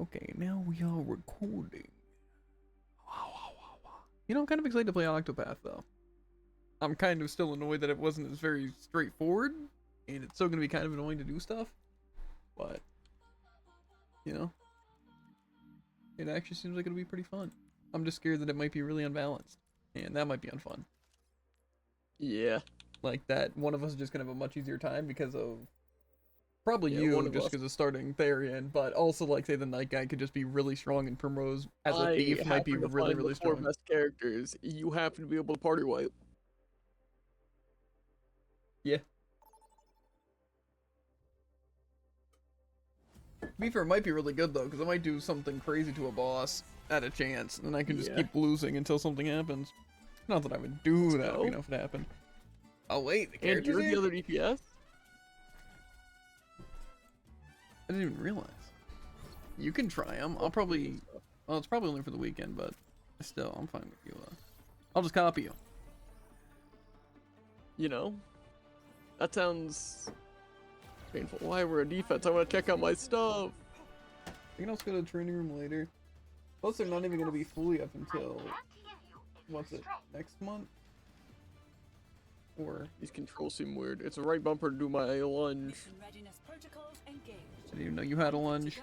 Okay, now we are recording. You know, I'm kind of excited to play Octopath, though. I'm kind of still annoyed that it wasn't as very straightforward, and it's still going to be kind of annoying to do stuff. But, you know, it actually seems like it'll be pretty fun. I'm just scared that it might be really unbalanced, and that might be unfun. Yeah. Like that one of us is just going to have a much easier time because of probably Yeah, you, just because of starting Therian, but also, like, say, the Night Guy could just be really strong, and Primrose as a thief might be really, really strong. The 4 best characters. You happen to be able to party wipe. Yeah. To be fair, it might be really good, though, because I might do something crazy to a boss at a chance, and then I can just keep losing until something happens. Not that I would do that, you know, if it happened. Oh, wait, the character's and you're the other DPS? I didn't even realize. You can try them. I'll probably... Well, it's probably only for the weekend, but still, I'm fine with you. I'll just copy you. You know? That sounds painful. Why we're a defense? I want to check out my stuff. You can also go to the training room later. Plus, they're not even going to be fully up until... What's it? Next month? Or... These controls seem weird. It's a right bumper to do my lunge. I didn't even know you had a lunge.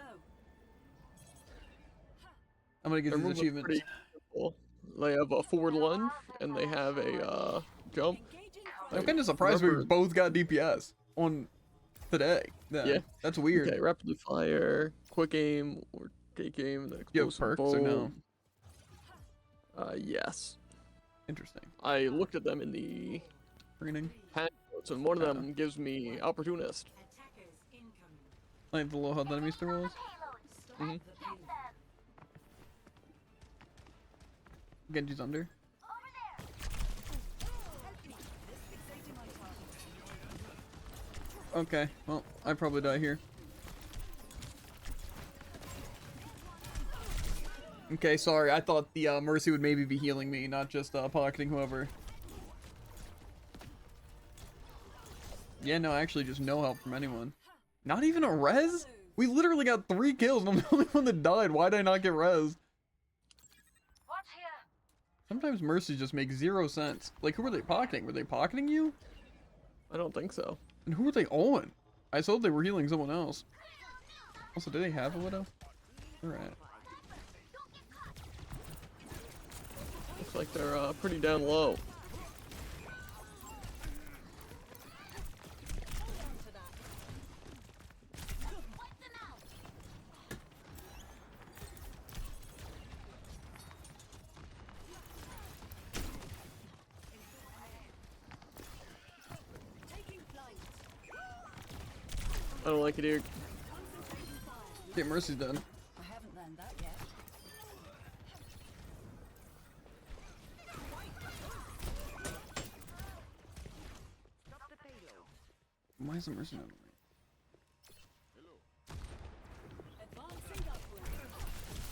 I'm gonna get these achievements. They have a forward lunge, and they have a jump. I'm kind of surprised we both got DPS on today. Yeah, that's weird. Okay, rapidly fire, quick aim, or take aim, then explosive perks bow. or no? Yes. Interesting. I looked at them in the training notes, and one of them gives me opportunist. Like the low health enemies throw rolls? Mm-hmm. Genji's under. Okay, well, I probably die here. Okay, sorry, I thought the Mercy would maybe be healing me, not just pocketing whoever. Yeah, no, actually just no help from anyone. Not even a res? We literally got 3 kills and I'm the only one that died. Why did I not get res? Sometimes Mercy just makes 0 sense. Like, who were they pocketing? Were they pocketing you? I don't think so. And who were they on? I saw they were healing someone else. Also, do they have a widow? Alright. Looks like they're pretty down low. I don't like it here. Okay, Mercy's done. I haven't learned that yet. Why isn't Mercy not on me? Advancing upward.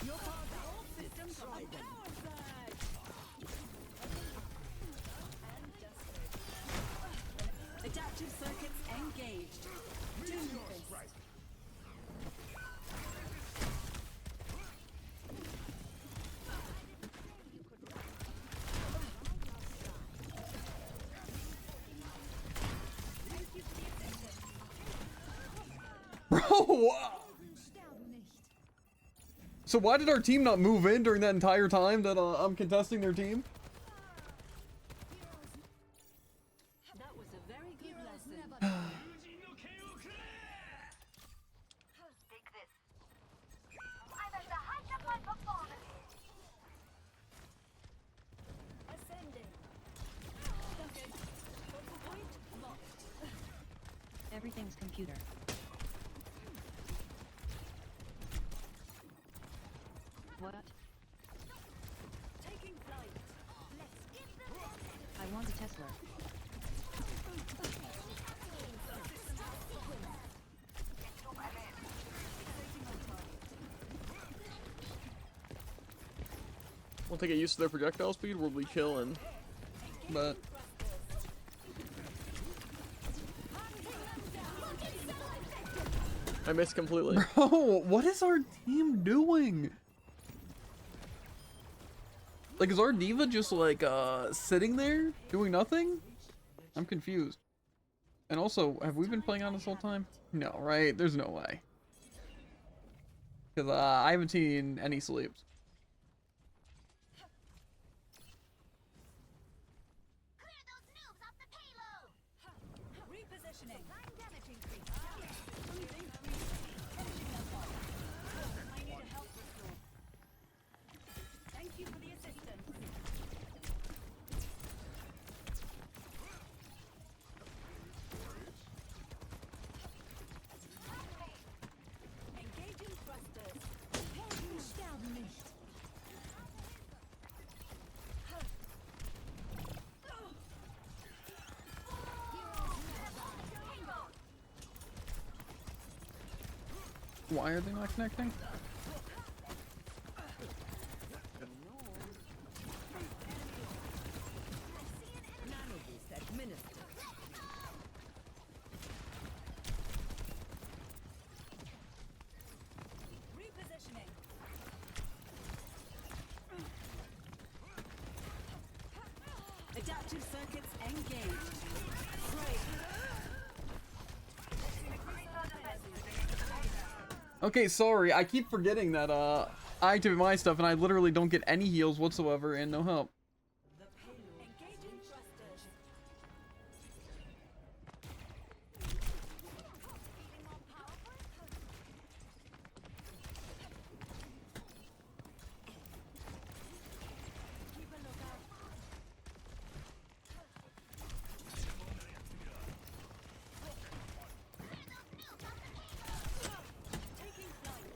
Your all systems are powered back. Adaptive circuits engaged. Do this. Bro, so why did our team not move in during that entire time that I'm contesting their team? That was a very good lesson. Ascending. Point locked. Everything's computer. What? Taking flight. Let's get them. I want a Tesla. Once they get used to their projectile speed, we'll be chilling. But I I missed completely. Bro, what is our team doing? Like, is our diva just like sitting there doing nothing? I'm confused. And also, have we been playing on this whole time? No, right? There's no way. Because I haven't seen any sleeps. Repositioning. Damage increase. I need a help restore. Thank you for the assistance. Engaging thrusters. Helden sterben nicht. Why are they not connecting? Repositioning. Adaptive circuits engaged. Okay, sorry. I keep forgetting that I activate my stuff and I literally don't get any heals whatsoever and no help. Engaging thrusters. Keep a lookout. Taking flight.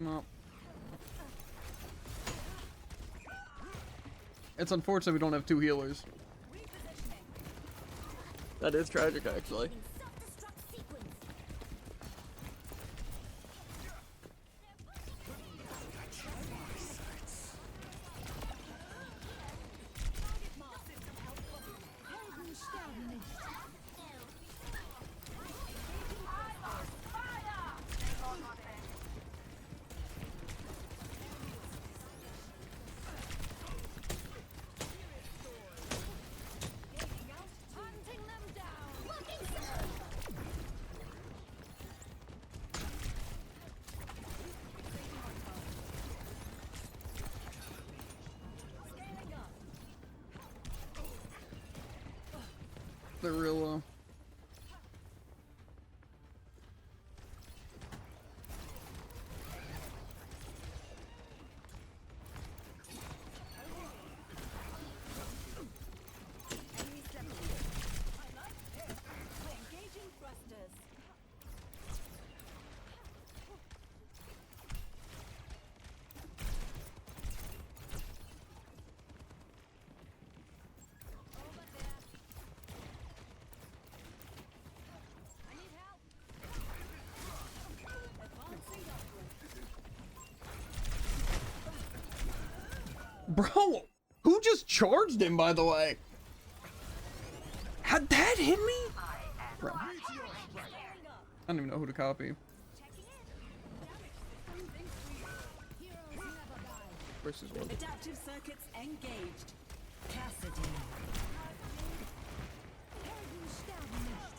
No. It's unfortunate we don't have two healers. That is tragic, actually. Self-destruct sequence. Helden sterben nicht. Hunting them down. Looking good. Scaling up. They're real low. Enemy stepping. Engaging thrusters. Over there. I need help. Advancing upward. Bro, who just charged him, by the way? Had that hit me? Bro, I Scaling up. don't even know who to copy. Checking in. Damage systems increased. Heroes never die. Versus one. Adaptive circuits engaged. Cassidy. Helden sterben nicht.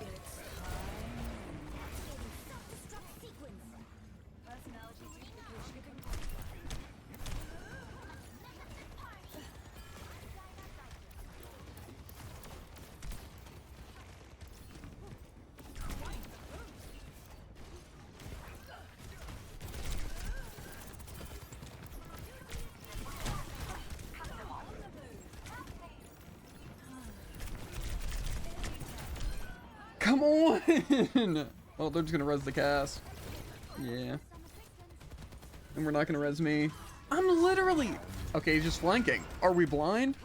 It's time. Self-destruct sequence. Personality duplication. Come on! Oh, they're just gonna res the cast. Yeah. And we're not gonna res me. I'm literally... Okay, he's just flanking. Are we blind?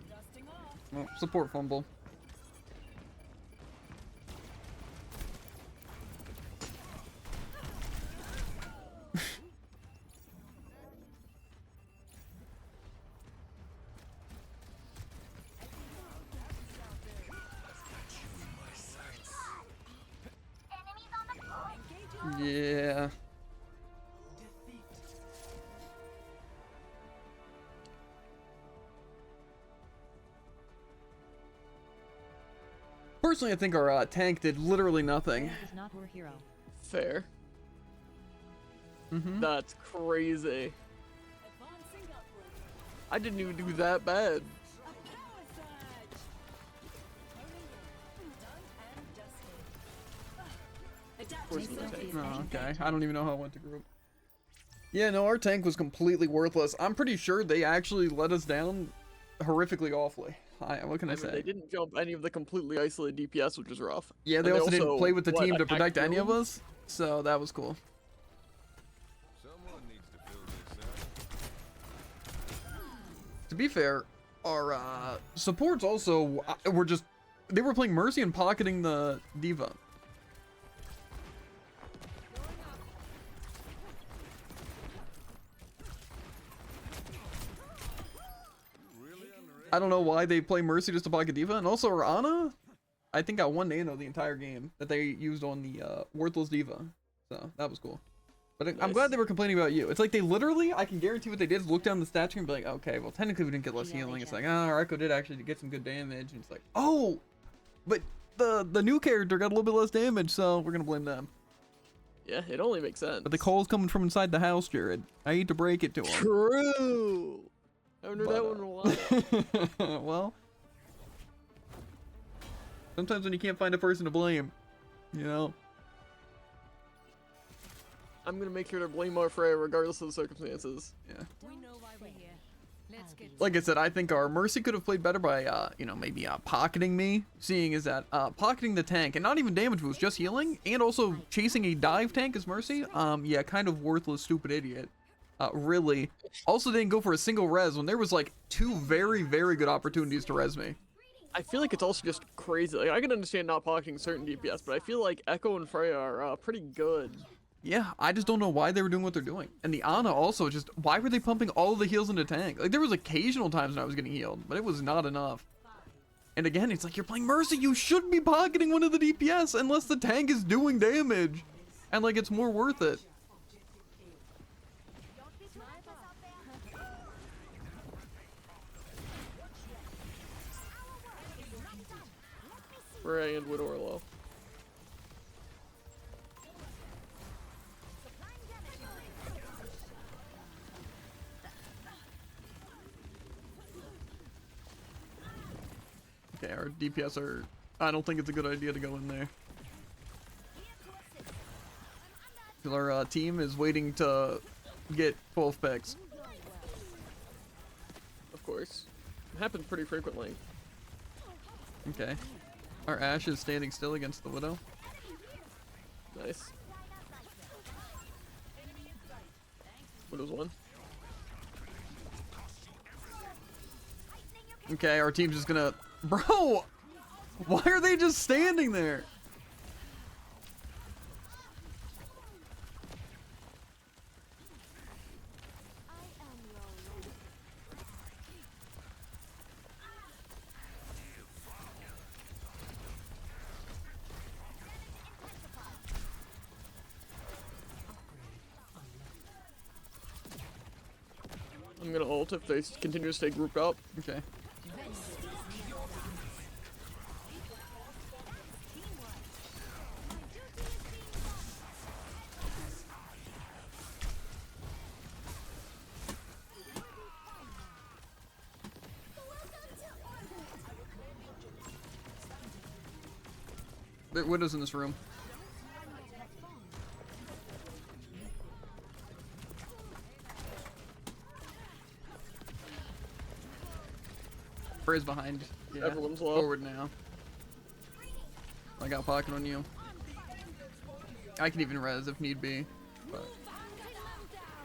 Dusting off. Well, support fumble. Yeah. Personally, I think our tank did literally nothing. Freya is not your hero. Fair. Mm-hmm. That's crazy. Advancing upward. I didn't even do that bad. A power surge. Done and dusted. course Adapting it's a tank. Oh, okay. I don't even know how it went to group. Yeah, no, our tank was completely worthless. I'm pretty sure they actually let us down horrifically awfully. What can I I mean, say? they didn't jump any of the completely isolated DPS, which is rough. Yeah, And they also didn't play with the what, team to attacked protect any of Doom? us, so that was cool. Someone needs to fill this up. To be fair, our supports also were just they were playing Mercy and pocketing the Diva. I don't know why they play Mercy just to pocket Diva, and also our Ana, I think got 1 nano the entire game that they used on the worthless Diva, so that was cool. But I'm Nice. glad they were complaining about you. It's like they literally, I can guarantee what they did is look down the stat screen and be like, okay, well technically we didn't get less healing. It's like, oh, our Echo did actually get some good damage, and it's like, oh, but the new character got a little bit less damage, so we're gonna blame them. Yeah, it only makes sense. But the call's coming from inside the house, Jared. I hate to break it to him. True. I haven't heard that one in a while. Well, sometimes when you can't find a person to blame, you know. I'm gonna make sure to blame our Freya regardless of the circumstances. Yeah. We know why we're here. Let's get Like I said, I think our Mercy could have played better by, you know, maybe pocketing me. Seeing is that pocketing the tank and not even damage boost, just healing, and also chasing a dive tank as Mercy. Yeah, kind of worthless, stupid idiot. Really. Also didn't go for a single res when there was like 2 very, very good opportunities to res me. I feel like it's also just crazy. Like I can understand not pocketing certain DPS, but I feel like Echo and Freya are pretty good. Yeah, I just don't know why they were doing what they're doing. And the Ana also just, why were they pumping all of the heals into tank? Like there was occasional times when I was getting healed, but it was not enough. And again, it's like, you're playing Mercy, you should be pocketing one of the DPS unless the tank is doing damage. And like, it's more worth it. Freya and Widow are low. Okay, our DPS are, I don't think it's a good idea to go in there. Our team is waiting to get 12 picks. Of course. It happens pretty frequently. Okay. Our Ashe is standing still against the Widow. Nice. Widow's one. Okay, our team's just gonna... Bro! Why are they just standing there? I'm gonna ult if they continue to stay grouped up. Okay. There are Widows in this room. Freya's behind. Yeah. Everyone's low. Forward now. I got pocket on you. I can even res if need be. But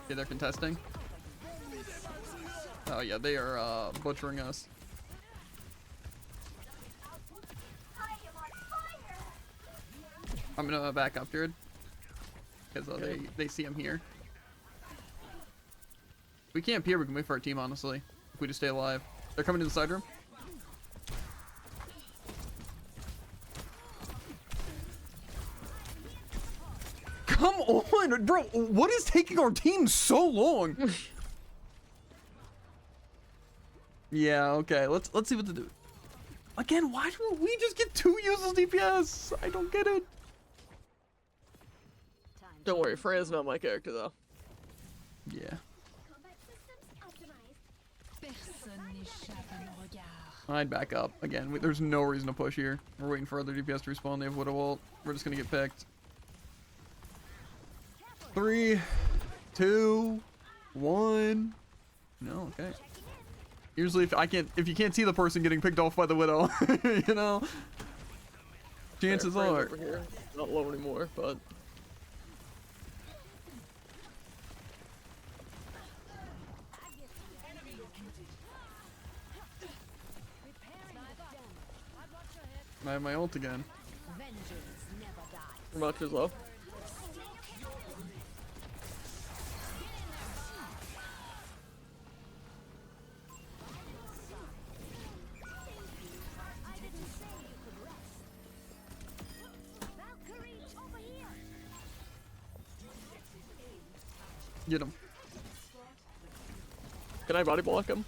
okay, they're contesting. Oh yeah, they are butchering us. I'm gonna back up, Jared. Because they see I'm here. If we can't peer, we can wait for our team, honestly. If we just stay alive. They're coming to the side room. Come on, bro. What is taking our team so long? Yeah, okay. Let's see what to do. Again, why do we just get 2 useless DPS? I don't get it. Don't worry, Freya's not my character though. Yeah. Combat systems optimized. Personne n'échappe à nos regards. I'd back up. Again, there's no reason to push here. We're waiting for other DPS to respawn. They have Widow ult. We're just gonna get picked. 3, 2, 1. No, okay. Usually if you can't see the person getting picked off by the Widow, you know, chances Freya's are. over here. Not low anymore, but I have my ult again. Much is low. Get him. Can I body block him?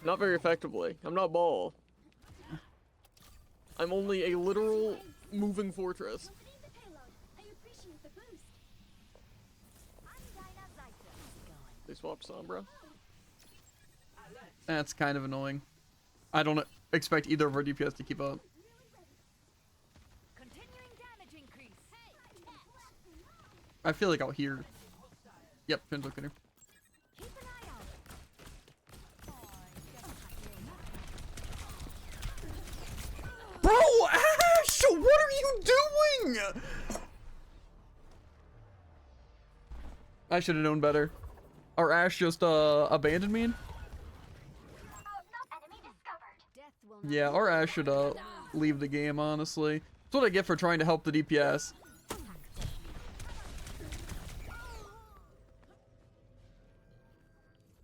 Not very effectively. I'm not ball. I'm only a literal moving fortress. Completing the payload. I appreciate the boost. They swapped Sombra. That's kind of annoying. I don't expect either of our DPS to keep up. Continuing damage increase. I feel like I'll hear. Yep, Finn's looking here. Keep an eye out. Bro, Ash, what are you doing? I should have known better. Our Ash just abandoned me. Enemy discovered. Death will not Yeah, our Ash should leave the game. Honestly, that's what I get for trying to help the DPS.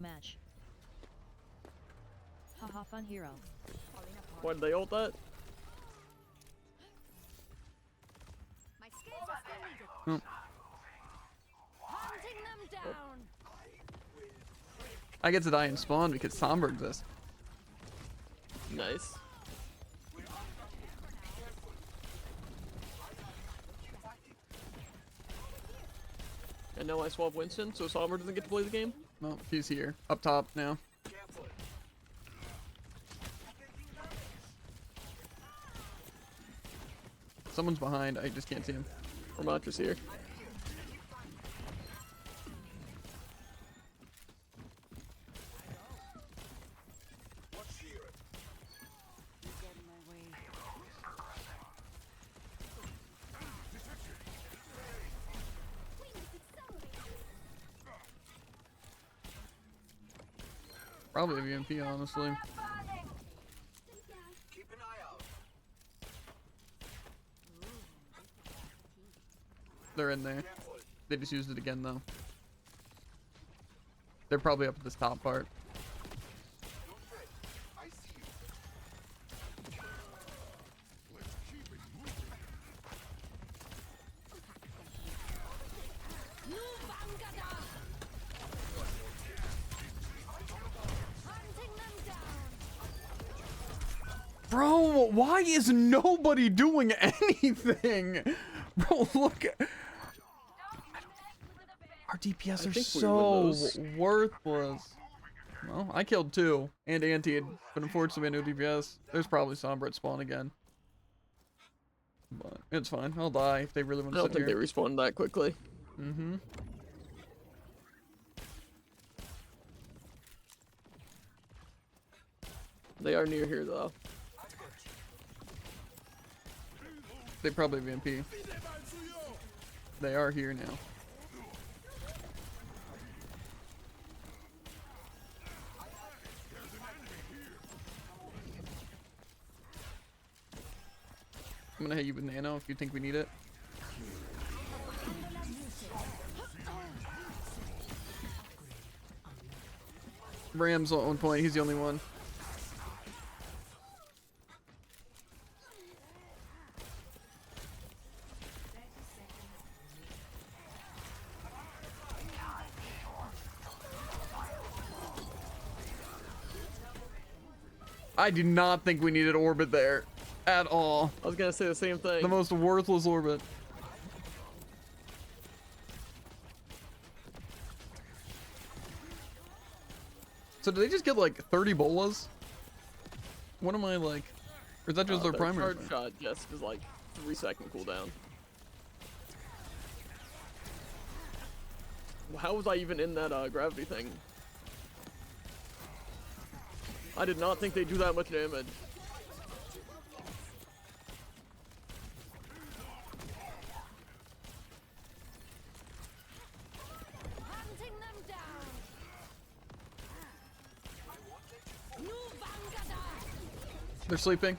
Match. Haha, fun hero. Why did they ult that? My skills are still needed. Oh. Hunting them down. I get to die and spawn because Sombra exists. Nice. And now I swap Winston, so Sombra doesn't get to play the game? No, he's here, up top now. Someone's behind. I just can't see him. Ramantra's here. Probably a VMP, honestly. Keep an eye out. They're in there. They just used it again, though. They're probably up at this top part. I see you. Hunting them down. Bro, why is nobody doing anything? Bro, look. Our DPS are think we so win those. worthless. Well, I killed 2 and antied, but unfortunately no DPS. There's probably Sombra at spawn again. But it's fine. I'll die if they really I want to don't sit think they here. respawn that quickly. Mm-hmm. They are near here though. They probably VMP. They are here now. I'm gonna hit you with nano if you think we need it. Ram's at 1 point, he's the only one. I do not think we needed orbit there at all. I was gonna say the same thing. The most worthless orbit. So do they just get like 30 bolas? What am I like? Or is that just their the primary? charge shot just is like 3-second cooldown. How was I even in that gravity thing? I did not think they'd do that much damage. Hunting them down. Nu Vangada. They're sleeping.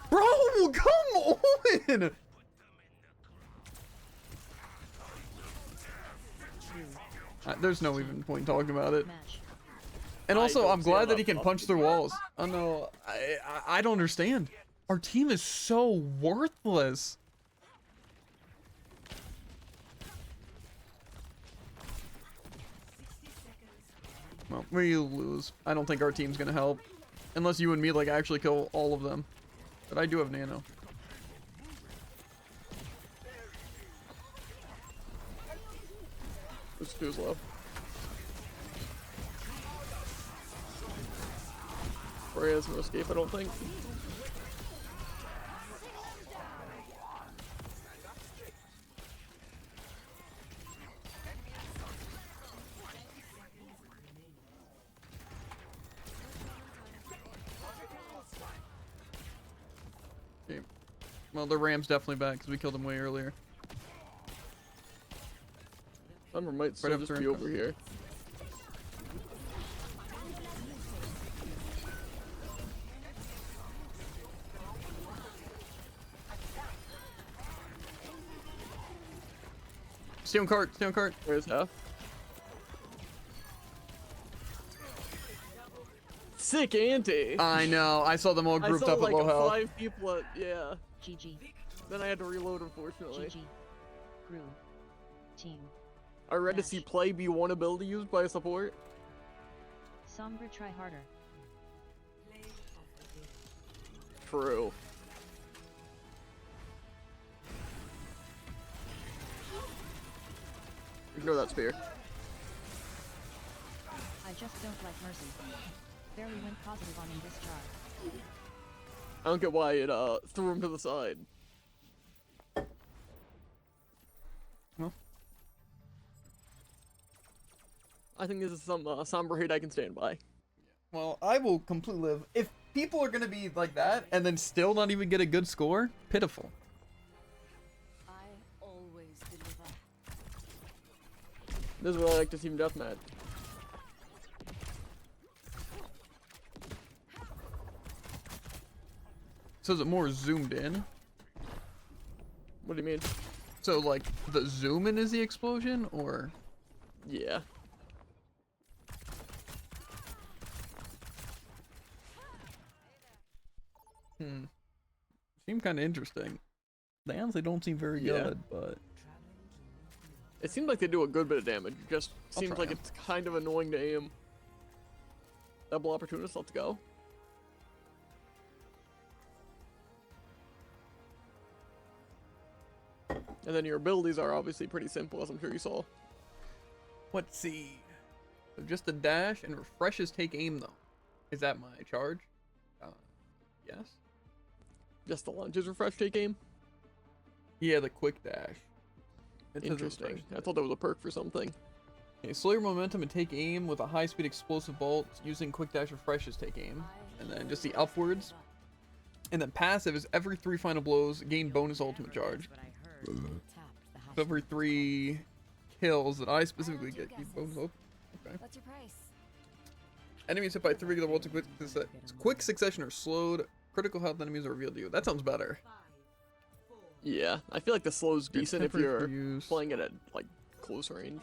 Bro, come on! There's no even point talking about it. Match. And I also, don't I'm see how glad that he that's can punch through walls. Oh no, I don't understand. Our team is so worthless. Well, we lose. I don't think our team's gonna help. Unless you and me, like, actually kill all of them. But I do have nano. This two's low. Freya has no escape, I don't think. Okay. Well, the Ram's definitely back because we killed him way earlier. Summer might still after just be him. over here. Stay on cart, stay on cart. Where's half? Sick ante. I know, I saw them all I grouped saw up like at low health. 5 people at, yeah. GG. Then I had to reload, unfortunately. GG. Crew. Team. I read to see play be one ability used by a support. Sombra try harder. True. Ignore that spear. I just don't like Mercy. Barely went positive on in this jar. I don't get why it threw him to the side. Well. I think this is some somber hate I can stand by. Well, I will completely live. If people are gonna be like that and then still not even get a good score, pitiful. I always deliver. This is what I like to team deathmatch. So is it more zoomed in? What do you mean? So like the zoom in is the explosion, or? Yeah. Seem kind of interesting. They honestly don't seem very Yeah. good, but It seems like they do a good bit of damage. It just I'll seems try like 'em. it's kind of annoying to aim. Double opportunist, let's go. And then your abilities are obviously pretty simple, as I'm sure you saw. let's see. So just a dash and refreshes take aim though. Is that my charge? Yes. Just the lunges refresh take aim? Yeah, the quick dash. It says Interesting. refresh. I thought that was a perk for something. Okay, slow your momentum and take aim with a high-speed explosive bolt using quick dash refreshes take aim, and then just the upwards. And then passive is every 3 final blows gain bonus ultimate charge. So every 3 kills that I specifically get, you bonus okay. What's your price? Enemies hit by 3 regular bolts in quick succession are slowed. Critical health enemies are revealed to you. That sounds better. Yeah, I feel like the slow's Yeah, decent if temporary you're for use. playing it at, like, close range.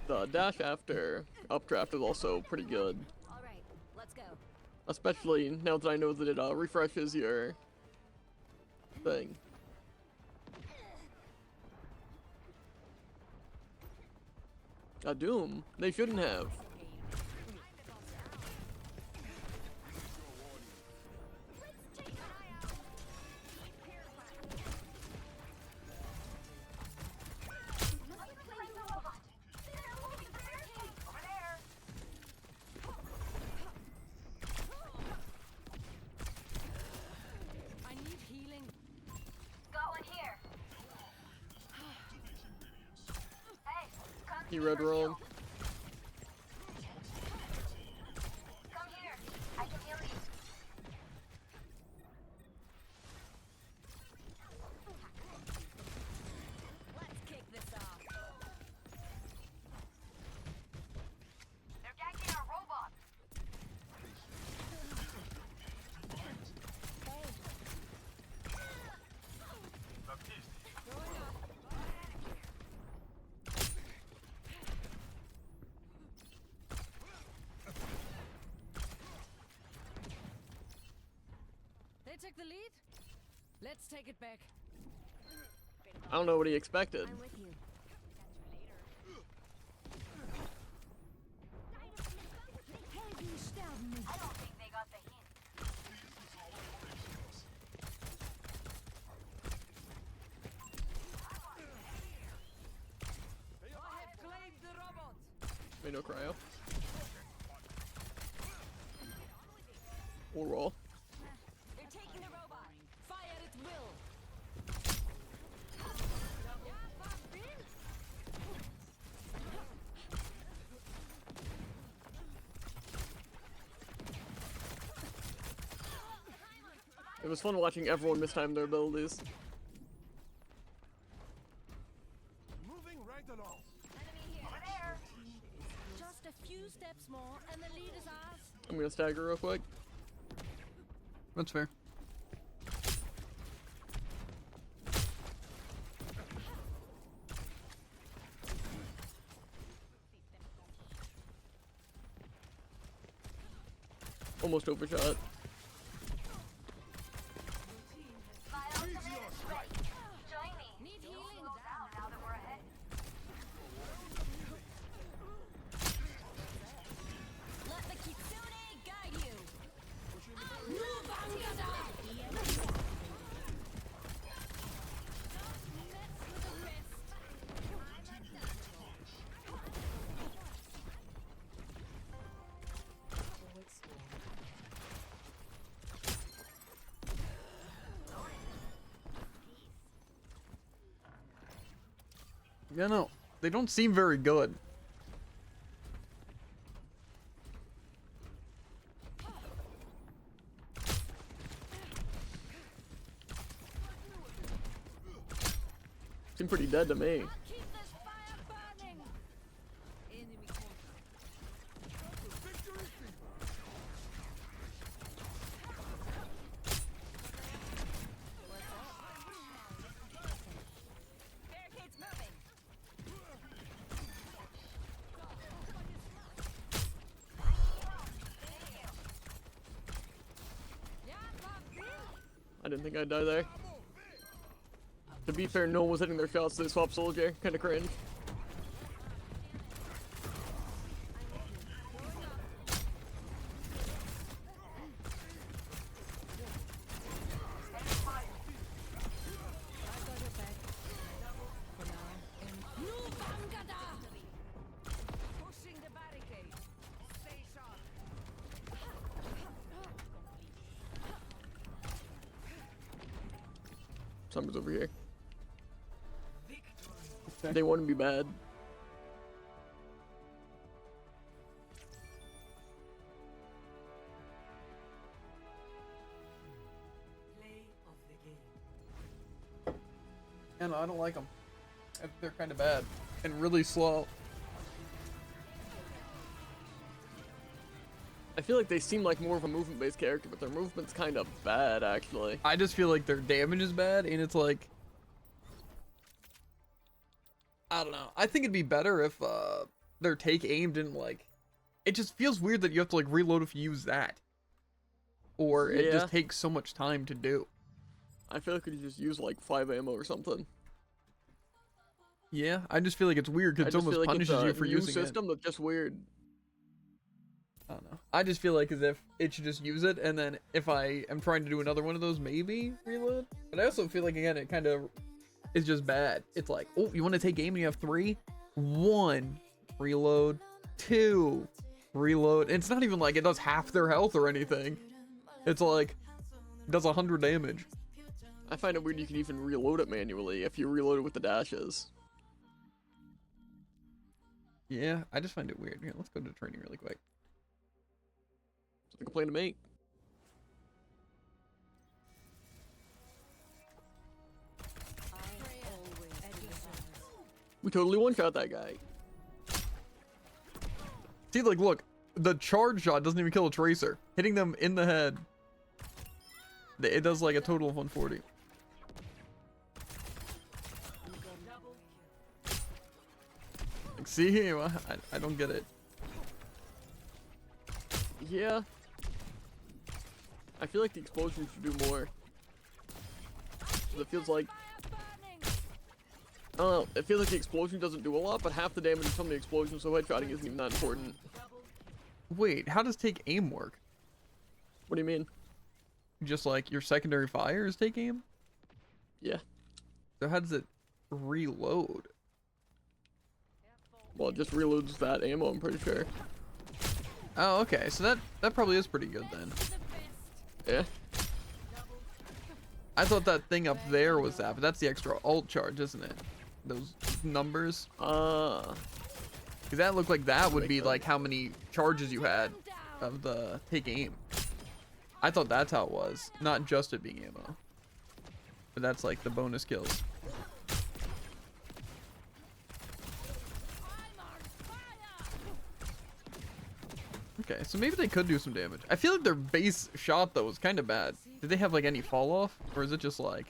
The dash after updraft is also pretty good. All right, let's go. Especially now that I know that it refreshes your thing. A Doom? They shouldn't have. I need healing. Got one here. Hey, come He read wrong. Come here. I can heal you. Let's kick this off. They're ganking our robot. They took the lead. Let's take it back. I don't know what he expected. I'm with you. I don't think they got the hint. I have claimed the robot. Wait, no cryo. Or roll. They're taking the robot. Fire at will. It was fun watching everyone mistime their abilities. Moving right along. Over there. Just a few steps more, and the lead is ours. I'm gonna stagger real quick. That's fair. Almost overshot. My ultimate is ready. Join me. Need You'll healing. slow down now that we're ahead. Let the Kitsune guide you. Move on, Gada. Mess with the rest. Yeah, no, they don't seem very good. Seem pretty dead to me. Keep this fire burning. Enemy contact. Barricades moving. Yeah, Bob. I didn't think I'd die there. To be fair, no one was hitting their shots, so they swapped soldier. Kinda cringe. I got your back. For now. Move on, Gada. Pushing the barricade. Stay sharp. Somebody's over here. They wouldn't be bad. Yeah, no, I don't like them. They're kind of bad and really slow. I feel like they seem like more of a movement-based character, but their movement's kind of bad, actually. I just feel like their damage is bad, and it's like, I don't know. I think it'd be better if their take aim didn't like. It just feels weird that you have to like reload if you use that, or it Yeah. just takes so much time to do. I feel like we could just use like 5 ammo or something. Yeah, I just feel like it's weird because I it just feel almost like it's punishes a you for new using system that's just weird. it. I don't know. I just feel like as if it should just use it, and then if I am trying to do another one of those, maybe reload. But I also feel like, again, it kind of is just bad. It's like, oh, you want to take aim and you have 3? 1, reload. 2, reload. And it's not even like it does half their health or anything. It's like, it does 100 damage. I find it weird you can even reload it manually if you reload it with the dashes. Yeah, I just find it weird. Here, let's go to training really quick. It's a complaint to make. We totally one-shot that guy. See, like, look, the charge shot doesn't even kill a tracer. Hitting them in the head, it does like a total of 140. Like, see, I don't get it. Yeah. I feel like the explosion should do more. It feels like, I don't know, it feels like the explosion doesn't do a lot, but half the damage is from the explosion, so headshotting isn't even that important. Wait, how does take aim work? What do you mean? Just like your secondary fire is take aim? Yeah. So how does it reload? Well, it just reloads that ammo, I'm pretty sure. Oh, okay, so that probably is pretty good then. Yeah. I thought that thing up there was that, but that's the extra ult charge, isn't it? Those numbers. Because that looked like that would be like how many charges you had of the take aim. I thought that's how it was, not just it being ammo. But that's like the bonus kills. Okay, so maybe they could do some damage. I feel like their base shot though was kind of bad. Did they have like any fall off, or is it just like?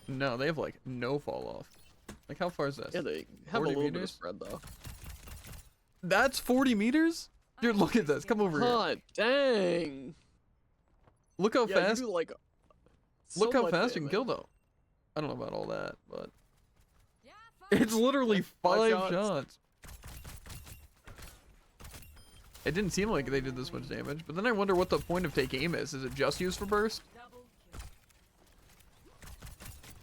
No, they have like no fall off. Like how far is this? Yeah, they have a 40 little bit of meters? spread though. That's 40 meters? Dude, look at this. Come over here. God dang. Look how Yeah, fast. you do, like, Look so how much fast you can kill damage. though. I don't know about all that, but it's literally 5 shots. shots. It didn't seem like they did this much damage, but then I wonder what the point of take aim is. Is it just used for burst?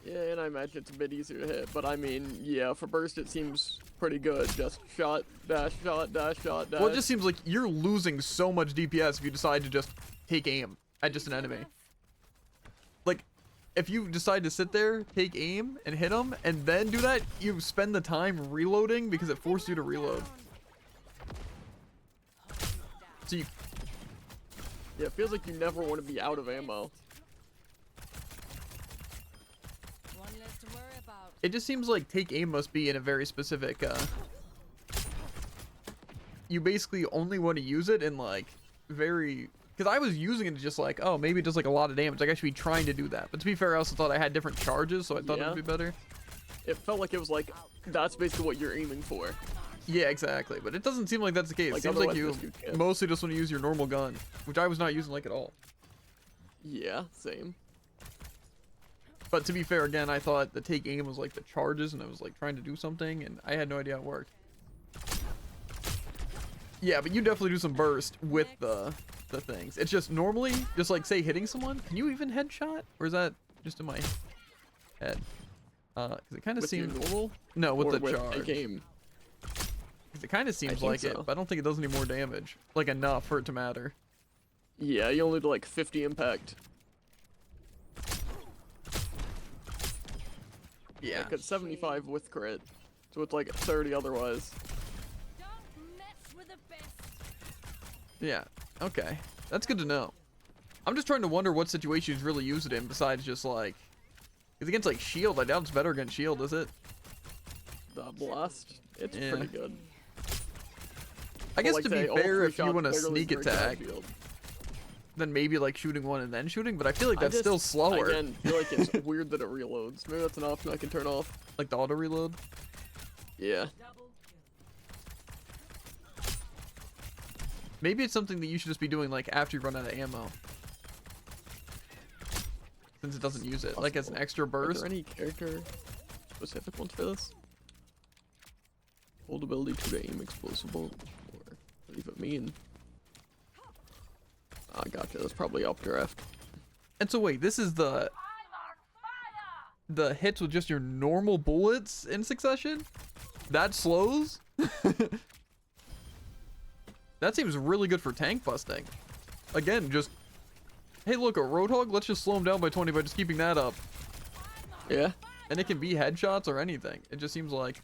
Yeah, and I imagine it's a bit easier to hit, but I mean, yeah, for burst it seems pretty good. Just shot, dash, dash. Well, it just seems like you're losing so much DPS if you decide to just take aim at just an enemy. Like, if you decide to sit there, take aim, and hit them, and then do that, you spend the time reloading because it forces you to reload. So you, Yeah, it feels like you never want to be out of ammo. One less to worry about. it just seems like take aim must be in a very specific, you basically only want to use it in like very, because I was using it just like, oh, maybe it does like a lot of damage. Like I should be trying to do that. But to be fair, I also thought I had different charges, so I thought it Yeah. would be better. It felt like it was like, that's basically what you're aiming for. Yeah, exactly. But it doesn't seem like that's the case. Like, It seems like otherwise you this you can't. mostly just want to use your normal gun, which I was not using like at all. Yeah, same. But to be fair, again, I thought the take aim was like the charges, and I was like trying to do something, and I had no idea how it worked. Yeah, but you definitely do some burst with the things. It's just normally, just like say hitting someone. Can you even headshot, or is that just in my head? Because it kind of With your seems normal? no with Or the with charge. take aim? 'Cause it kind of seems think like it, so. but I don't think it does any more damage, like enough for it to matter. Yeah, you only do like 50 impact. Yeah. Like it's 75 with crit. So it's like 30 otherwise. Don't mess with the best. Yeah. Okay. That's good to know. I'm just trying to wonder what situations really use it in besides just like, because against like shield, I doubt it's better against shield, is it? The blast, it's Yeah. pretty good. I guess Like, to say, be all fair, 3 if you shots want to barely sneak break that attack, shield. then maybe like shooting one and then shooting, but I feel like I that's just, still slower. Again, feel like it's weird that it reloads. Maybe that's an option I can turn off. Like the auto reload. Yeah. Maybe it's something that you should just be doing like after you run out of ammo. since it doesn't use it, like as an extra Are burst. there any character specific ones for this? Hold ability to aim explosible, or what does it mean? Ah, gotcha. That's probably updraft. And so wait, this is the hits with just your normal bullets in succession? That slows? That seems really good for tank busting. Again, just, hey look, a Roadhog, let's just slow him down by 20 by just keeping that up. Yeah. And it can be headshots or anything. It just seems like...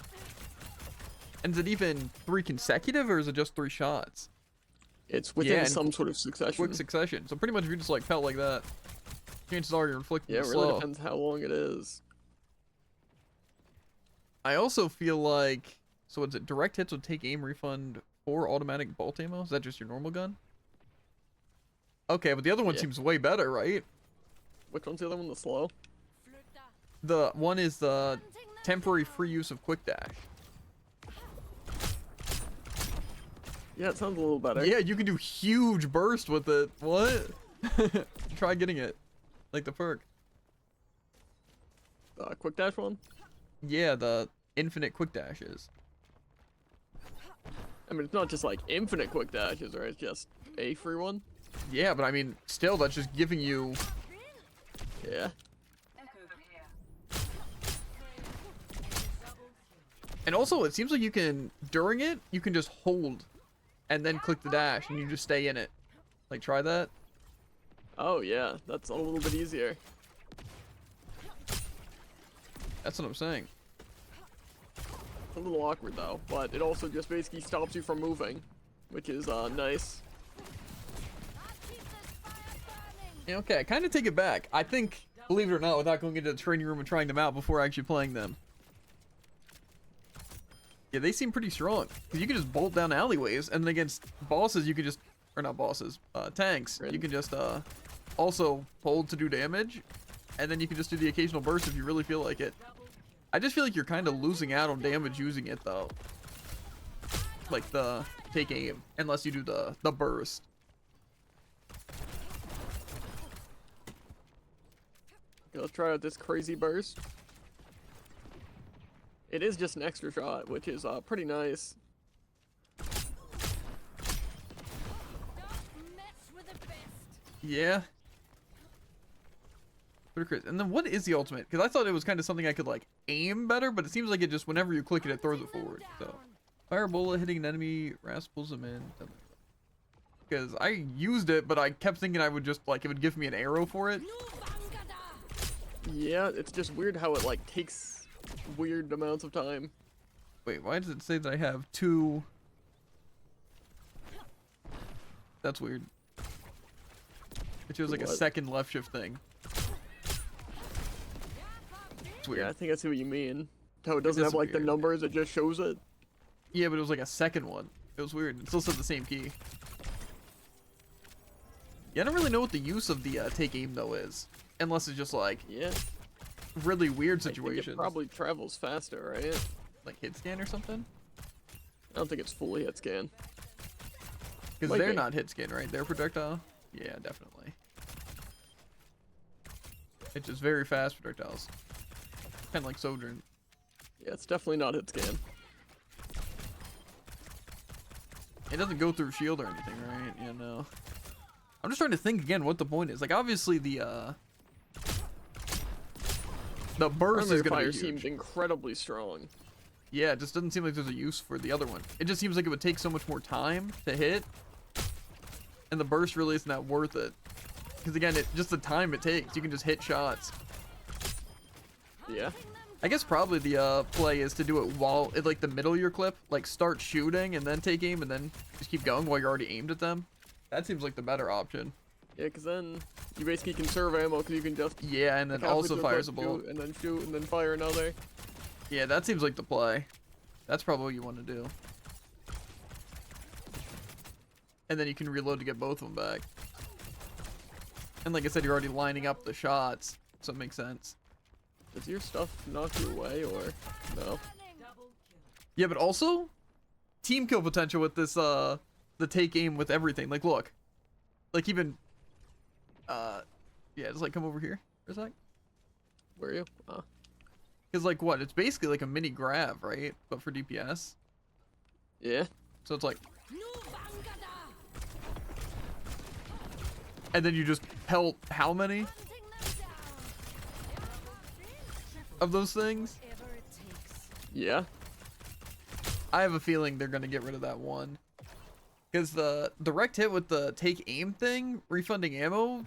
And is it even 3 consecutive, or is it just 3 shots? It's within and some sort of succession. Quick succession. So pretty much if you just like pelt like that, chances are you're inflicting Yeah, it the really slow. depends how long it is. I also feel like, so what's it? Direct hits would take aim refund for automatic bolt ammo? Is that just your normal gun? Okay, but the other one Yeah. seems way better, right? Which one's the other one? The slow? The one is the temporary free use of quick dash. Yeah, it sounds a little better. Yeah, you can do huge burst with it. What? Try getting it. Like the perk. Quick dash one? Yeah, the infinite quick dashes. I mean, it's not just like infinite quick dashes, right? It's just a free one. Yeah, but I mean, still, that's just giving you... Yeah. And also, it seems like you can, during it, you can just hold and then click the dash and you just stay in it. Like, try that. Oh yeah, that's a little bit easier. That's what I'm saying. It's a little awkward though, but it also just basically stops you from moving, which is nice. Yeah, okay, I kind of take it back. I think, believe it or not, without going into the training room and trying them out before actually playing them. Yeah, they seem pretty strong. Because you can just bolt down alleyways, and then against bosses, you can just... Or not bosses, tanks. You can just, also hold to do damage. And then you can just do the occasional burst if you really feel like it. I just feel like you're kind of losing out on damage using it, though. Like the take aim. Unless you do the burst. Okay, let's try out this crazy burst. It is just an extra shot, which is pretty nice. Yeah. Pretty crazy. And then what is the ultimate? Because I thought it was kind of something I could like aim better, but it seems like it just whenever you click it, it throws it forward. So fire bullet hitting an enemy, rasples them in. Because I used it, but I kept thinking I would just like it would give me an arrow for it. Yeah, it's just weird how it like takes weird amounts of time. Wait, why does it say that I have 2? That's weird. It shows like a What? second left shift thing. It's weird. Yeah, I think I see what you mean. How it doesn't have like the disappeared. numbers, it just shows it. Yeah, but it was like a second one. It was weird. It still said the same key. Yeah, I don't really know what the use of the take aim though is, unless it's just like Yeah. really weird I think situations, it probably travels faster, right? like hit scan or something. I don't think it's fully hit scan. Because Might they're be. not hit scan, right? They're projectile. Yeah, definitely. It's just very fast projectiles, kind of like Sojourn. Yeah, it's definitely not hit scan. It doesn't go through shield or anything, right? Yeah, no. I'm just trying to think again what the point is. Like, obviously the burst is Primary gonna fire be huge. seemed incredibly strong. Yeah, it just doesn't seem like there's a use for the other one. It just seems like it would take so much more time to hit, and the burst really isn't that worth it. Because again, just the time it takes, you can just hit shots. Yeah. I guess probably the play is to do it while at like the middle of your clip, like start shooting and then take aim and then just keep going while you're already aimed at them. That seems like the better option. Yeah, because then you basically conserve ammo because you can just Yeah, and then halfway also through fires a clip, bullet. shoot, and then shoot and then fire another. Yeah, that seems like the play. That's probably what you want to do. And then you can reload to get both of them back. And like I said, you're already lining up the shots, so it makes sense. Does your stuff knock you away or no? Yeah, but also team kill potential with this the take aim with everything. Like look. Like even yeah, just like come over here. for a sec. Were you? Because like what? It's basically like a mini grab, right? But for DPS. Yeah. So it's like, Nu Vangada! and then you just pelt how many Hunting them down! of those things? Whatever it takes. Yeah. I have a feeling they're gonna get rid of that one. Because the direct hit with the take aim thing, refunding ammo,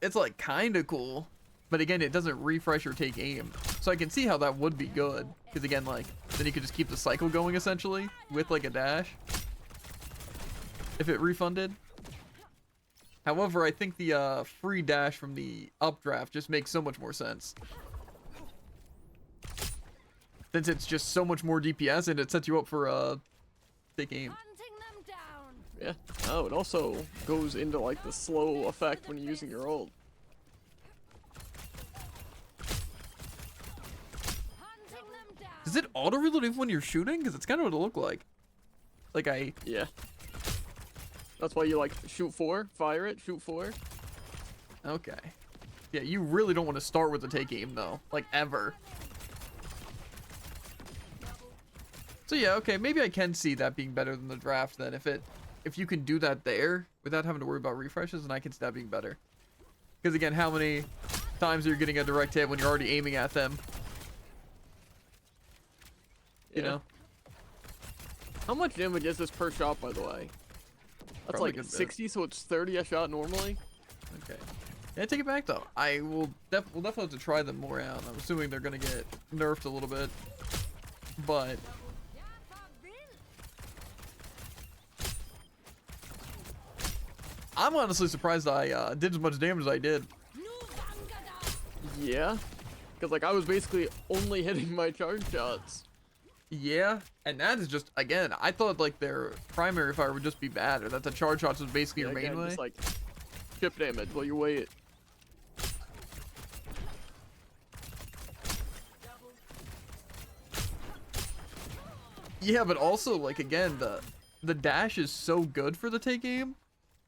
it's like kinda cool. But again, it doesn't refresh or take aim. So I can see how that would be good. Because again, like, then you could just keep the cycle going essentially with like a dash. If it refunded. However, I think the free dash from the updraft just makes so much more sense. Since it's just so much more DPS and it sets you up for take aim. Hunting them down! Yeah. Oh, it also goes into like the slow effect when you're using your ult. Hunting them down! Does it auto reload even when you're shooting? Because it's kind of what it looked like. Like Yeah. That's why you like shoot 4, fire it, shoot 4. okay. Yeah, you really don't want to start with the take aim though. Like ever. So yeah, okay, maybe I can see that being better than the draft then. If you can do that there without having to worry about refreshes, then I can see that being better. Because again, how many times are you getting a direct hit when you're already aiming at them? You Yeah. know? How much damage is this per shot, by the way? That's Probably a like good bit. 60, so it's 30 a shot normally. Okay. Yeah, take it back though. I will we'll definitely have to try them more out. I'm assuming they're gonna get nerfed a little bit. But I'm honestly surprised I did as much damage as I did. Nu Vangada! Yeah. Because like I was basically only hitting my charge shots. Yeah, and that is just, again, I thought like their primary fire would just be bad, or that the charge shots was basically Yeah, your main again, way. just like chip damage while you wait. Yeah, but also like again, the dash is so good for the take aim,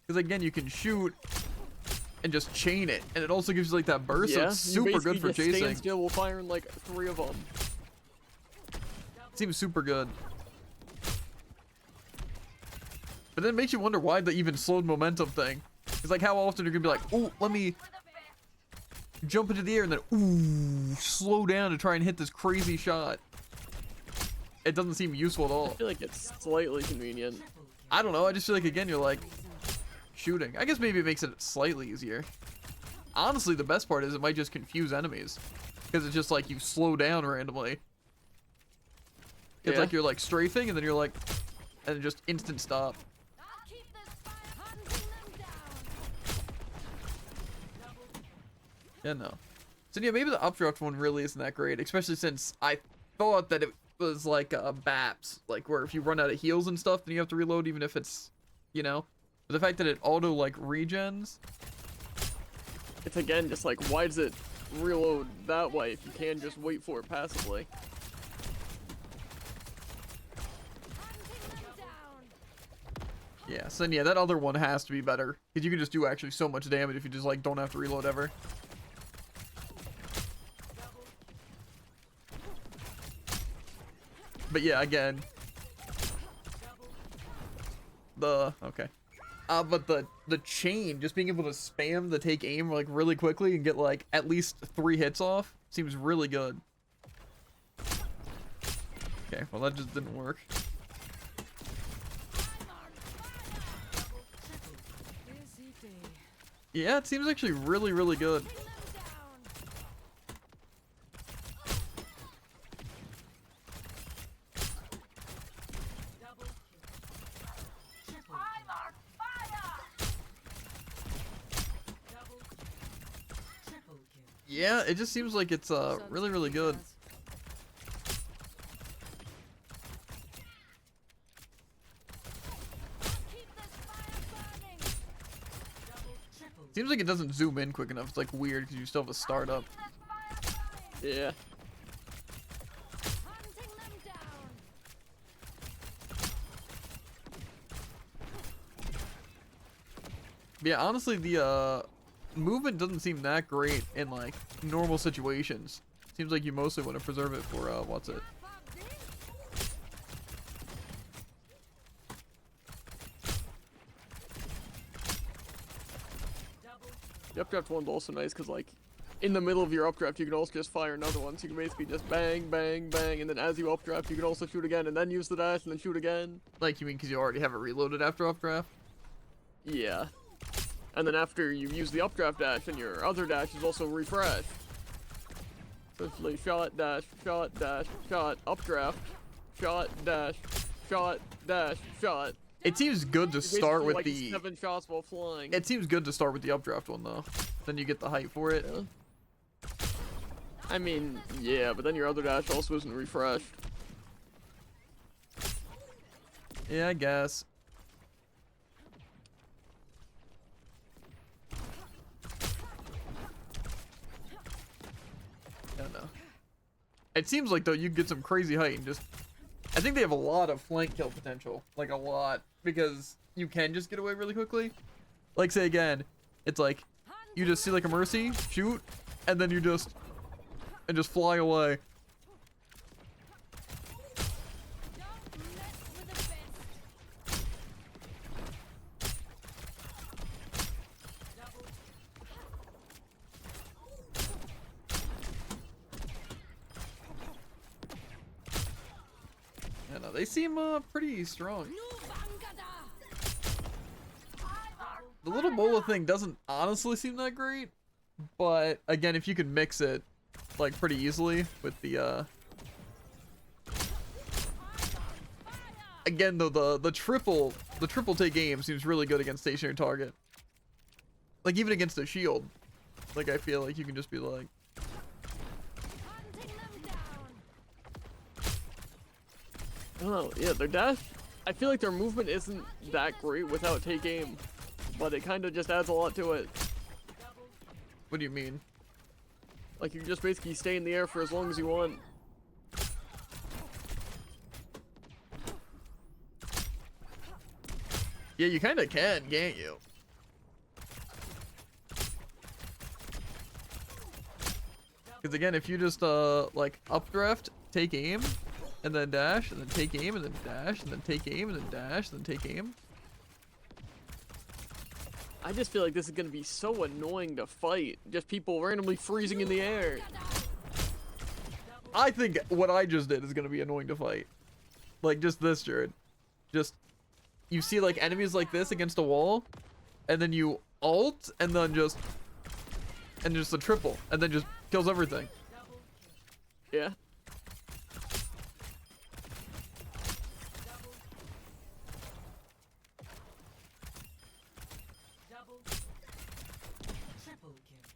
because again you can shoot and just chain it, and it also gives you like that burst, so Yeah, it's you super basically good for just stand chasing. still while firing like 3 of them. Seems super good. But then it makes you wonder why the even slowed momentum thing. It's like how often you're gonna be like, ooh, let me jump into the air and then ooh, slow down to try and hit this crazy shot. It doesn't seem useful at I all. feel like it's slightly convenient. I don't know, I just feel like again you're like shooting. I guess maybe it makes it slightly easier. Honestly, the best part is it might just confuse enemies. Because it's just like you slow down randomly. It's Yeah. like you're like strafing and then you're like, and then just instant stop. I'll keep this fire hunting them down! Yeah, no. So yeah, maybe the updraft one really isn't that great, especially since I thought that it was like BAPS, like where if you run out of heals and stuff, then you have to reload even if it's, you know. But the fact that it auto like regens, It's again just like, why does it reload that way if you can just wait for it passively? Hunting them down! yeah. So then yeah, that other one has to be better because you can just do actually so much damage if you just like don't have to reload ever. But yeah, again, okay. But the chain, just being able to spam the take aim like really quickly and get like at least 3 hits off seems really good. Okay, well that just didn't work. Busy day. Yeah, it seems actually really, really good. Hunting them down! I'm on fire! Yeah, it just seems like it's really, really good. Keep this fire burning! Seems like it doesn't zoom in quick enough. It's like weird because you still have a startup. Keep this fire burning! Yeah. Hunting them down! Yeah, honestly, the movement doesn't seem that great in like normal situations. Seems like you mostly want to preserve it for what's it? The updraft one's also nice because, like, in the middle of your updraft, you can also just fire another one. So you can basically just bang, bang, bang, and then as you updraft, you can also shoot again, and then use the dash, and then shoot again. Like, you mean because you already have it reloaded after updraft? Yeah. And then after you use the updraft dash, and your other dash is also refresh. So it's like shot, dash, updraft, shot, dash, shot. It seems good to Basically, start with like, the. 7 shots while flying. It seems good to start with the updraft one though. Then you get the height for it. Yeah. I mean, yeah, but then your other dash also isn't refreshed. Yeah, I guess. I don't know. It seems like though you get some crazy height and just. I think they have a lot of flank kill potential, like a lot, because you can just get away really quickly. Like say again, it's like you just see like a mercy, shoot, and then you just fly away. Don't mess with the best. I don't know, they seem pretty strong. Nu Vangada. The little bola thing doesn't honestly seem that great, but again, if you can mix it like pretty easily with the again though the triple take aim seems really good against stationary target. Like even against a shield, like I feel like you can just be like, Hunting them down. I don't know, yeah, their dash, I feel like their movement isn't that great without take aim, but it kind of just adds a lot to it. what do you mean? Like, you just basically stay in the air for as long as you want. Yeah, you kind of can, can't you? Because again, if you just like updraft, take aim, and then dash, and then take aim, and then dash, and then take aim, and then dash, and then take aim. I just feel like this is gonna be so annoying to fight. Just people randomly freezing in the air. I think what I just did is gonna be annoying to fight. Like just this, Jared. Just you see like enemies like this against a wall, and then you ult, and then just a triple, and then just kills everything. Yeah.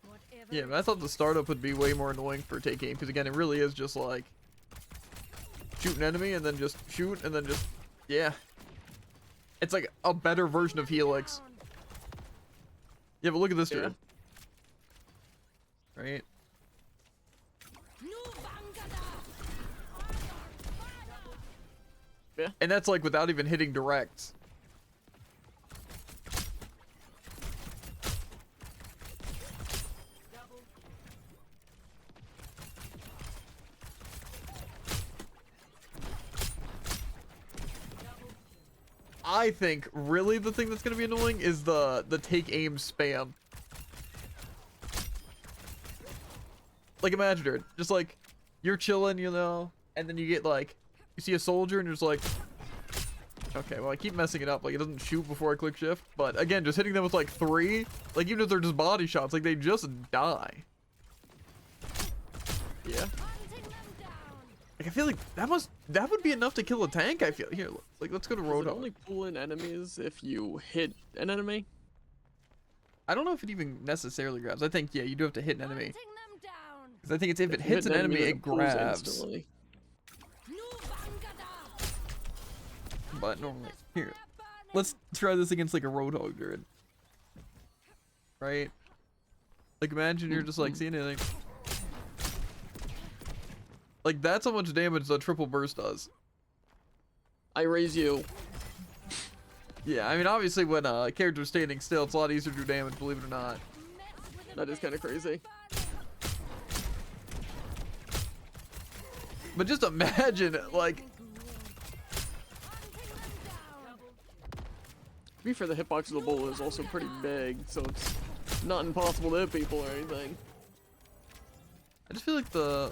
Whatever. Yeah, but I thought the startup would be way more annoying for take aim, because again, it really is just like shoot an enemy and then just shoot and then just yeah. It's like a better version of Helix. Yeah, but look at this, Yeah. Jared. Right? Nu Vangada. Yeah. And that's like without even hitting direct. I think really the thing that's gonna be annoying is the take aim spam. Like imagine it, just like you're chilling, you know, and then you get like you see a soldier and you're just like, okay, well I keep messing it up, like it doesn't shoot before I click shift, but again, just hitting them with like 3, like even if they're just body shots, like they just die. Yeah. Hunting them down. Like I feel like that would be enough to kill a tank. I feel here. Like let's go to Does Road. it only pull in enemies if you hit an enemy? I don't know if it even necessarily grabs. I think yeah, you do have to hit an enemy. Hunting them down. Because I think it's if it You hits hit an enemy, then it pulls grabs. instantly. Nu Vangada. But normally here, let's try this against like a Roadhog Druid. Right? Like imagine you're just like seeing anything. Like that's how much damage the triple burst does. I raise you. Yeah, I mean obviously when a character's standing still, it's a lot easier to do damage, believe it or not. Mess That is kind of crazy. But just imagine, like, To be fair, the hitbox of the bull is also pretty big, so it's not impossible to hit people or anything. I just feel like the...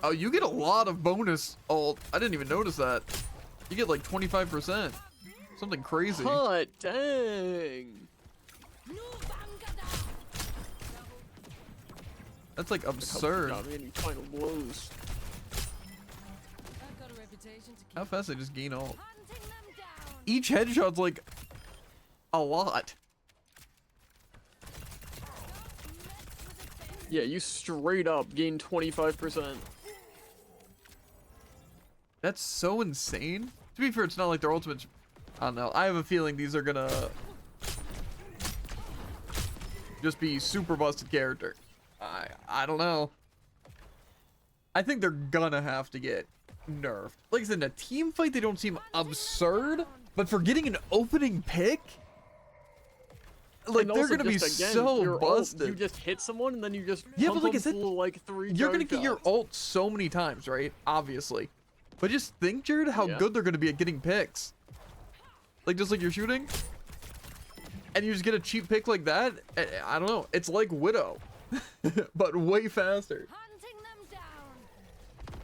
Oh, you get a lot of bonus ult. I didn't even notice that. You get like 25%. Something crazy. Hot dang! That's like absurd. Got me any final blows. I've got a reputation to keep. How fast they just gain ult. Hunting them down. Each headshot's like a lot. Yeah, you straight up gain 25%. That's so insane. To be fair, it's not like their ultimates. I don't know. I have a feeling these are gonna just be super busted character. I don't know. I think they're gonna have to get nerfed. Like I said, in a team fight, they don't seem absurd, but for getting an opening pick, like And they're also gonna be just, again, so your ult, busted. you just hit someone and then you just Yeah, but pump like I them said, full of, like 3 You're gonna charge get your shots. ult so many times, right? Obviously. But just think, Jared, how Yeah. good they're gonna be at getting picks. Like, just like you're shooting. And you just get a cheap pick like that. I don't know. It's like Widow. But way faster. Hunting them down.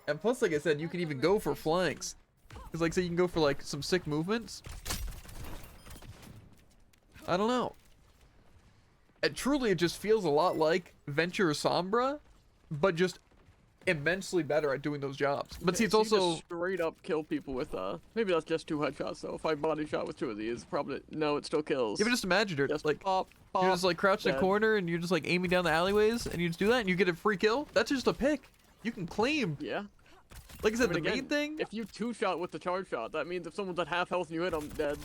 And plus, like I said, you can even go for flanks. Because, like, say you can go for, like, some sick movements. I don't know. And truly, it just feels a lot like Venture Sombra, but just immensely better at doing those jobs. But see, it's So you also... just straight up kill people with maybe that's just 2 headshots though. If I body shot with 2 of these, probably no, it still kills. Yeah, but just imagine it. Just Like, pop, pop, you're just like crouched in a dead. corner and you're just like aiming down the alleyways and you just do that and you get a free kill. That's just a pick. You can claim. Yeah. Like I said, But the main again, thing, if you 2-shot with the charge shot, that means if someone's at half health and you hit them, dead.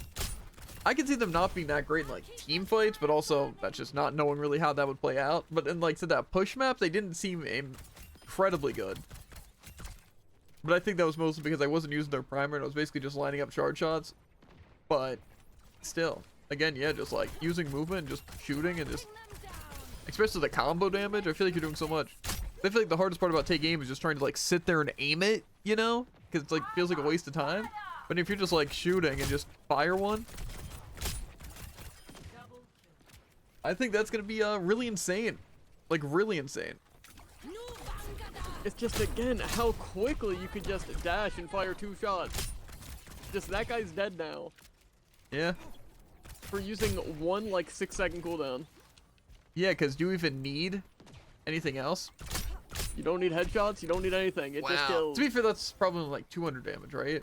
I can see them not being that great in like team fights, but also that's just not knowing really how that would play out. But in like to that push map, they didn't seem incredibly good. But I think that was mostly because I wasn't using their primer and I was basically just lining up charge shots. But still, again, yeah, just like using movement and just shooting and just, especially the combo damage, I feel like you're doing so much. I feel like the hardest part about take aim is just trying to like sit there and aim it, you know? Because it's like feels like a waste of time. But if you're just like shooting and just fire one, I think that's gonna be really insane. Like really insane. It's just again how quickly you could just dash and fire 2 shots. Just that guy's dead now Yeah. for using 1 like 6-second cooldown. Yeah, because do you even need anything else? You don't need headshots. You don't need anything. It just kills. To be fair, that's probably like 200 damage, right?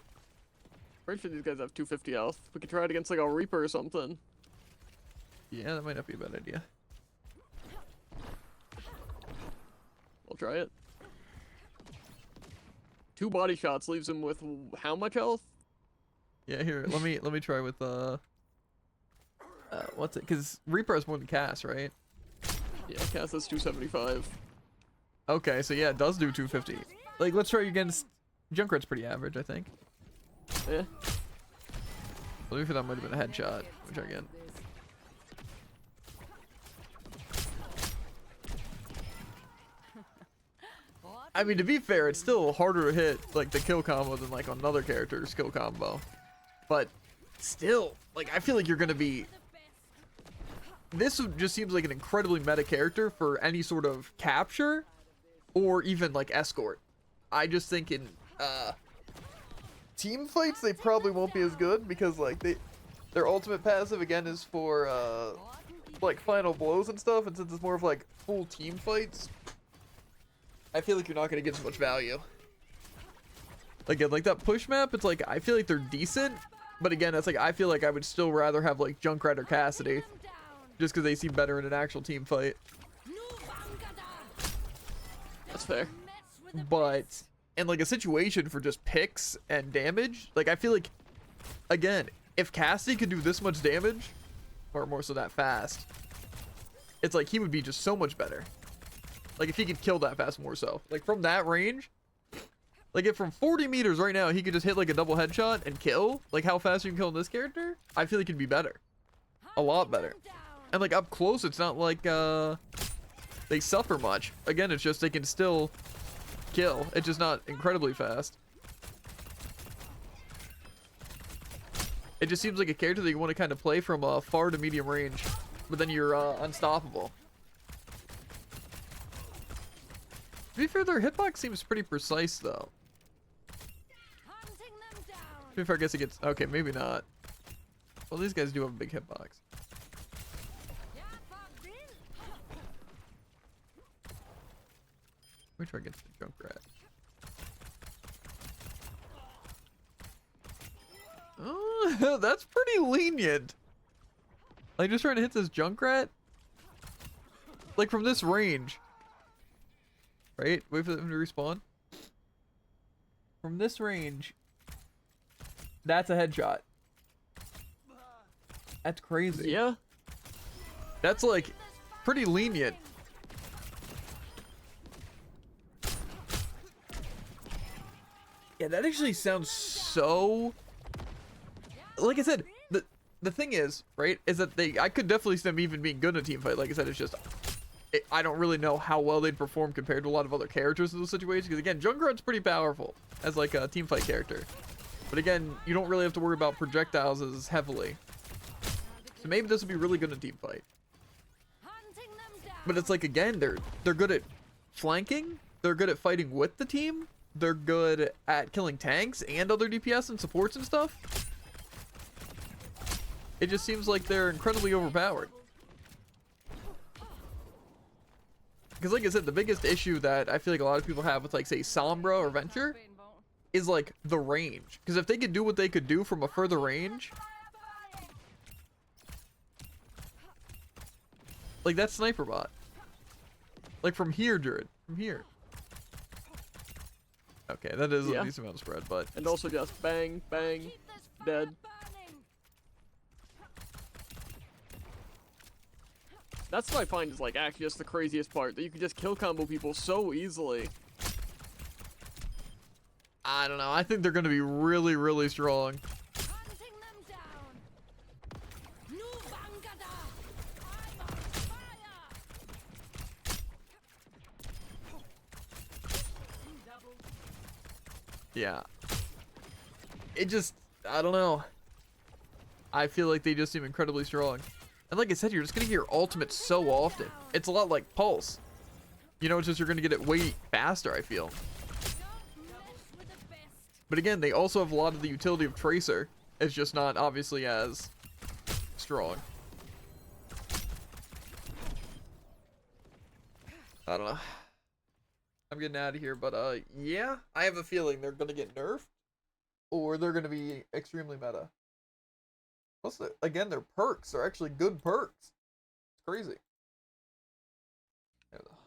Pretty sure these guys have 250 health. We could try it against like a Reaper or something. Yeah, that might not be a bad idea. We'll try it. 2 body shots leaves him with how much health? Yeah, here, let me try with what's it? Because Reaper has more than Cass, right? Yeah, Cass has 275. Okay, so yeah, it does do 250. Like, let's try against Junkrat's pretty average, I think. Yeah. Maybe for that might have been a headshot. Let me try again. I mean, to be fair, it's still harder to hit like the kill combo than like another character's kill combo. But still, like I feel like you're gonna be. This just seems like an incredibly meta character for any sort of capture, or even like escort. I just think in team fights they probably won't be as good because like their ultimate passive again is for like final blows and stuff, and since it's more of like full team fights, I feel like you're not gonna get as much value. Again, like that push map, it's like I feel like they're decent, but again, it's like I feel like I would still rather have like Junkrat or Cassidy, just because they seem better in an actual team fight. That's fair. But in like a situation for just picks and damage, like I feel like, again, if Cassidy could do this much damage, or more so that fast, it's like he would be just so much better. Like if he could kill that fast more so. Like from that range, Like if from 40 meters right now he could just hit like a double headshot and kill, like how fast you can kill in this character, I feel like it'd be better. A lot better. And like up close, it's not like they suffer much. Again, it's just they can still kill. It's just not incredibly fast. It just seems like a character that you want to kind of play from far to medium range, but then you're unstoppable. To be fair, their hitbox seems pretty precise though. To be fair, I guess it gets okay. Maybe not. Well, these guys do have a big hitbox. Let me try to get to the Junkrat. Oh, that's pretty lenient. Like just trying to hit this Junkrat, like from this range. Right? Wait for them to respawn. From this range, that's a headshot. That's crazy. Yeah. That's like pretty lenient. Yeah, that actually sounds so. Like I said, the thing is, right, is that I could definitely see them even being good in a team fight. Like I said, it's just I don't really know how well they'd perform compared to a lot of other characters in those situations. Because again, Junkrat's pretty powerful as like a team fight character, but again, you don't really have to worry about projectiles as heavily. So maybe this would be really good in a team fight. But it's like again, they're good at flanking. They're good at fighting with the team. They're good at killing tanks and other DPS and supports and stuff. It just seems like they're incredibly overpowered. Because like I said, the biggest issue that I feel like a lot of people have with like say Sombra or Venture is like the range. Because if they could do what they could do from a further range, like that sniper bot, like from here, Jared, from here. Okay, that is a decent amount of spread, but and also just bang, bang, dead. That's what I find is like actually just the craziest part, that you can just kill combo people so easily. I don't know. I think they're going to be really, really strong. Yeah. It just, I don't know. I feel like they just seem incredibly strong. And like I said, you're just gonna get your ultimate so often. It's a lot like Pulse. You know, it's just you're gonna get it way faster, I feel. But again, they also have a lot of the utility of Tracer. It's just not obviously as strong. I don't know. I'm getting out of here, but yeah, I have a feeling they're gonna get nerfed, or they're gonna be extremely meta. Plus, again, their perks are actually good perks. It's crazy.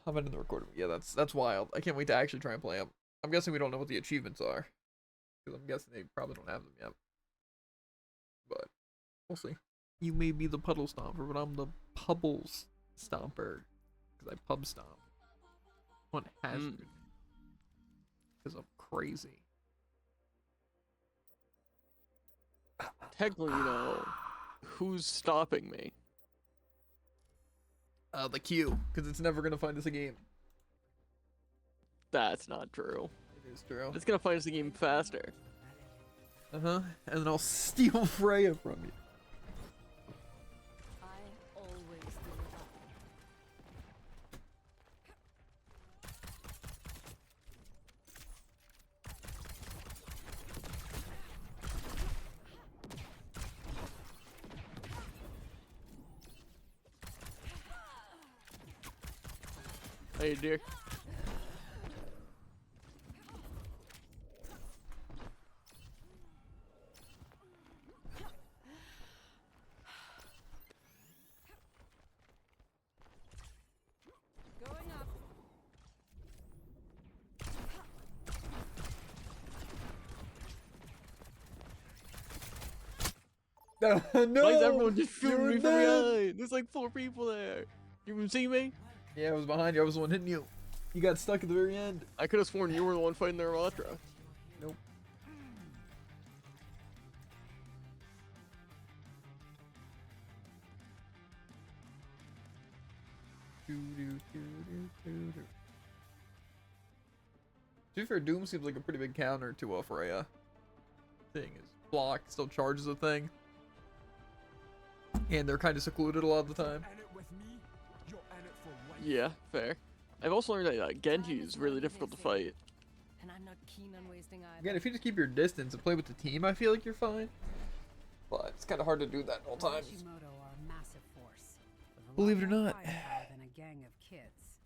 I'm ending the recording. Yeah, that's wild. I can't wait to actually try and play them. I'm guessing we don't know what the achievements are, because I'm guessing they probably don't have them yet. But we'll see. You may be the puddle stomper, but I'm the pubbles stomper, because I pub stomp. One hazard. Because I'm crazy. Technically, you know, who's stopping me? The queue, because it's never gonna find us a game. That's not true. It is true. It's gonna find us a game faster. And then I'll steal Freya from you. I always deliver. Hey, dear. Going up. No, Why is everyone just shooting you're me from dead. behind? There's like 4 people there. You even see me? Yeah, I was behind you. I was the one hitting you. You got stuck at the very end. I could have sworn you were the one fighting their Ramatra. Nope. To be fair, Doom seems like a pretty big counter to a Freya. Thing is, block still charges a thing, and they're kind of secluded a lot of the time. In it with me, you're in it for life. Yeah, fair. I've also learned that Genji is really difficult to fight. And I'm not keen on wasting either. Again, if you just keep your distance and play with the team, I feel like you're fine. But it's kind of hard to do that all times. Hashimoto are a massive force. With a lot Believe it or more not. firepower than a gang of kids.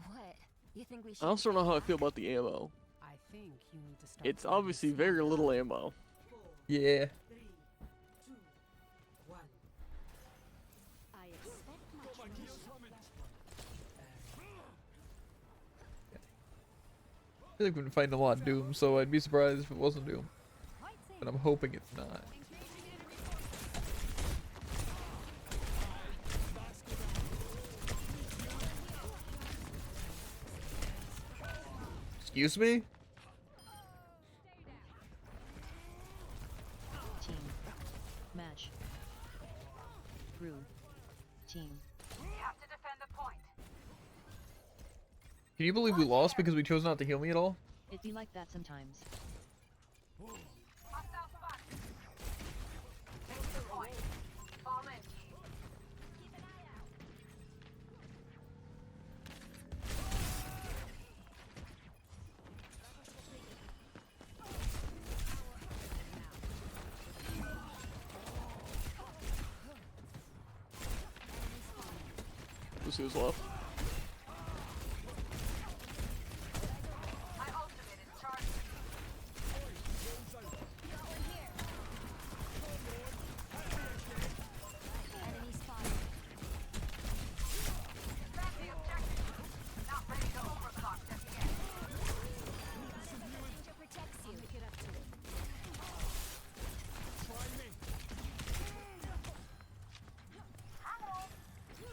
What? You think we should? I also don't know how I feel about the ammo. I think you need to start. It's playing obviously smart. very little ammo. Yeah. I expect much more. I feel like we've been fighting a lot of Doom, so I'd be surprised if it wasn't Doom. But I'm hoping it's not. Excuse me? Team. Match. Crew. Team. Can you believe we lost because we chose not to heal me at all? It be like that sometimes. Let's see who's left. Enemy spotted. Danger protects you. Pick it up to it. Try me.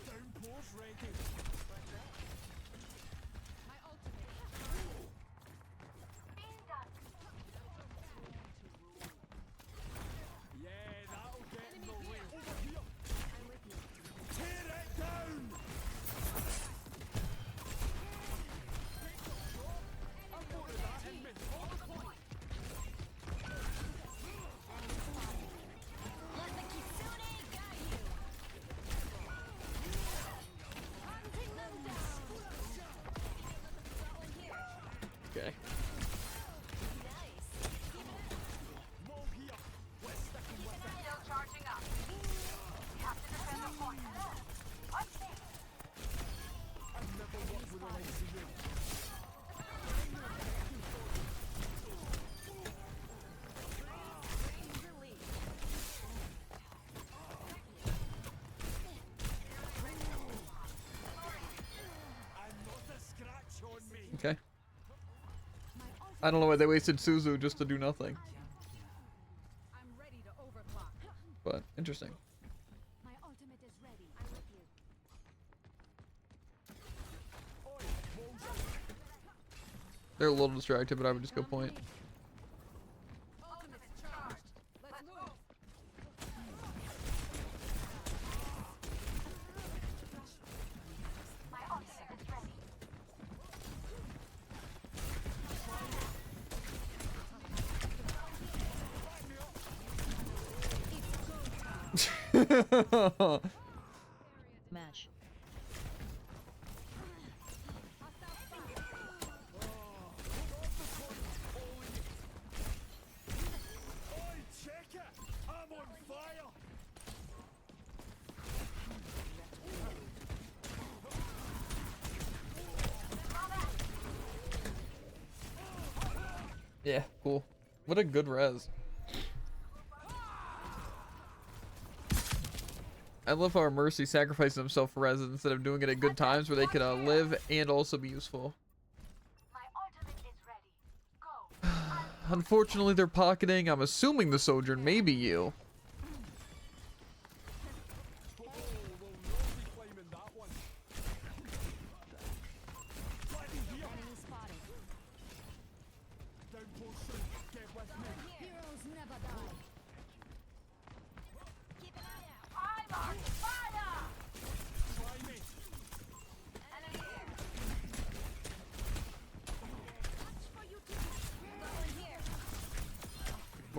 Downpour's ready. My ultimate. Yeah, that'll get in the way. Over here. Tear it down. I'm more of that in me. On point. Let the Kitsune guide you. Hunting them down. Okay. Nice. Wall here. We're sticking with it. I've never worked with the likes of you. And not a scratch on me. Okay. I don't know why they wasted Suzu just to do nothing. I'm ready to overclock. But interesting. My ultimate is ready. I'm with you. They're a little distracted, but I would just go point. Ultimate's charged. Let's move. Match. Oi, check it! I'm on fire! Yeah, cool. What a good res. I love how our Mercy sacrifices himself for res instead of doing it at good times where they could live and also be useful. Unfortunately, they're pocketing, I'm assuming the Sojourn, maybe you. Oh, we'll not be claiming that one. Bloody here! Enemy spotted. Downpour soon. Get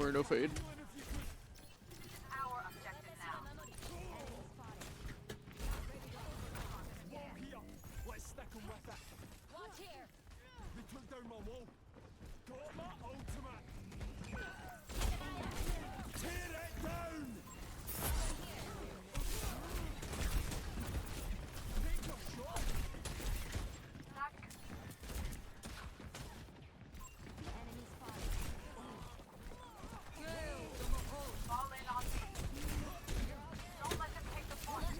We're no fade. Let's stick 'em with it. Watch here. They took down my wall. Got my ultimate. Tear it down. Take your shot. Enemy spotted.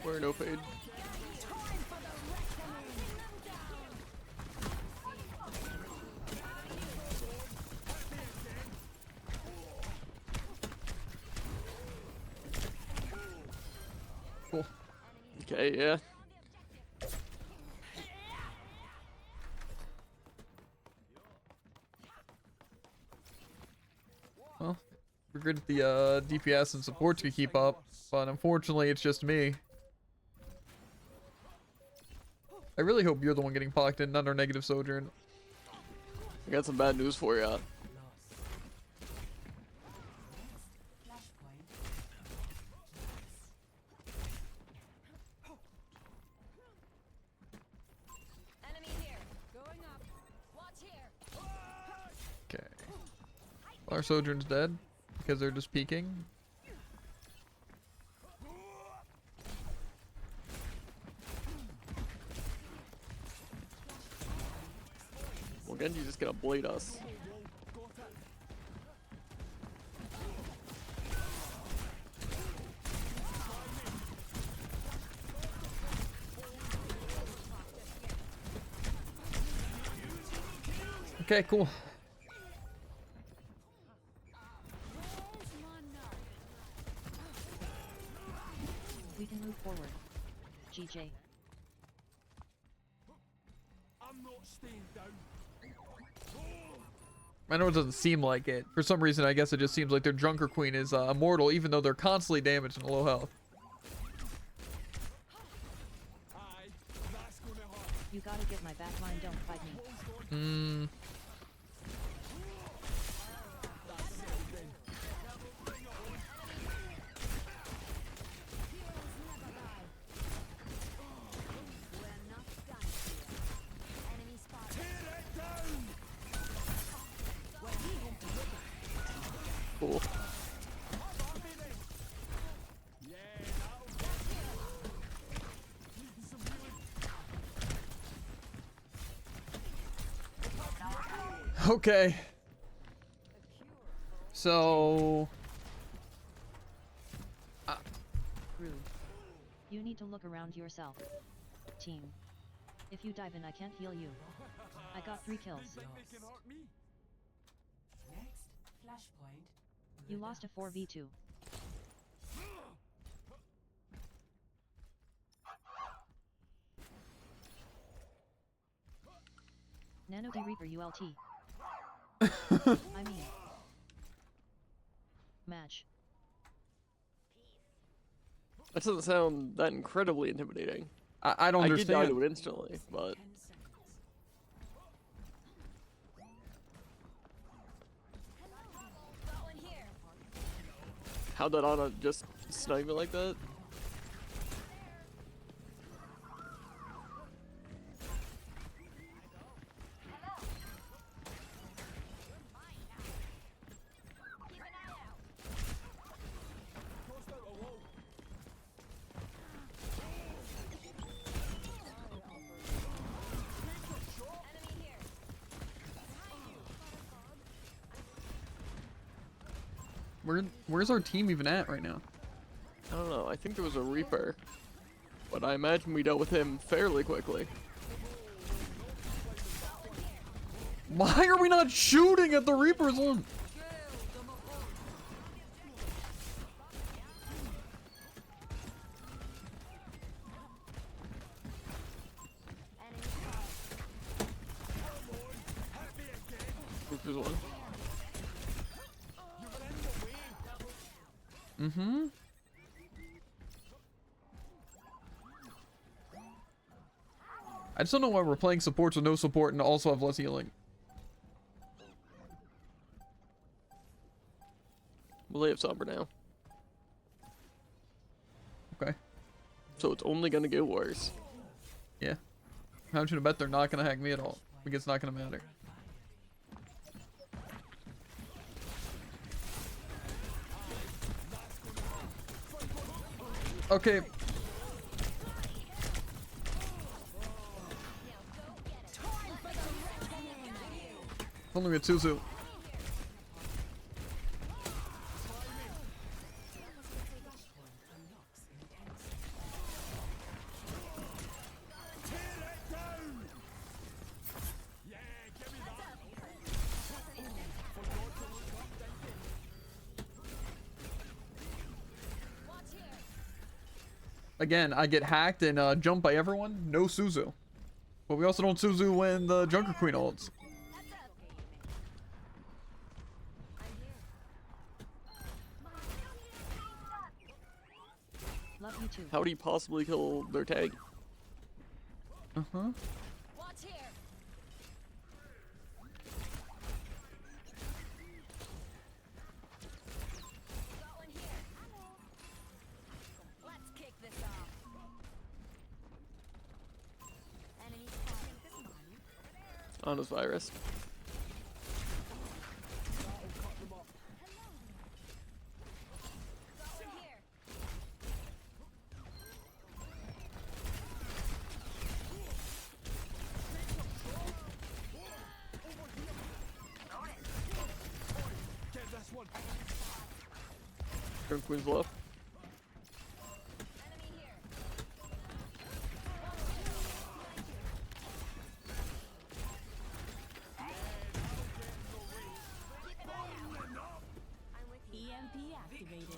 We're no fade. Cool. Okay, yeah. Well, we're good at the DPS and support to keep up, but unfortunately it's just me. I really hope you're the one getting pocked in under negative sojourn. I got some bad news for ya. Enemy here. Going up. Watch here. Okay. Our sojourn's dead because they're just peeking. Well, Genji's just gonna blade us. Okay, cool. We can move forward. GJ. I'm not staying down. I know it doesn't seem like it. For some reason, I guess it just seems like their Junker Queen is immortal, even though they're constantly damaged and low health. Aye, that's gonna hurt. You gotta get my back line, don't fight me. Hmm. We're not done here. Enemy spotted. Tear it down. Cool. Yeah, that'll get needing some healing. Okay. So. Rude. You need to look around yourself. Team. If you dive in, I can't heal you. I got 3 kills. Think they can hurt me? Next, flashpoint. You lost a 4v2. Nano D Reaper ULT. I mean. Match. That doesn't sound that incredibly intimidating. I don't I did die understand. to it instantly, but 10 seconds. Got one here. how'd that Ana just snipe me like that? Keep an eye out. Crossed out a wall. Enemy here. Where's our team even at right now? I don't know. I think there was a Reaper, but I imagine we dealt with him fairly quickly. Why are we not shooting at the Reapers? One? Enemy spotted. Reaper's one. Mm-hmm. I just don't know why we're playing supports with no support and also have less healing. Well, they have Sombra now. Okay. So it's only gonna get worse. Yeah. I'm gonna bet they're not gonna hack me at all. Because it's not gonna matter. Okay. Only with Suzu. Again, I get hacked and jumped by everyone. No Suzu. But we also don't Suzu when the Junker Queen ults. Love you too. How do you possibly kill their tag? Uh-huh. Watch here. Got one here. Let's kick this off. Enemy spotted. On his virus. Got one here. Get this one. Turn Queen's low. Enemy here. I'm with you. EMP activated.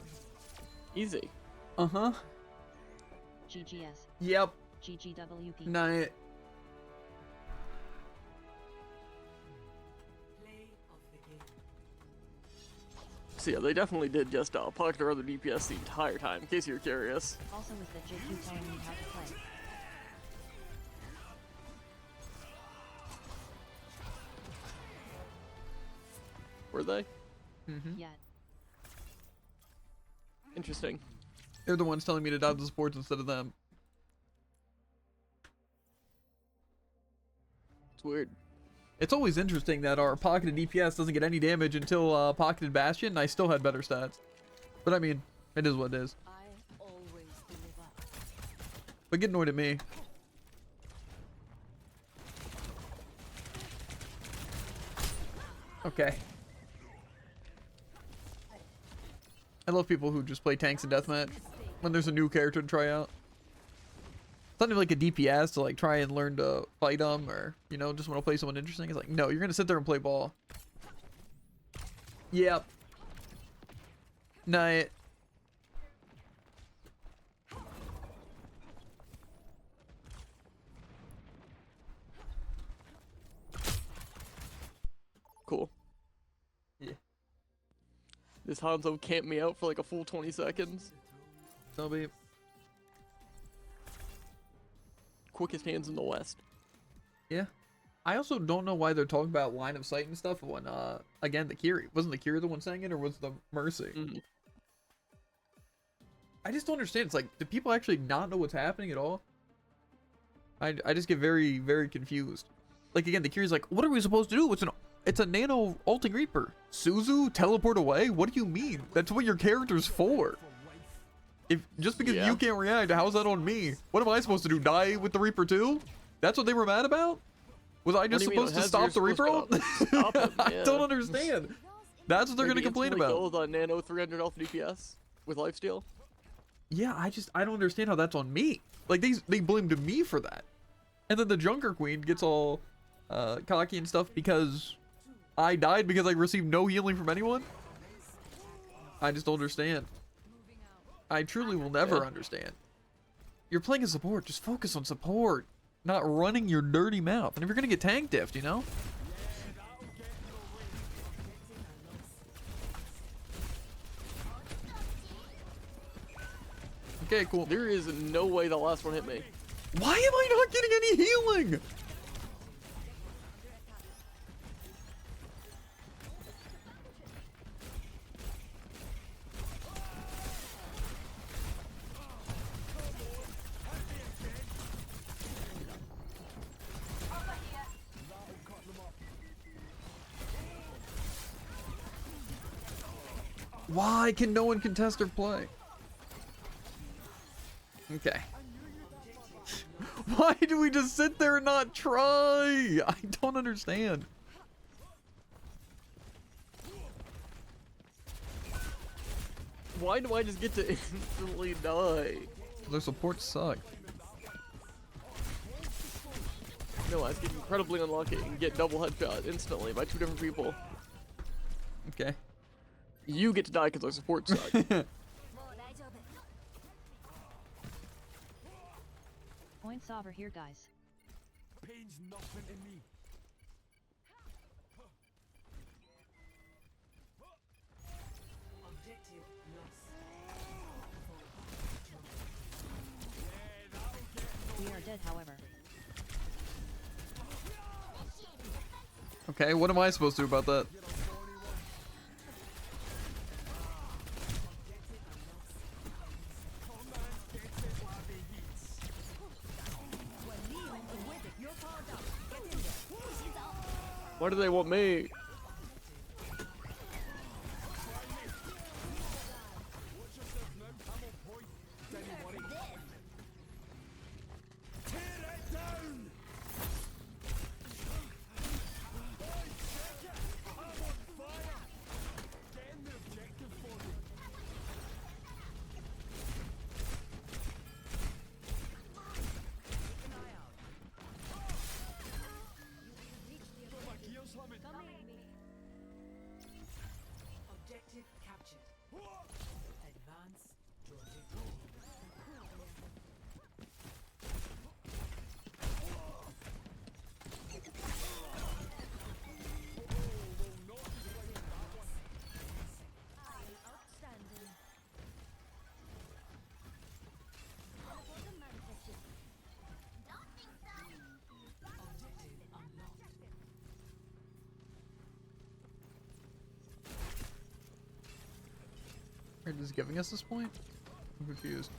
Easy. Uh-huh. GGS. Yep. GGWP. Night. Play of the game. So yeah, they definitely did just pocket their other DPS the entire time, in case you're curious. Also, is that JQ telling me how to play? Were they? Mm-hmm. Yet. Interesting. They're the ones telling me to dive the supports instead of them. It's weird. It's always interesting that our pocketed DPS doesn't get any damage until pocketed Bastion, and I still had better stats. But I mean, it is what it is. I always deliver. But get annoyed at me. Okay. I love people who just play tanks and deathmatch when there's a new character to try out. It's not even like a DPS to like try and learn to fight them or, you know, just want to play someone interesting. It's like, no, you're going to sit there and play ball. Yep. Night. Cool. Yeah. This Hanzo camped me out for like a full 20 seconds. So be. Quickest hands in the West. Yeah. I also don't know why they're talking about line of sight and stuff when, again, the Kiri. Wasn't the Kiri the one saying it, or was the Mercy? Mhm. I just don't understand. It's like, do people actually not know what's happening at all? I just get very, very confused. Like, again, the Kiri's like, what are we supposed to do? It's a nano ulting Reaper. Suzu, teleport away? What do you mean? That's what your character's for. If just because Yeah. you can't react, how's that on me? What am I supposed to do? Die with the Reaper too? That's what they were mad about? Was I just do you mean? supposed to It has- stop you're the Reaper ult? supposed to stop it, I yeah. don't understand. That's what they're gonna Maybe complain instantly about. kill the nano 300 health DPS with lifesteal. Yeah, I don't understand how that's on me. Like they blamed me for that. And then the Junker Queen gets all cocky and stuff because I died because I received no healing from anyone. I just don't understand. I truly will never understand. You're playing a support, just focus on support, not running your dirty mouth. And if you're gonna get tank diffed, you know? Okay, cool. There is no way the last one hit me. Why am I not getting any healing? Why can no one contest or play? Okay. Why do we just sit there and not try? I don't understand. Why do I just get to instantly die? Their supports suck. No, I get incredibly unlucky and get double headshot instantly by 2 different people. Okay. You get to die because our support suck. Points over here, guys. Pain's nothing to me. Objective lost. We are dead, however. Okay, what am I supposed to do about that? Why do they want me? Objective captured. Advance to objective. Objective unlocked. Are they just giving us this point? I'm confused.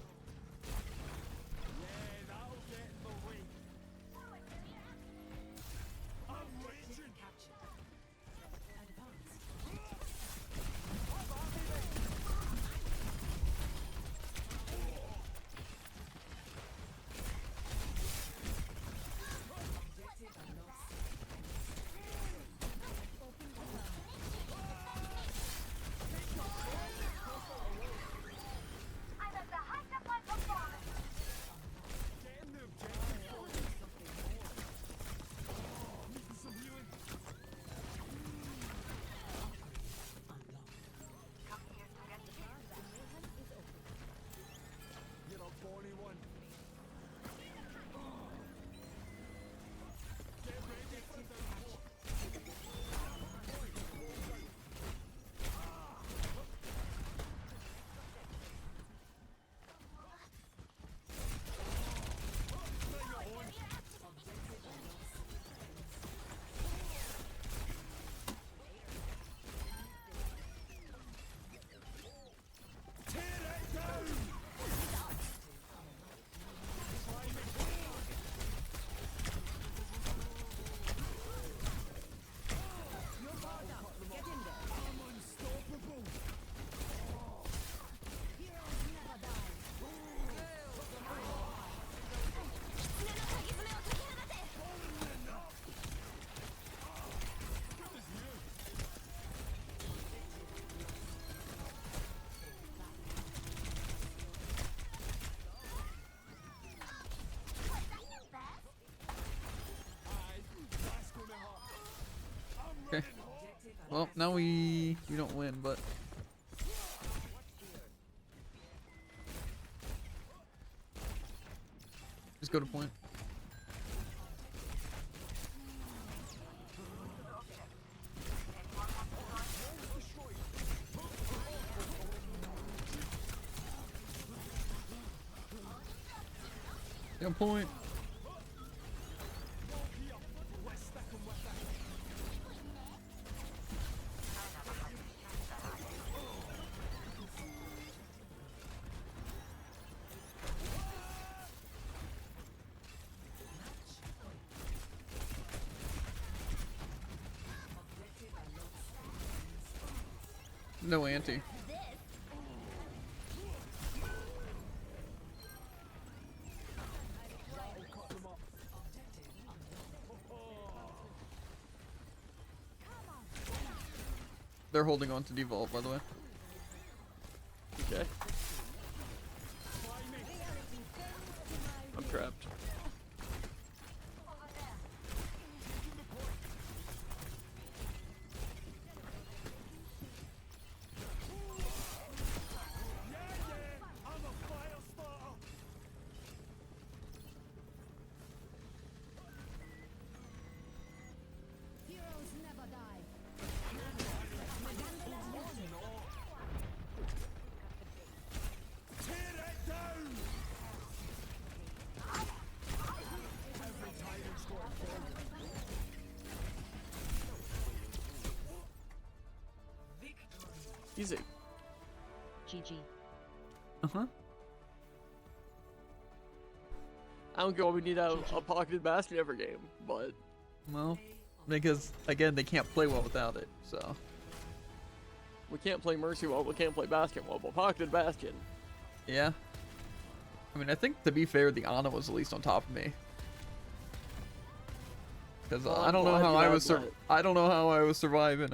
Objective captured. Advance. Objective unlocked. You're a bonny one. Okay. Well, now we don't win, but just go to point. Yeah, point. No anti. They're holding on to devolve, by the way. Okay. I'm trapped. I'm a fire starter. Heroes never die. Tear it down. Every tyrant's got a fall. Easy. GG. Uh-huh. I don't care what we need a pocketed basket every game, but Well, because, again, they can't play well without it, so. we can't play Mercy well, we can't play basket well, but pocketed basket. Yeah. I mean, I think, to be fair, the Ana was at least on top of me. Because Well, I I'm don't know glad how you I had was that. I don't know how I was surviving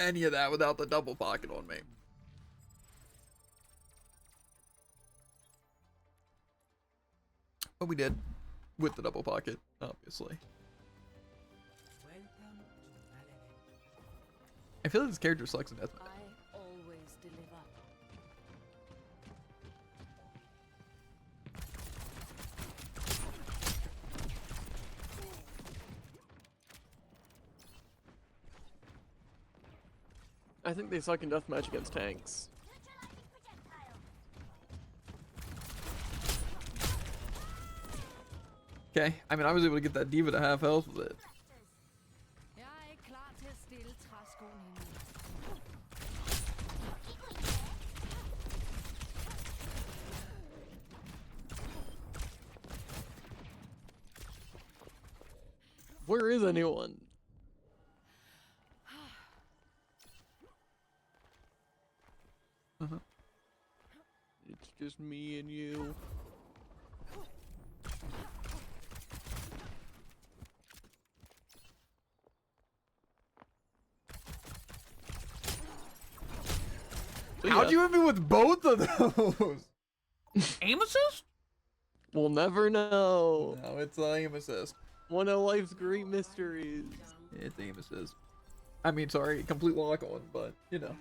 any of that without the double pocket on me. But we did with the double pocket, obviously. Welcome to Melanin. I feel like this character sucks in deathmatch. I always deliver. I think they suck in deathmatch against tanks. Okay, I mean, I was able to get that diva to half health with it. Jeg er ikke klar til at stille træskoen endnu. Where is anyone? Uh-huh. It's just me and you. So How'd yeah, you hit me with both of those? Aim assist? we'll never know. No, it's aim assist. One of life's great mysteries. It's aim assist. I mean, sorry, complete lock on, but, you know.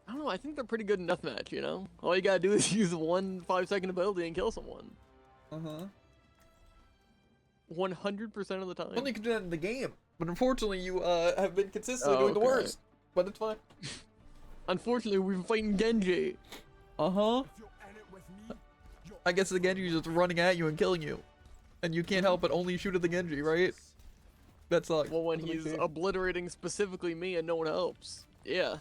I don't know, I think they're pretty good in deathmatch, you know? All you gotta do is use one 5-second ability and kill someone. Uh-huh. 100% of the time. Only can do that in the game. But unfortunately, you have been consistently doing the okay. worst. But it's fine. Unfortunately, we've been fighting Genji. Uh-huh. If you're in it with me, you're I guess the Genji's just running at you and killing you. And you can't help but only shoot at the Genji, right? That sucks. Well, when Doesn't make he's sense. obliterating specifically me and no one helps. Yeah.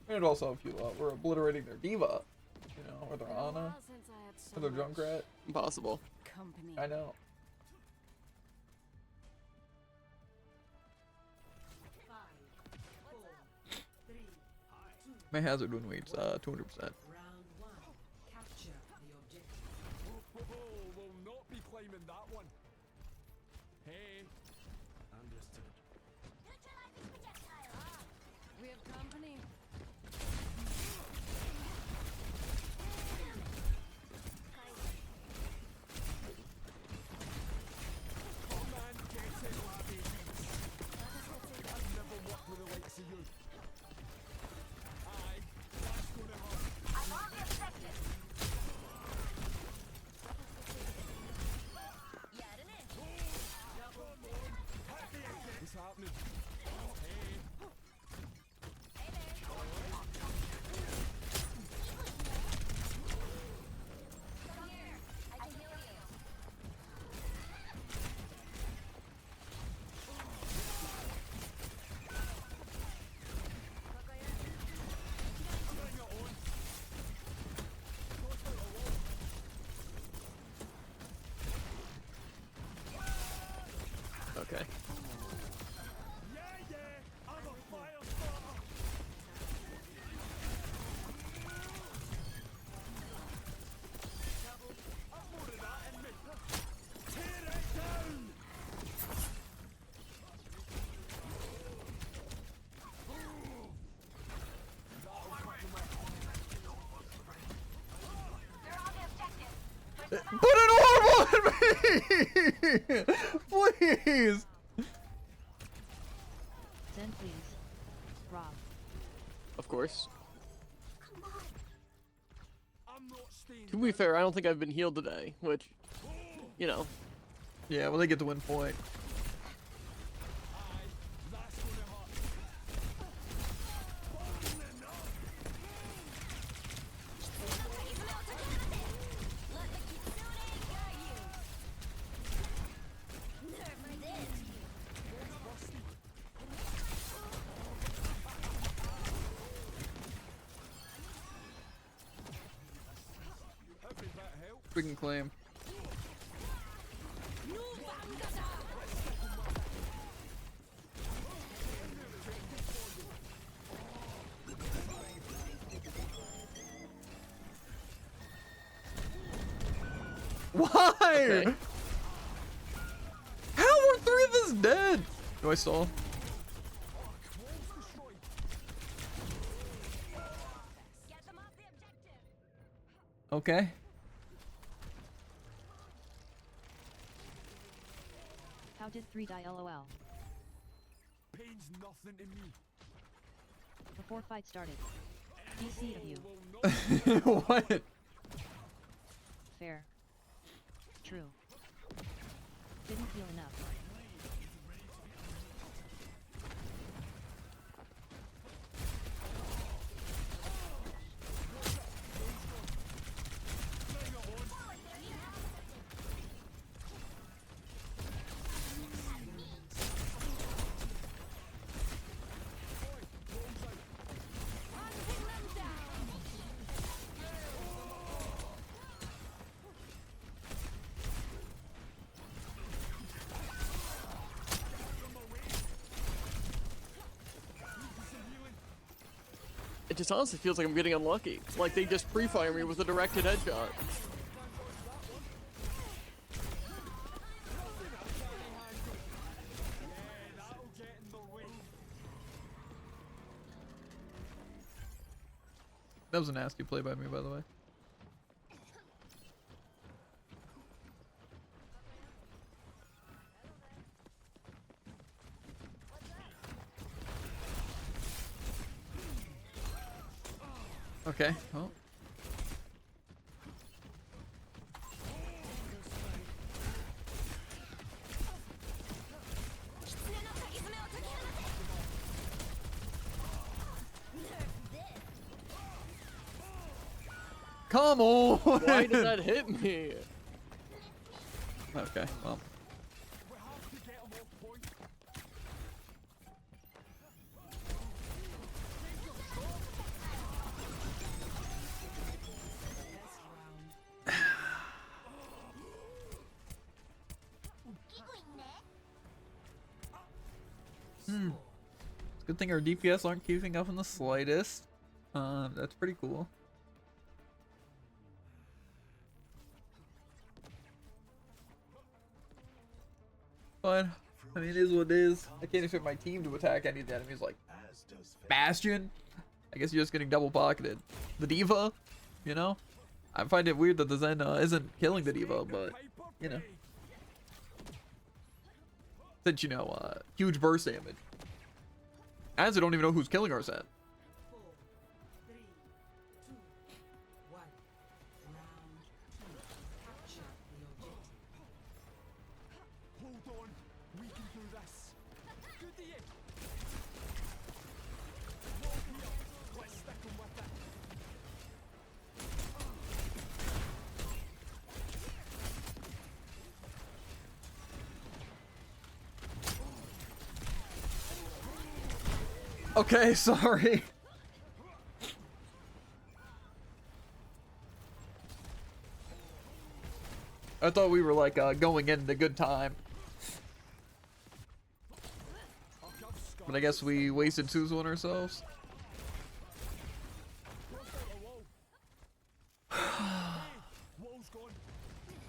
And also, if you were obliterating their diva, you know, or their Been a Ana, while since I had so or their much Junkrat. Impossible. company. I know. 5, 4, 3, 2. My hazard win weight's 200%. Round 1. Capture the objective. will not be claiming that one. Hey. Understood. We have company. Oh man, get it, laddie. I've never worked with the likes of you. Aye, that's gonna hurt. Put an orb on me! Please! Zen, please. Rob. Of course. I'm not staying. To be fair, I don't think I've been healed today, which, you know. Yeah, well, they get the win point. Aye, that's gonna hurt. Every bit helps. We can claim. Why? Okay. How are 3 of us dead? Do I stall? Okay. How did 3 die LOL? Pain's nothing to me. Before fight started. DC of you. What? Fair. True. Didn't feel enough. It just honestly feels like I'm getting unlucky. Like they just pre-fire me with a directed headshot. That'll get in the way. That was a nasty play by me, by the way. Okay, well. Come on! Why did that hit me? Okay, well. We have to get him off point. It's a good thing our DPS aren't keeping up in the slightest. That's pretty cool. But, I mean, it is what it is. I can't expect my team to attack any of the enemies like Bastion. I guess you're just getting double pocketed. The Diva, you know? I find it weird that the Zen isn't killing the Diva, but, you know. Since, you know, huge burst damage. As I don't even know who's killing our set. 4, 3, 2, 1. Round 2. Capture the objective. Hold on. We can do this. Good to you. Walk here. Let's stick him with it. Okay, sorry. I thought we were like going into good time. But I guess we wasted Suzu on ourselves. Wall's gone. Over here.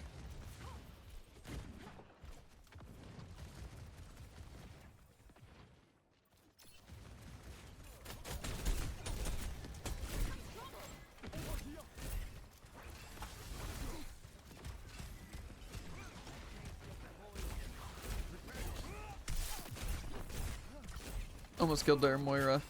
Almost killed their Moira.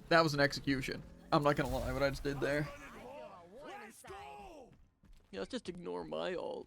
That was an execution. I'm not gonna lie, what I just did there. Yeah, let's just ignore my ult.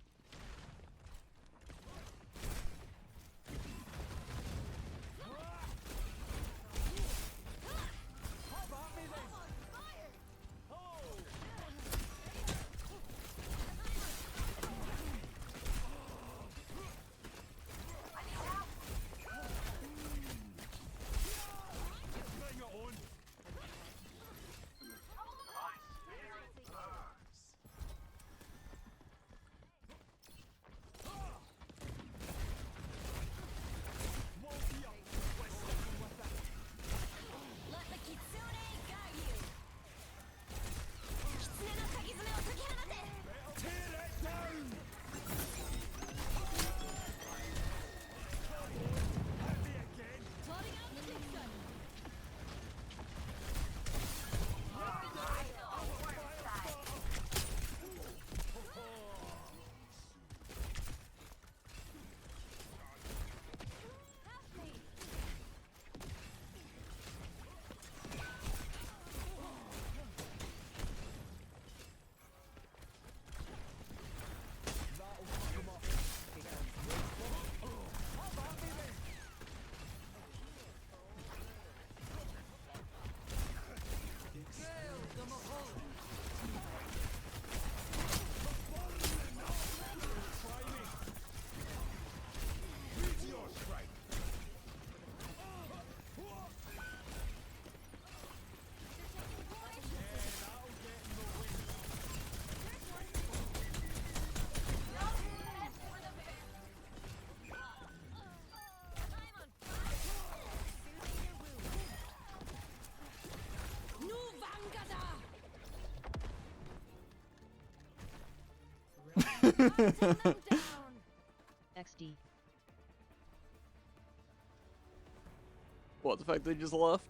XD. What, the fact they just left?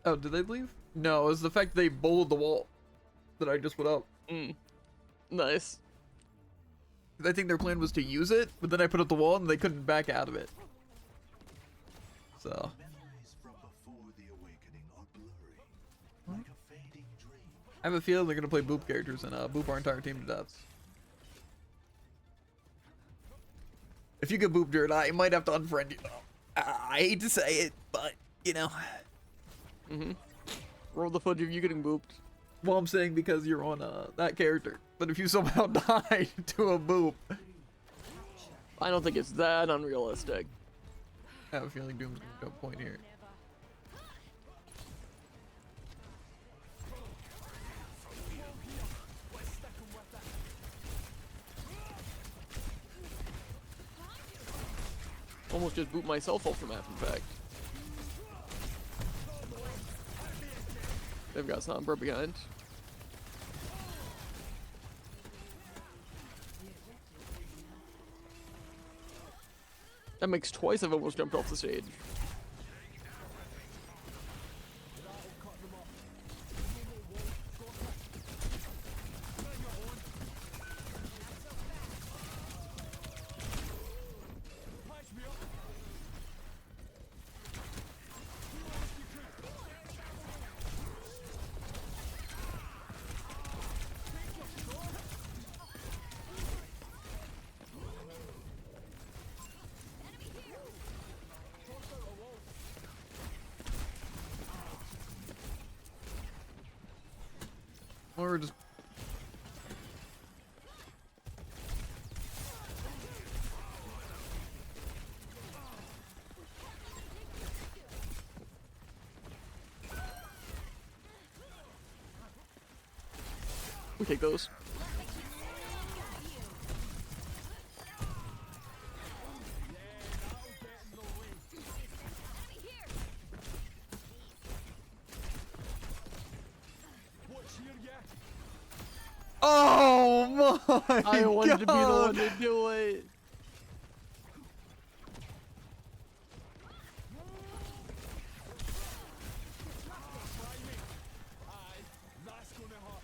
Oh, did they leave? No, it was the fact they bowled the wall that I just put up. Nice. 'Cause I think their plan was to use it, but then I put up the wall and they couldn't back out of it. So. Memories from before the awakening are blurry, like a fading dream. I have a feeling they're gonna play Boop characters and boop our entire team to deaths. If you get booped, I might have to unfriend you. I hate to say it, but you know. Roll the footage of you getting booped. Well, I'm saying because you're on that character. But if you somehow die to a boop, I don't think it's that unrealistic. I have a feeling Doom's gonna go point here. Almost just boot myself off the map, in fact. They've got Sombra behind. That makes twice I've almost jumped off the stage. Or just We take those. Oh my I wanted to be the one god! to do it. Aye, that's gonna hurt.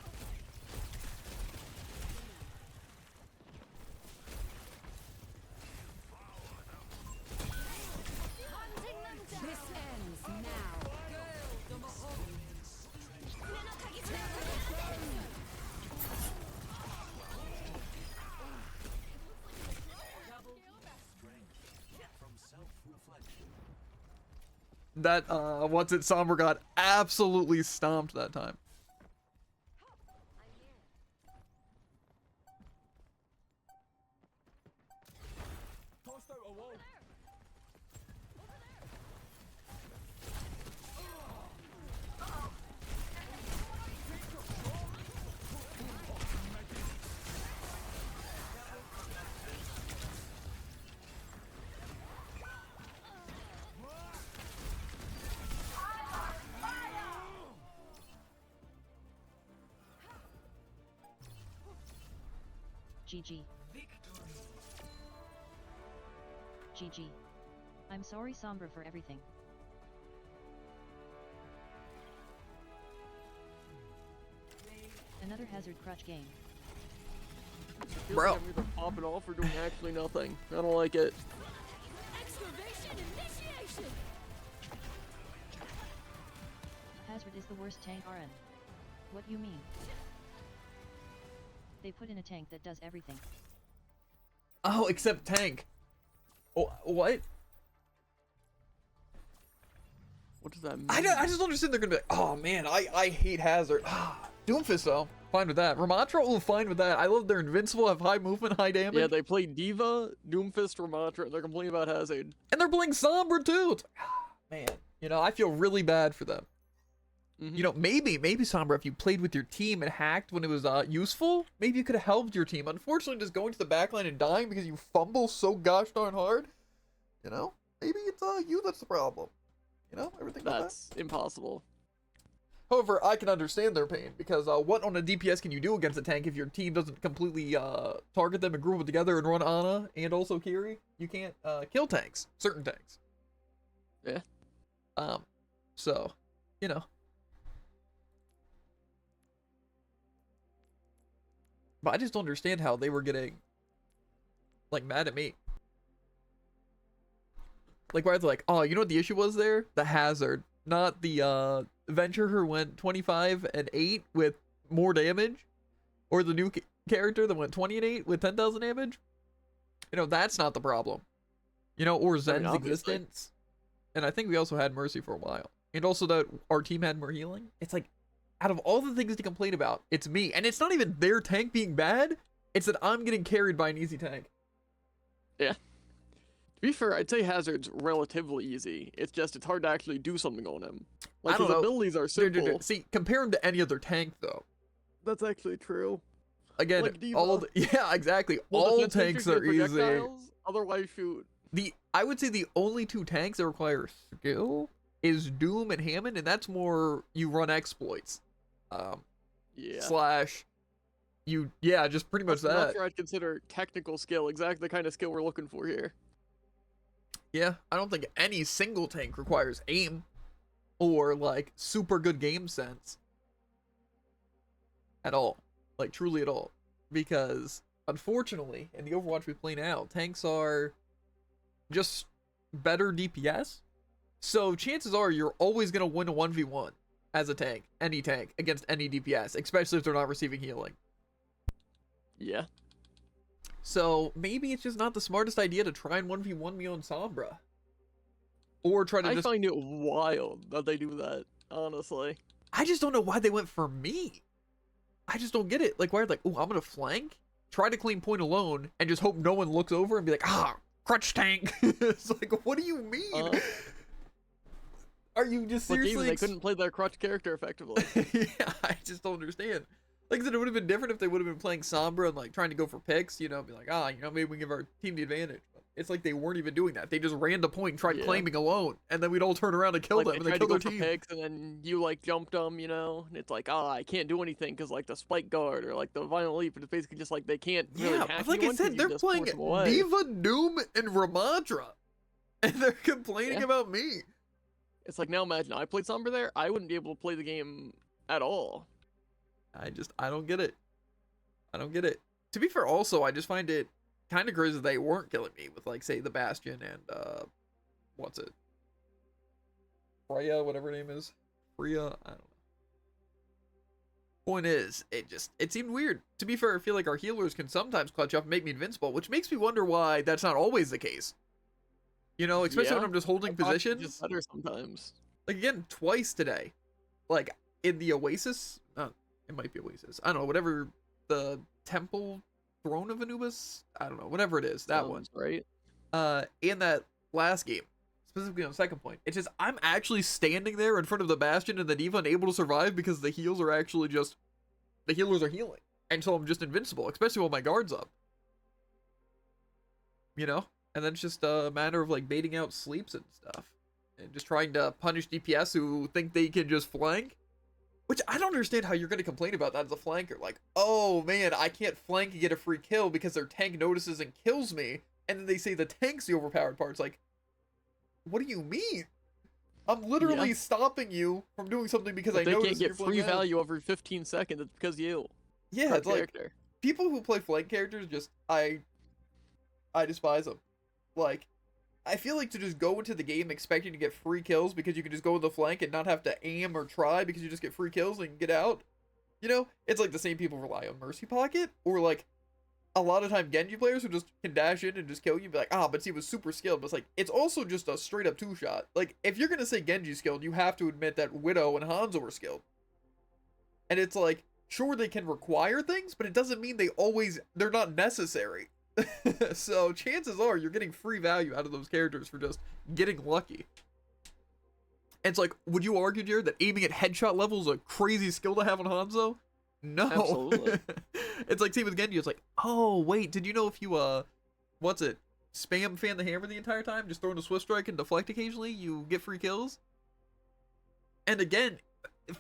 This ends now. That what's it, Sombra got absolutely stomped that time. Tossed out a wall. GG. GG. I'm sorry Sombra for everything. Another hazard crutch game. Feels Bro. like I'm either popping off or doing actually nothing. I don't like it. Excavation initiation. Hazard is the worst tank RN. What you mean? They put in a tank that does everything. Oh, except tank. Oh, what? What does that mean? I just don't understand. They're gonna be like, oh man, I hate Hazard. Doomfist though, fine with that. Ramatra, oh, fine with that. I love they're invincible, have high movement, high damage. Yeah, they play Diva, Doomfist, Ramatra, and they're complaining about Hazard. And they're playing Sombra too. It's like, man, you know, I feel really bad for them. You know, maybe Sombra, if you played with your team and hacked when it was useful, maybe you could have helped your team. Unfortunately, just going to the backline and dying because you fumble so gosh darn hard, you know, maybe it's you that's the problem. You know, everything like that. That's impossible. However, I can understand their pain because what on a DPS can you do against a tank if your team doesn't completely target them and group them together and run Ana and also Kiri? You can't kill tanks, certain tanks. Yeah. So, you know. But I just don't understand how they were getting, like, mad at me. Like, where it's like, oh, you know what the issue was there? The hazard, not the, Venture who went 25 and 8 with more damage. Or the new character that went 20 and 8 with 10,000 damage. You know, that's not the problem. You know, or Zen's obviously. existence. And I think we also had Mercy for a while. And also that our team had more healing. It's like, out of all the things to complain about, it's me. And it's not even their tank being bad. It's that I'm getting carried by an easy tank. Yeah. To be fair, I'd say Hazard's relatively easy. It's just, it's hard to actually do something on him. Like, I don't his know. abilities are simple. See, compare him to any other tank, though. That's actually true. Again, Like Diva. all yeah, exactly. Well, All defense tanks features are get easy. projectiles, otherwise, shoot. I would say the only two tanks that require skill is Doom and Hammond, and that's more you run exploits. Yeah. Slash, just pretty much I'm not that. sure I'd consider technical skill exactly the kind of skill we're looking for here. Yeah, I don't think any single tank requires aim or like super good game sense at all, like truly at all, because unfortunately in the Overwatch we play now, tanks are just better DPS, so chances are you're always gonna win a 1v1 as a tank, any tank against any DPS, especially if they're not receiving healing. Yeah. So maybe it's just not the smartest idea to try and 1v1 me on Sombra. Or try to I just... find it wild that they do that, honestly. I just don't know why they went for me. I just don't get it. Like, why are they like, oh, I'm gonna flank, try to claim point alone, and just hope no one looks over and be like, crutch tank. It's like, what do you mean? Are you just But seriously... even they couldn't play their crutch character effectively. Yeah, I just don't understand. Like I said, it would have been different if they would have been playing Sombra and like trying to go for picks, you know, be like, maybe we can give our team the advantage. But It's like they weren't even doing that. They just ran the point and tried Yeah. claiming alone, and then we'd all turn around and kill Like, them, they and they tried to kill go their for team. picks, and then you, like, jumped them, you know? And it's like, I can't do anything because, like, the spike guard or, like, the vinyl leap, and it's basically just, like, they can't really Yeah, hack but like I anyone 'cause said, you they're just playing force 'em away. Diva, Doom, and Ramadra, and they're complaining Yeah. about me. It's like, now imagine I played Sombra there, I wouldn't be able to play the game at all. I don't get it. I don't get it. To be fair, also, I just find it kind of crazy that they weren't killing me with, like, say, the Bastion and, what's it? Freya, whatever her name is. Freya, I don't know. Point is, it seemed weird. To be fair, I feel like our healers can sometimes clutch up and make me invincible, which makes me wonder why that's not always the case. You know, especially when Yeah, I'm just holding I thought it's positions. just better sometimes. Like, again, twice today. Like, in the Oasis, it might be Oasis. I don't know, whatever, the Temple Throne of Anubis? I don't know, whatever it is, that one. Sounds right? In that last game, specifically on the second point, it's just, I'm actually standing there in front of the Bastion and the Diva and able to survive because the heals are actually just, the healers are healing. And so I'm just invincible, especially while my guard's up. You know? And then it's just a matter of, like, baiting out sleeps and stuff. And just trying to punish DPS who think they can just flank. Which, I don't understand how you're going to complain about that as a flanker. Like, oh man, I can't flank and get a free kill because their tank notices and kills me. And then they say the tank's the overpowered part. It's like, what do you mean? I'm literally stopping you from doing something because But I they noticed can't you're get playing free out. value every 15 seconds, it's because you. Yeah, per it's like, character. people who play flank characters just, I despise them. Like, I feel like to just go into the game expecting to get free kills because you can just go in the flank and not have to aim or try because you just get free kills and get out. You know, it's like the same people rely on Mercy Pocket, or like a lot of time Genji players who just can dash in and just kill you and be like, but he was super skilled. But it's like, it's also just a straight up two-shot. Like, if you're gonna say Genji's skilled, you have to admit that Widow and Hanzo were skilled. And it's like, sure, they can require things, but it doesn't mean they're not necessary. So chances are you're getting free value out of those characters for just getting lucky. And it's like, would you argue, Jared, that aiming at headshot level is a crazy skill to have on Hanzo? No. Absolutely. It's like same with Genji. It's like, oh wait, did you know if you spam fan the hammer the entire time, just throwing a swift strike and deflect occasionally, you get free kills? And again,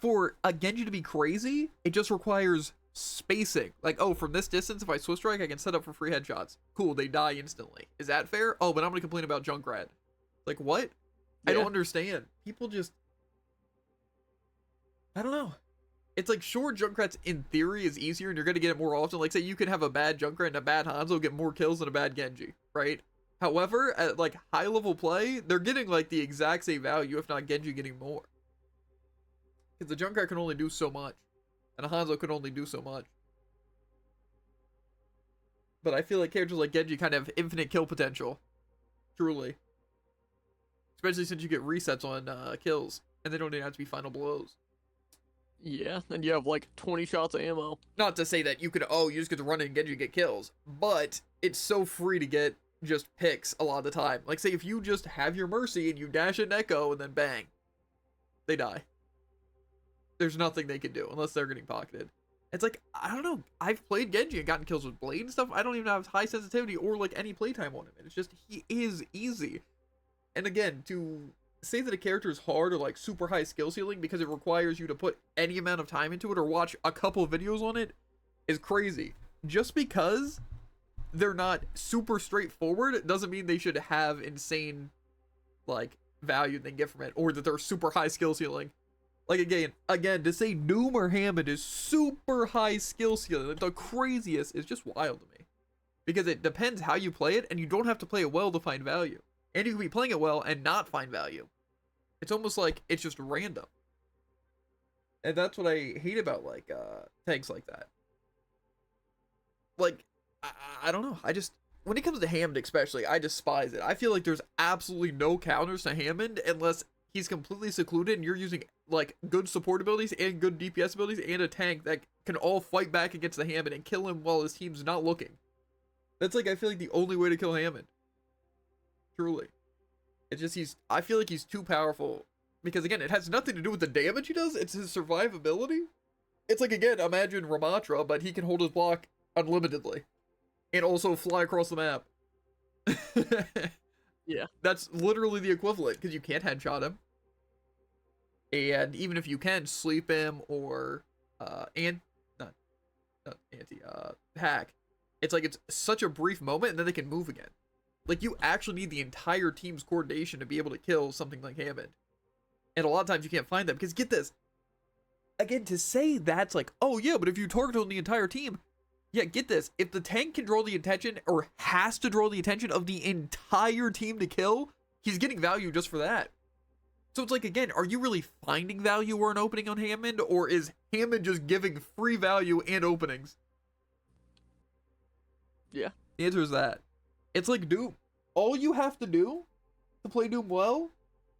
for a Genji to be crazy, it just requires spacing. Like, oh, from this distance, if I swift strike, I can set up for free headshots. Cool, they die instantly. Is that fair? Oh, but I'm gonna complain about Junkrat. Like, what? I don't understand. People just, I don't know. It's like, sure, Junkrat's in theory is easier and you're gonna get it more often. Like, say you can have a bad Junkrat and a bad Hanzo get more kills than a bad Genji, right? However, at like high level play, they're getting like the exact same value, if not Genji getting more. Because the Junkrat can only do so much. And a Hanzo can only do so much. But I feel like characters like Genji kind of have infinite kill potential. Truly. Especially since you get resets on kills. And they don't even have to be final blows. Yeah, and you have like 20 shots of ammo. Not to say that you could, you just get to run in and Genji get kills. But it's so free to get just picks a lot of the time. Like, say if you just have your Mercy and you dash in Echo and then bang. They die. There's nothing they can do unless they're getting pocketed. It's like, I don't know. I've played Genji and gotten kills with Blade and stuff. I don't even have high sensitivity or like any playtime on him. It's just, he is easy. And again, to say that a character is hard or like super high skill ceiling because it requires you to put any amount of time into it or watch a couple of videos on it is crazy. Just because they're not super straightforward doesn't mean they should have insane like value they get from it, or that they're super high skill ceiling. Like, again, to say Doom or Hammond is super high skill ceiling, like the craziest, is just wild to me. Because it depends how you play it, and you don't have to play it well to find value. And you can be playing it well and not find value. It's almost like it's just random. And that's what I hate about, like, tanks like that. Like, I don't know. When it comes to Hammond especially, I despise it. I feel like there's absolutely no counters to Hammond unless he's completely secluded and you're using like good support abilities and good DPS abilities and a tank that can all fight back against the Hammond and kill him while his team's not looking. That's like, I feel like the only way to kill Hammond. Truly. It's just I feel like he's too powerful because again, it has nothing to do with the damage he does. It's his survivability. It's like, again, imagine Ramatra, but he can hold his block unlimitedly and also fly across the map. Yeah. That's literally the equivalent, because you can't headshot him. And even if you can sleep him or not anti hack, it's like it's such a brief moment and then they can move again. Like you actually need the entire team's coordination to be able to kill something like Hammond. And a lot of times you can't find them, because get this. Again, to say that's like, oh yeah, but if you target on the entire team, yeah, get this. If the tank can draw the attention or has to draw the attention of the entire team to kill, he's getting value just for that. So it's like, again, are you really finding value or an opening on Hammond, or is Hammond just giving free value and openings? Yeah. The answer is that. It's like Doom. All you have to do to play Doom well,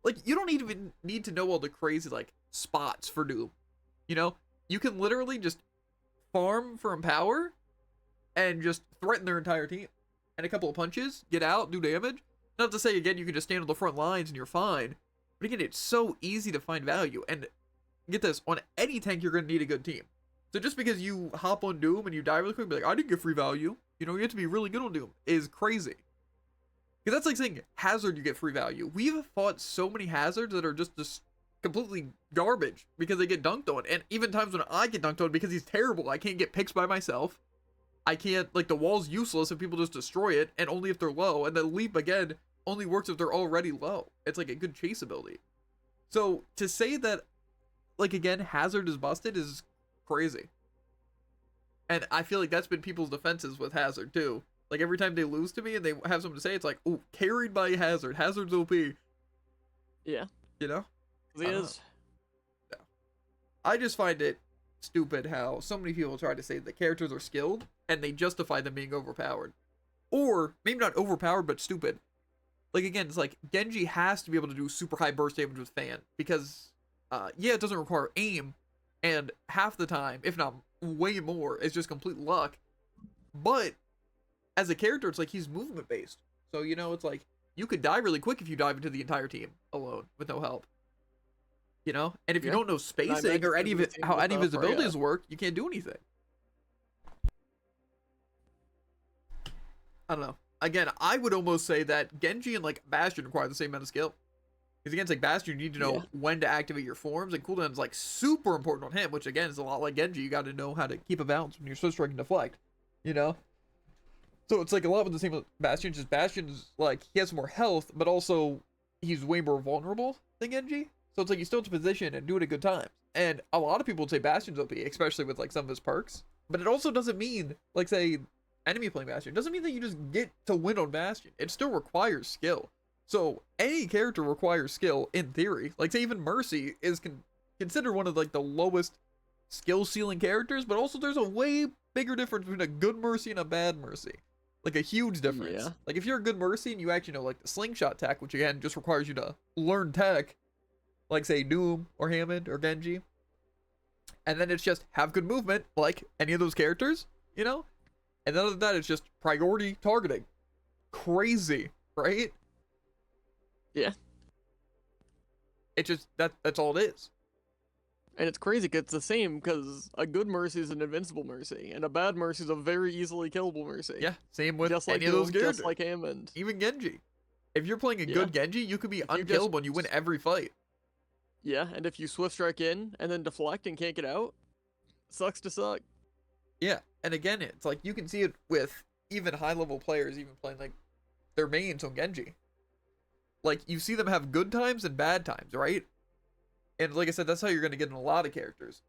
like, you don't even need to know all the crazy, like, spots for Doom. You know? You can literally just farm for Empower and just threaten their entire team. And a couple of punches, get out, do damage. Not to say, again, you can just stand on the front lines and you're fine. But again, it's so easy to find value. And get this, on any tank, you're going to need a good team. So just because you hop on Doom and you die really quick, be like, I didn't get free value. You know, you have to be really good on Doom, is crazy. Because that's like saying Hazard, you get free value. We've fought so many Hazards that are just completely garbage because they get dunked on. And even times when I get dunked on because he's terrible, I can't get picks by myself. I can't, like, the wall's useless if people just destroy it, and only if they're low. And the leap, again, only works if they're already low. It's like a good chase ability. So to say that, like, again, Hazard is busted is crazy. And I feel like that's been people's defenses with Hazard too. Like every time they lose to me and they have something to say, it's like, oh, carried by Hazard. Hazard's OP. Yeah. You know? He is. No. I just find it stupid how so many people try to say the characters are skilled and they justify them being overpowered. Or maybe not overpowered, but stupid. Like, again, it's like Genji has to be able to do super high burst damage with Fan because, yeah, it doesn't require aim, and half the time, if not way more, it's just complete luck. But as a character, it's like he's movement based. So, you know, it's like you could die really quick if you dive into the entire team alone with no help. You know? And if you don't know spacing or any of it, how any of his abilities work, you can't do anything. I don't know. Again, I would almost say that Genji and like Bastion require the same amount of skill. Because against like Bastion, you need to know when to activate your forms, and cooldown is like super important on him, which again is a lot like Genji. You got to know how to keep a balance when you're so strike and deflect, you know? So it's like a lot with the same with Bastion, just Bastion's like, he has more health, but also he's way more vulnerable than Genji. So it's like you still have to position and do it at good times. And a lot of people would say Bastion's OP, especially with like some of his perks. But it also doesn't mean, like say, enemy playing Bastion, doesn't mean that you just get to win on Bastion. It still requires skill. So any character requires skill in theory. Like say even Mercy is considered one of like the lowest skill ceiling characters, but also there's a way bigger difference between a good Mercy and a bad Mercy. Like a huge difference. Yeah. Like if you're a good Mercy and you actually know like the slingshot tech, which again just requires you to learn tech, like say Doom or Hammond or Genji, and then it's just have good movement like any of those characters, you know? And then other than that, it's just priority targeting. Crazy, right? Yeah. It just, that's all it is. And it's crazy because it's the same, because a good Mercy is an invincible Mercy, and a bad Mercy is a very easily killable Mercy. Yeah, same with just like any of those characters. Just like Hammond. Even Genji. If you're playing a good Genji, you could be unkillable and you win every fight. Yeah, and if you swift strike in and then deflect and can't get out, sucks to suck. Yeah, and again, it's like you can see it with even high-level players even playing like their mains on Genji. Like, you see them have good times and bad times, right? And like I said, that's how you're going to get in a lot of characters.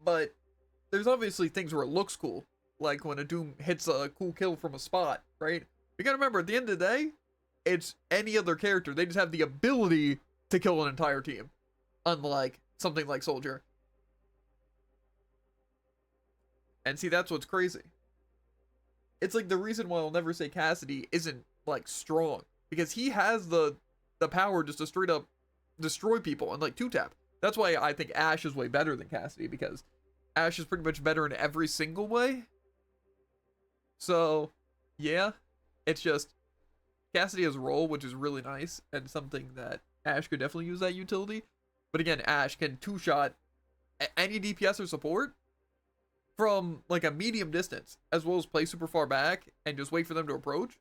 But there's obviously things where it looks cool. Like when a Doom hits a cool kill from a spot, right? You gotta remember, at the end of the day, it's any other character. They just have the ability to kill an entire team. Unlike something like Soldier. And see, that's what's crazy. It's like the reason why I'll never say Cassidy isn't like strong. Because he has the power just to straight up destroy people and like two-tap. That's why I think Ashe is way better than Cassidy, because Ashe is pretty much better in every single way. So, yeah, it's just Cassidy has a role, which is really nice, and something that Ashe could definitely use that utility. But again, Ashe can two-shot any DPS or support from like a medium distance, as well as play super far back and just wait for them to approach.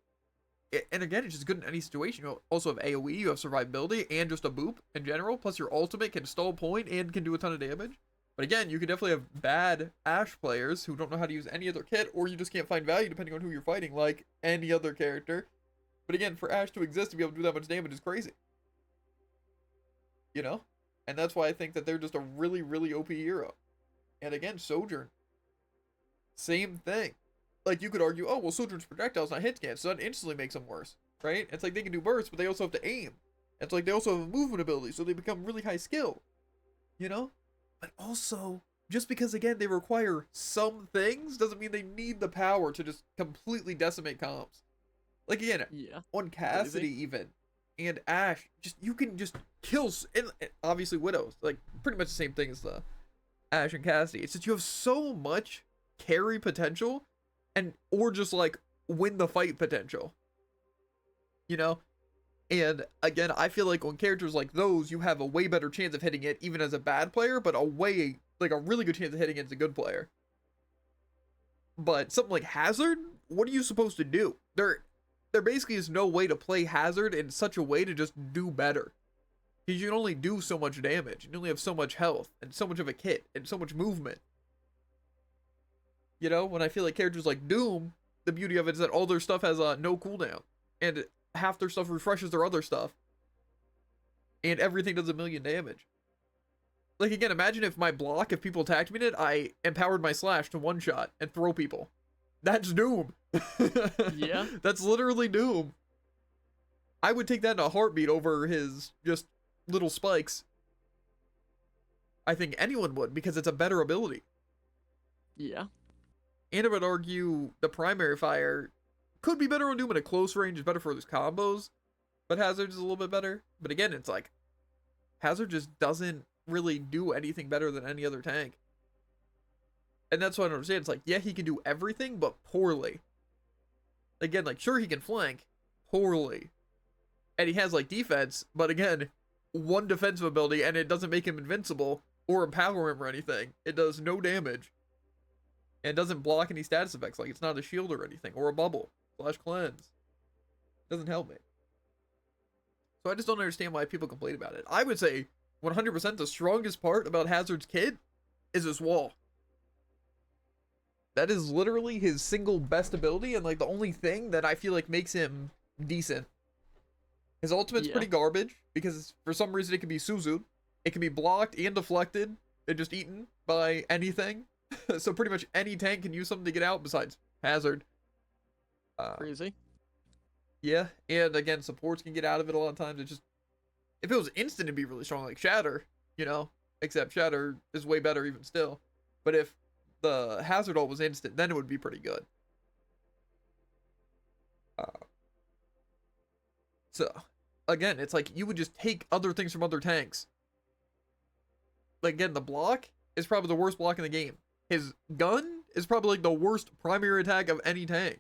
And again, it's just good in any situation. You also have AoE, you have survivability, and just a boop in general. Plus your ultimate can stall point and can do a ton of damage. But again, you could definitely have bad Ashe players who don't know how to use any other kit, or you just can't find value depending on who you're fighting, like any other character. But again, for Ashe to exist to be able to do that much damage is crazy. You know? And that's why I think that they're just a really, really OP hero. And again, Sojourn. Same thing. Like, you could argue, oh, well, Sojourn's projectile's not hit scan, so that instantly makes them worse, right? It's like they can do bursts, but they also have to aim. It's like they also have a movement ability, so they become really high skill, you know? But also, just because, again, they require some things doesn't mean they need the power to just completely decimate comps. Like, again, Yeah. on Cassidy even, and Ashe, just you can just kill, and obviously Widows, like, pretty much the same thing as the Ashe and Cassidy. It's just you have so much carry potential, and or just like win the fight potential, you know. And again, I feel like on characters like those, you have a way better chance of hitting it even as a bad player, but a really good chance of hitting it as a good player. But something like Hazard, what are you supposed to do? There basically is no way to play Hazard in such a way to just do better, because you can only do so much damage, you only have so much health and so much of a kit and so much movement. You know, when I feel like characters like Doom, the beauty of it is that all their stuff has no cooldown, and half their stuff refreshes their other stuff, and everything does 1,000,000 damage. Like, again, imagine if my block, if people attacked me in it, I empowered my slash to one-shot and throw people. That's Doom. Yeah. That's literally Doom. I would take that in a heartbeat over his just little spikes. I think anyone would, because it's a better ability. Yeah. And I would argue the primary fire could be better on Doom at a close range, is better for his combos, but Hazard is a little bit better. But again, it's like, Hazard just doesn't really do anything better than any other tank. And that's what I don't understand. It's like, yeah, he can do everything, but poorly. Again, like, sure, he can flank, poorly. And he has, like, defense, but again, one defensive ability, and it doesn't make him invincible or empower him or anything. It does no damage. And doesn't block any status effects, like it's not a shield or anything, or a bubble, / cleanse. Doesn't help me. So I just don't understand why people complain about it. I would say 100% the strongest part about Hazard's kit is his wall. That is literally his single best ability, and like the only thing that I feel like makes him decent. His ultimate's pretty garbage, because for some reason it can be Suzu. It can be blocked and deflected and just eaten by anything. So pretty much any tank can use something to get out besides Hazard. Crazy. Yeah, and again, supports can get out of it a lot of times. It's just, if it was instant, it'd be really strong, like Shatter, you know? Except Shatter is way better even still. But if the Hazard ult was instant, then it would be pretty good. So, again, it's like you would just take other things from other tanks. Like, again, the block is probably the worst block in the game. His gun is probably like the worst primary attack of any tank.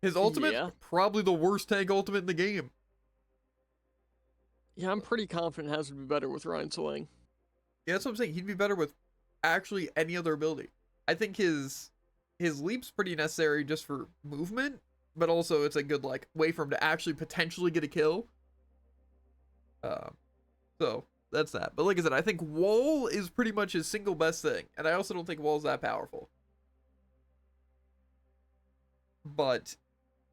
His ultimate, probably the worst tank ultimate in the game. Yeah, I'm pretty confident Hazard would be better with Ryan Sling. Yeah, that's what I'm saying. He'd be better with actually any other ability. I think his leap's pretty necessary just for movement, but also it's a good like way for him to actually potentially get a kill. So that's that. But like I said, I think wall is pretty much his single best thing, and I also don't think wall's that powerful. But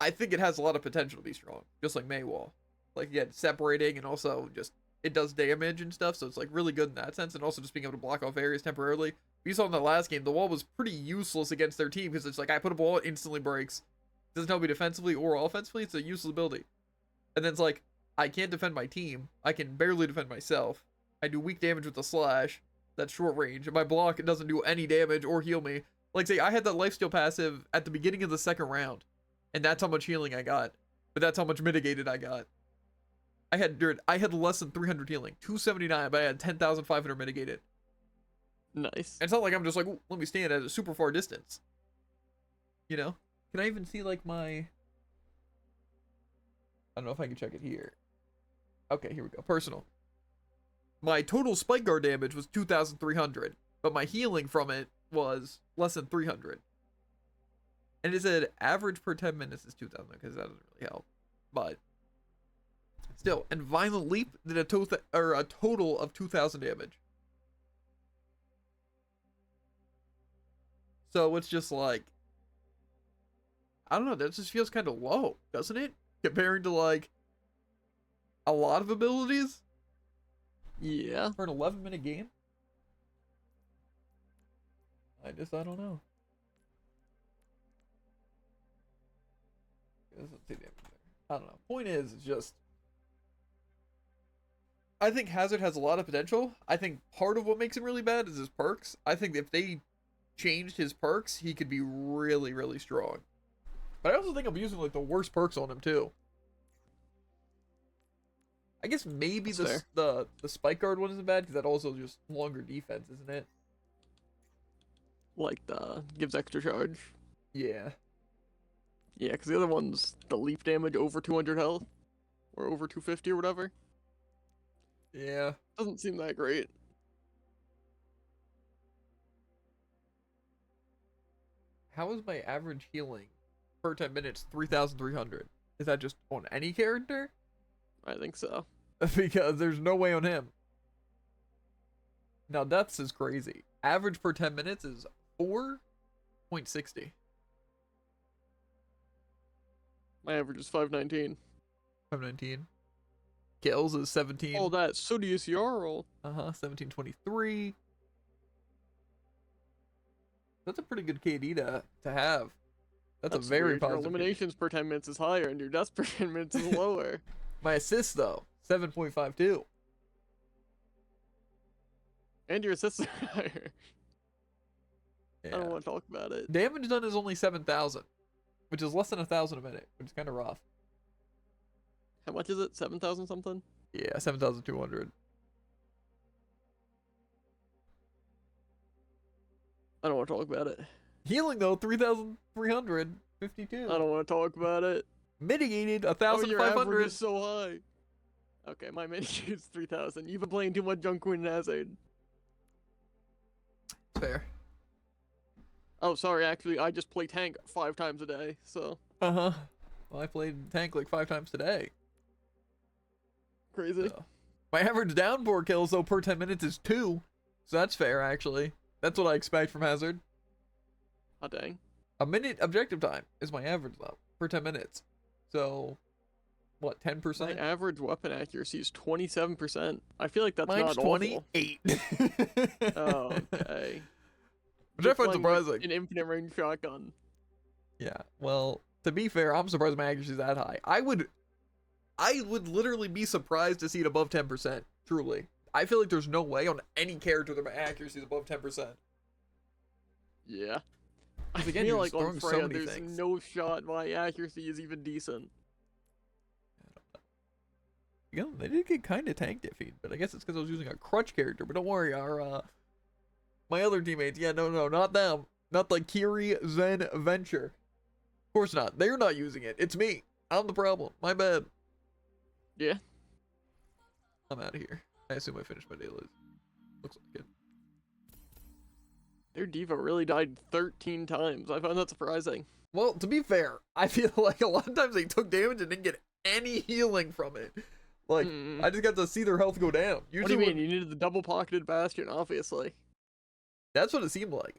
I think it has a lot of potential to be strong, just like Mei wall. Like, again, separating, and also just it does damage and stuff, so it's like really good in that sense, and also just being able to block off areas temporarily. We saw in the last game, the wall was pretty useless against their team, because it's like, I put a wall, it instantly breaks. It doesn't help me defensively or offensively, it's a useless ability. And then it's like, I can't defend my team, I can barely defend myself, I do weak damage with the slash, that's short range, and my block, it doesn't do any damage or heal me. Like, say, I had that lifesteal passive at the beginning of the second round, and that's how much healing I got, but that's how much mitigated I got. I had less than 300 healing, 279, but I had 10,500 mitigated. Nice. And it's not like I'm just like, let me stand at a super far distance. You know? Can I even see like my... I don't know if I can check it here. Okay, here we go. Personal. My total spike guard damage was 2,300, but my healing from it was less than 300. And it said average per 10 minutes is 2,000 because that doesn't really help. But still, and Violent Leap did a total of 2,000 damage. So it's just like, I don't know, that just feels kind of low, doesn't it? Comparing to like a lot of abilities Yeah. for an 11-minute game. I don't know. Let's see damage there. I don't know. Point is, it's just, I think Hazard has a lot of potential. I think part of what makes him really bad is his perks. I think if they changed his perks, he could be really, really strong. But I also think I'm using like the worst perks on him too. I guess maybe the spike guard one isn't bad because that also just longer defense, isn't it? Like gives extra charge. Yeah. Yeah, because the other one's the leap damage over 200 health. Or over 250 or whatever. Yeah. Doesn't seem that great. How is my average healing per 10 minutes 3,300? Is that just on any character? I think so. Because there's no way on him. Now deaths is crazy. Average per 10 minutes is 4.60. My average is 519. 519. Kills is 17. Oh, that Sodius Jarl. 1723. That's a pretty good KD to have. That's a very weird. positive. Your eliminations per 10 minutes is higher, and your deaths per 10 minutes is lower. My assists though, 7.52. And your assists are higher. Yeah. I don't want to talk about it. Damage done is only 7,000, which is less than 1,000 a minute, which is kind of rough. How much is it? 7,000 something? Yeah, 7,200. I don't want to talk about it. Healing though, 3,352. I don't want to talk about it. Mitigated, Oh, your average 1,500. is so high. Okay, my mitigate is 3,000. You've been playing too much Junk Queen and Hazard. Fair. Oh, sorry, actually, I just play tank 5 times a day, so... Well, I played tank like 5 times today. Crazy. So. My average downpour kills though per 10 minutes is 2. So that's fair, actually. That's what I expect from Hazard. Oh, dang. A minute objective time is my average though, per 10 minutes. So, what, 10%? My average weapon accuracy is 27%. I feel like that's Mine's not 28. Oh, okay. Which I find Playing with surprising. An infinite range shotgun. Yeah, well, to be fair, I'm surprised my accuracy is that high. I would literally be surprised to see it above 10%, truly. I feel like there's no way on any character that my accuracy is above 10%. Yeah. I Again, feel you're like just on throwing so Freya, many there's things. no shot my accuracy is even decent. You know, they did get kind of tank iffy, but I guess it's because I was using a crutch character. But don't worry, my other teammates, yeah, no, not them. Not the Kiri Zen Venture. Of course not. They're not using it. It's me. I'm the problem. My bad. Yeah. I'm out of here. I assume I finished my dailies. Looks like it. Their diva really died 13 times. I found that surprising. Well, to be fair, I feel like a lot of times they took damage and didn't get any healing from it. Like, I just got to see their health go down. What do you mean? You needed the double-pocketed Bastion, obviously. That's what it seemed like.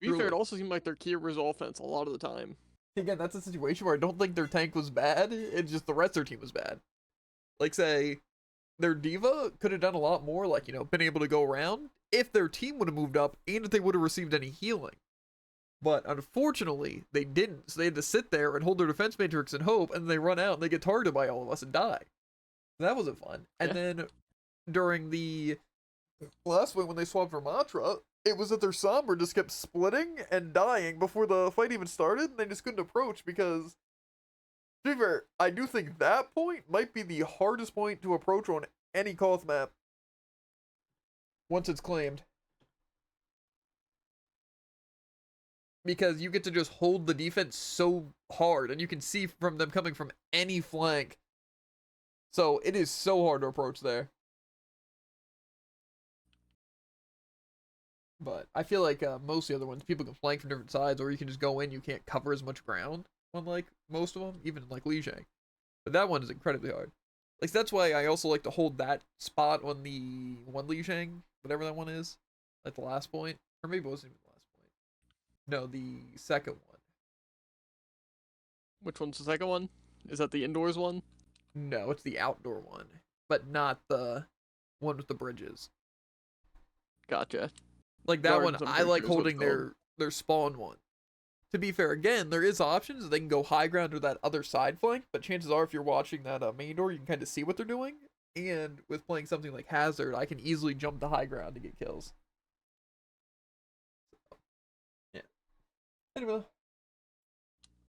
To be fair, it also seemed like their key was offense a lot of the time. Again, that's a situation where I don't think their tank was bad. It's just the rest of their team was bad. Like, say, their diva could have done a lot more, like, you know, been able to go around if their team would have moved up and if they would have received any healing. But unfortunately, they didn't. So they had to sit there and hold their defense matrix and hope, and they run out and they get targeted by all of us and die. So that wasn't fun. And then during the last win when they swapped for Matra, it was that their Somber just kept splitting and dying before the fight even started, and they just couldn't approach because, to be fair, I do think that point might be the hardest point to approach on any Koth map once it's claimed. Because you get to just hold the defense so hard, and you can see from them coming from any flank. So it is so hard to approach there. But I feel like most of the other ones, people can flank from different sides, or you can just go in. You can't cover as much ground on like most of them, even like Li Shang. But that one is incredibly hard. Like that's why I also like to hold that spot on the one Li Shang, whatever that one is, like the last point, or maybe it wasn't even the last point. No, the second one. Which one's the second one? Is that the indoors one? No, it's the outdoor one, but not the one with the bridges. Gotcha. Like that Gardens, one, I'm I pretty like sure is what holding it's called. their spawn one. To be fair, again, there is options. They can go high ground or that other side flank, but chances are, if you're watching that main door, you can kind of see what they're doing. And with playing something like Hazard, I can easily jump to high ground to get kills. So, yeah. Anyway,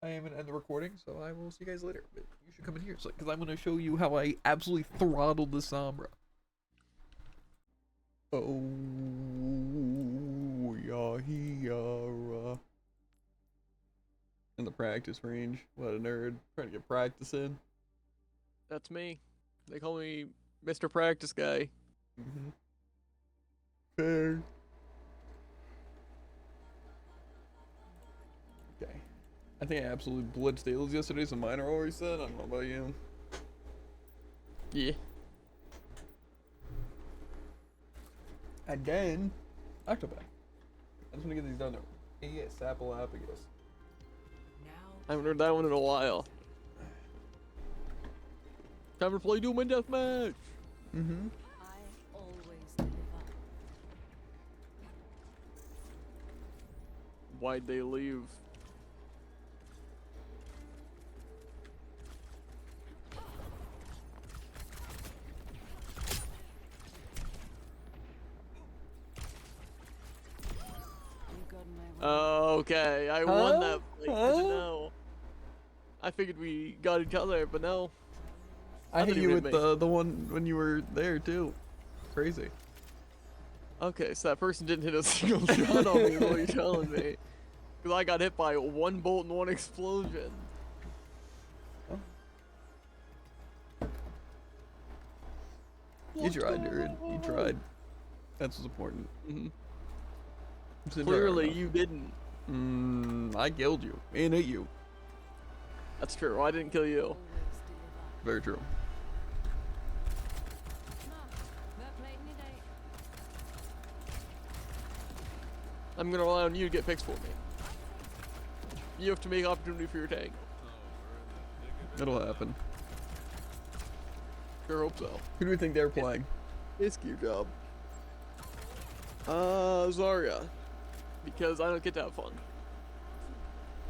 I am gonna end the recording, so I will see you guys later. But you should come in here, because I'm gonna show you how I absolutely throttled the Sombra. Oh, yeah, here. In the practice range. What a nerd. Trying to get practice in. That's me. They call me Mr. Practice Guy. Mm-hmm. Fair. Okay. I think I absolutely blitzed Dales yesterday, so mine are already set. I don't know about you. Yeah. And then, Octopath. I just want to get these done though. Yeah, Sapalapagus. I haven't heard that one in a while. Time to play Doom and Deathmatch! Mm-hmm. I always deliver. Why'd they leave? You got my word. Okay, I won that fight. I didn't know. I figured we got each other, but no. I hit Nothing you hit with me. the one when you were there too. Crazy. Okay, so that person didn't hit a single shot on me, is what you're telling me. Because I got hit by one bolt and one explosion. You tried, dude. You tried. That's what's important. Mm-hmm. Clearly, you didn't. I killed you and hit you. That's true. I didn't kill you. Always deliver. Very true. No, we're playing today. I'm gonna rely on you to get picks for me. You have to make opportunity for your tank. It'll happen. Sure hope so. Who do we think they're playing? It's your job. Zarya. Because I don't get to have fun.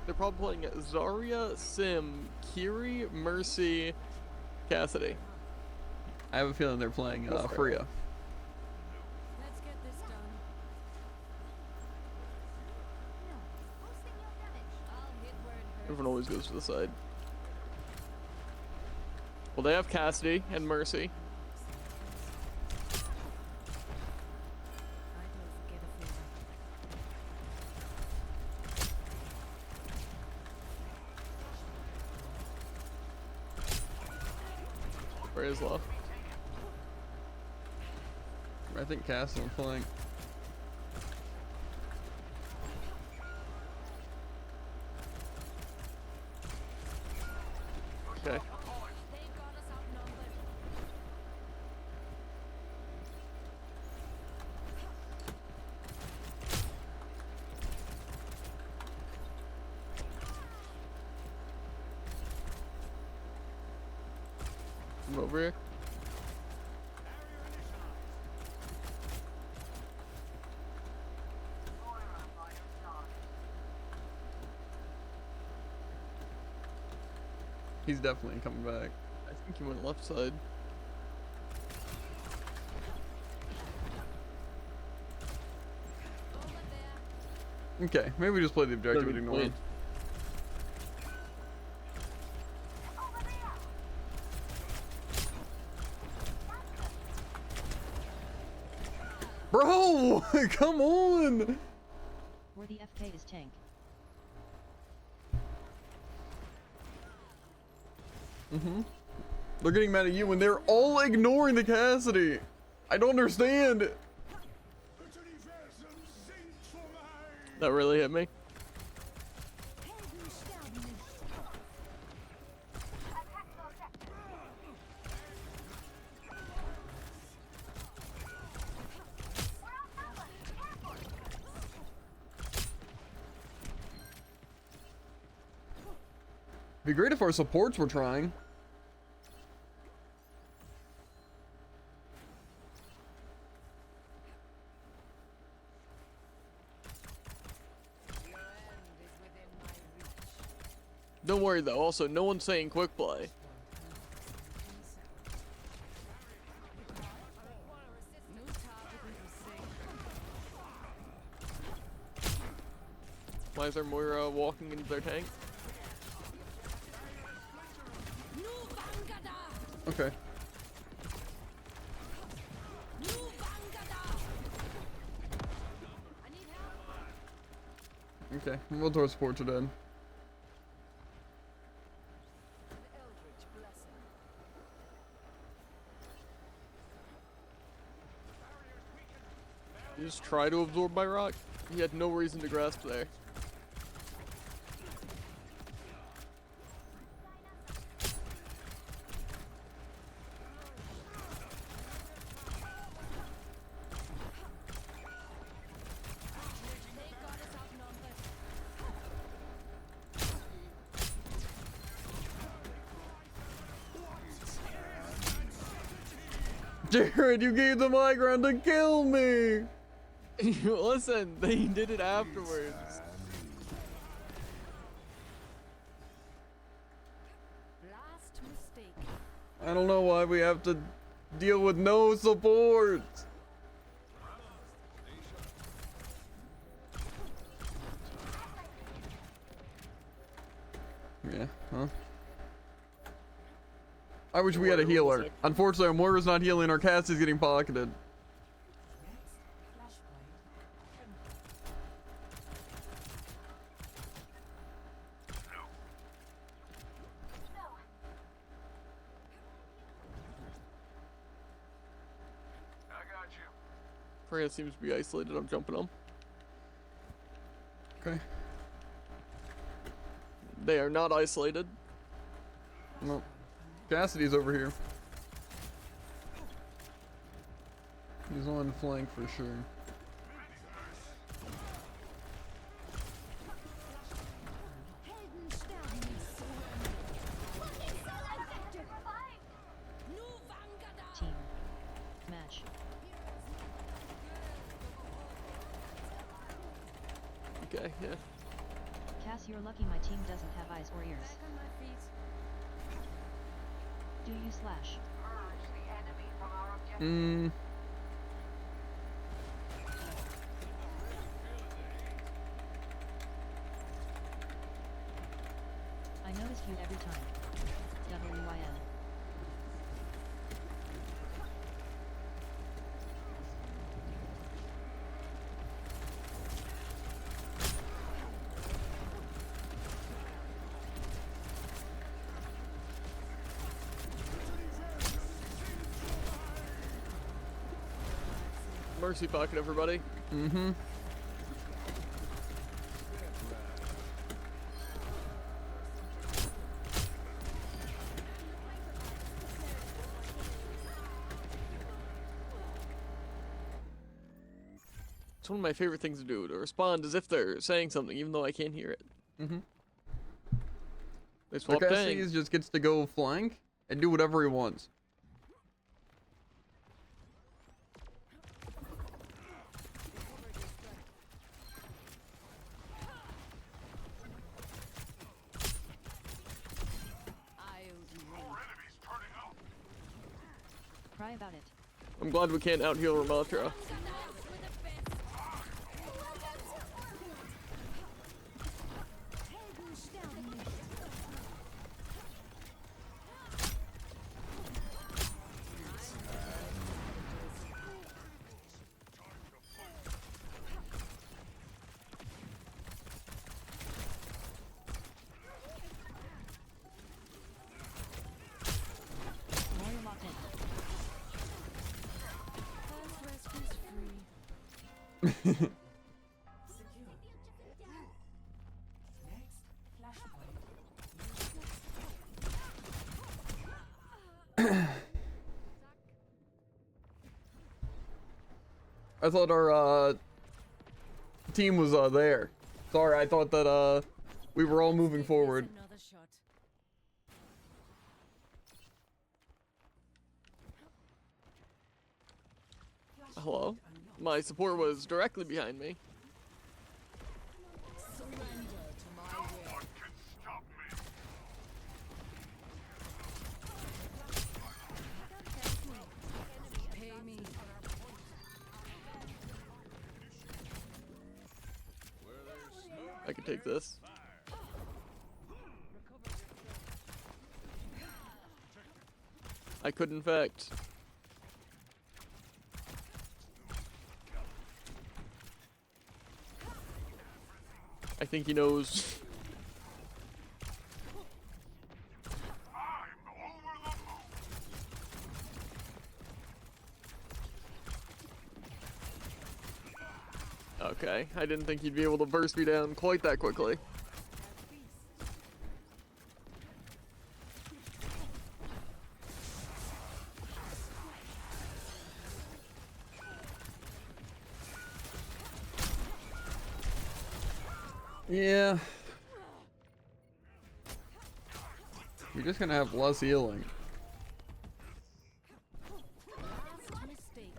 They're probably playing Zarya, Sim, Kiri, Mercy, Cassidy. I have a feeling they're playing Freya. Let's get this done. I'll hit where it hurts. Everyone always goes to the side. Well, they have Cassidy and Mercy. I don't forget a favor. Freya's low. I think Castle are playing. Okay. They got us outnumbered. I'm over here. He's definitely coming back. I think he went left side. Over there. Okay, maybe we just play the objective and ignore him. Bro, come on! Where the FK is tank. They're getting mad at you when they're all ignoring the Cassidy. I don't understand. That really hit me. Be great if our supports were trying. Don't worry though, also no one's saying quick play. Why is there Moira walking into their tank? Okay. Okay, both our supports are dead. You just try to absorb my rock? He had no reason to grasp there. Jared, you gave them high ground to kill me! Listen, they did it afterwards. Last mistake. I don't know why we have to deal with no support. Yeah, huh? I wish we had a healer. Unfortunately, our Moira's not healing, our cast is getting pocketed. Freya seems to be isolated, I'm jumping on. Okay. They are not isolated. No. Cassidy's over here. He's on flank for sure. Team. Match. Okay, yeah. Cass, you're lucky my team doesn't have eyes or ears. Back on my feet. Do you slash? Mm. I noticed you every time. WYN. Mercy pocket, everybody. Mm-hmm. It's one of my favorite things to do, to respond as if they're saying something, even though I can't hear it. Mm-hmm. They So swap Cassidy tanks. just gets to go flank and do whatever he wants. Cry about it. I'm glad we can't out-heal Ramatra. Warrior locked in. First rescue's free. I thought our team was there. Sorry, I thought that we were all moving forward. Another shot. Hello? My support was directly behind me. Surrender to my will. Pay me. I can take this. I could, in fact. I think he knows. Okay, I didn't think he'd be able to burst me down quite that quickly. Yeah. You're just gonna have less healing. Last mistake.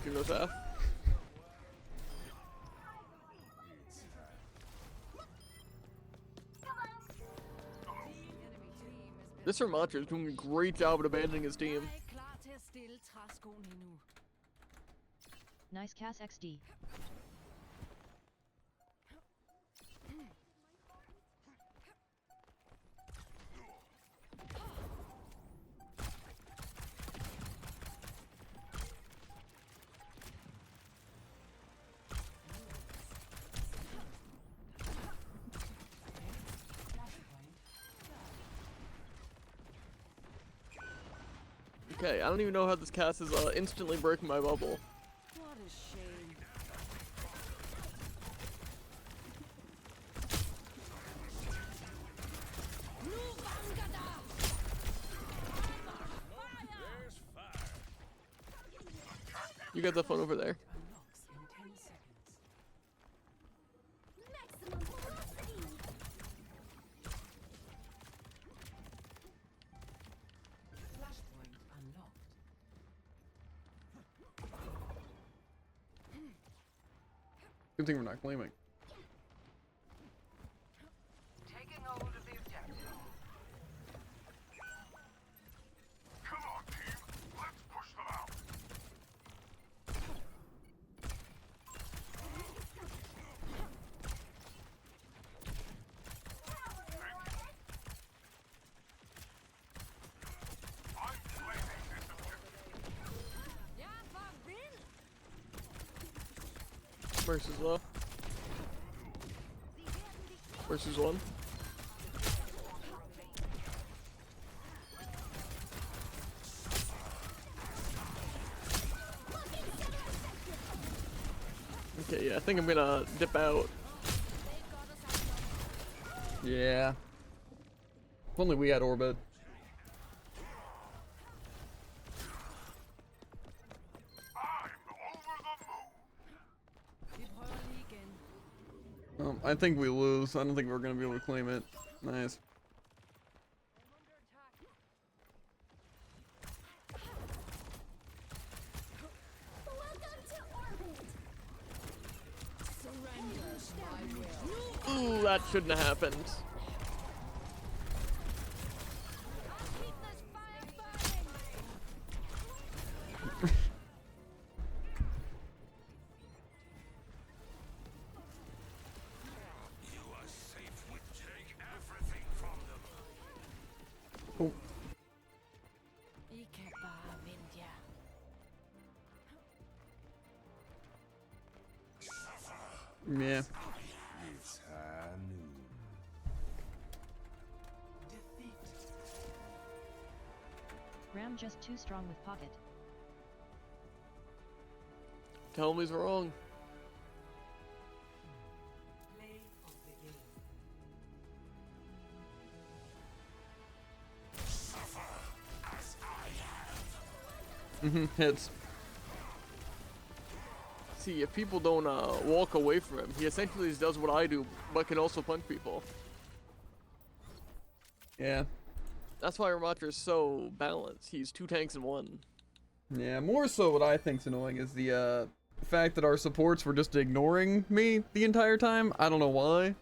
Give us half. This Ramattra is doing a great job at abandoning his team. Jeg er klar til at stille træskoene nu. Nice Cass XD. Okay, I don't even know how this cast is instantly breaking my bubble. What a shame. Nu Vangada! You got the phone over there. Unlocks in 10 seconds. Maximum velocity. Flashpoint unlocked. Good thing we're not claiming. Taking hold of the objective. Come on, team. Let's push them out. I'm claiming this objective. Jeg var vild! Versus low. Versus one. Okay, yeah, I think I'm gonna dip out. Yeah. If only we had orbit. I'm over the moon. Vi prøver lige igen. I think we lose. I don't think we're gonna be able to claim it. Nice. Welcome to orbit. Surrender to my will. Ooh, that shouldn't have happened. I'll keep this fire burning! You are safe. We take everything from them. Oh, I kan bare vente jer. yeah. It's high noon. Defeat. Ram just too strong with pocket. Tell him he's wrong. Play of the game. Hits. See, if people don't walk away from him, he essentially just does what I do, but can also punch people. Yeah. That's why Ramatra is so balanced. He's 2 tanks in 1. Yeah, more so what I think's annoying is the fact that our supports were just ignoring me the entire time. I don't know why.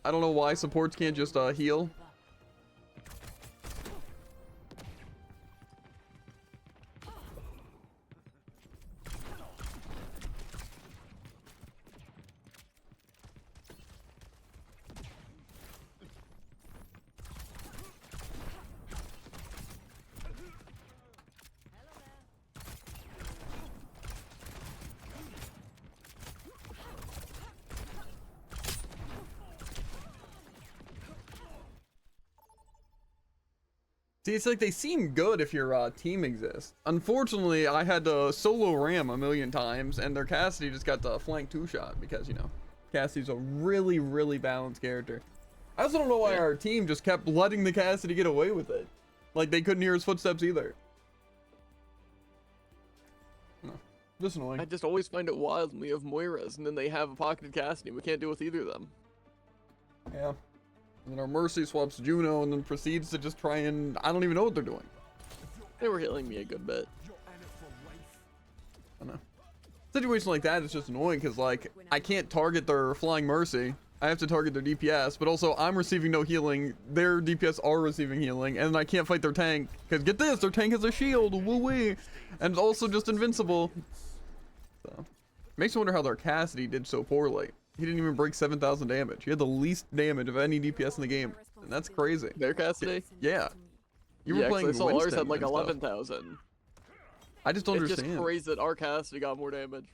I don't know why supports can't just heal. See, it's like they seem good if your team exists. Unfortunately, I had to solo ram a million times, and their Cassidy just got the flank 2-shot because, you know, Cassidy's a really, really balanced character. I also don't know why our team just kept letting the Cassidy get away with it. Like, they couldn't hear his footsteps either. No, just annoying. I just always find it wild when we have Moiras, and then they have a pocketed Cassidy. We can't deal with either of them. Yeah. And then our Mercy swaps Juno and then proceeds to just try and... I don't even know what they're doing. They were healing me a good bit. You're in it for life. I don't know. Situation like that is just annoying because, like, I can't target their Flying Mercy. I have to target their DPS, but also I'm receiving no healing. Their DPS are receiving healing, and I can't fight their tank. Because get this, their tank has a shield, woo-wee. And it's also just invincible. So, makes me wonder how their Cassidy did so poorly. He didn't even break 7,000 damage. He had the least damage of any DPS in the game. And that's crazy. Their Cassidy? Yeah. You were Yeah, 'cause playing I saw ours Winston had like and stuff. 11,000. I just don't It's understand. just crazy that our Cassidy got more damage.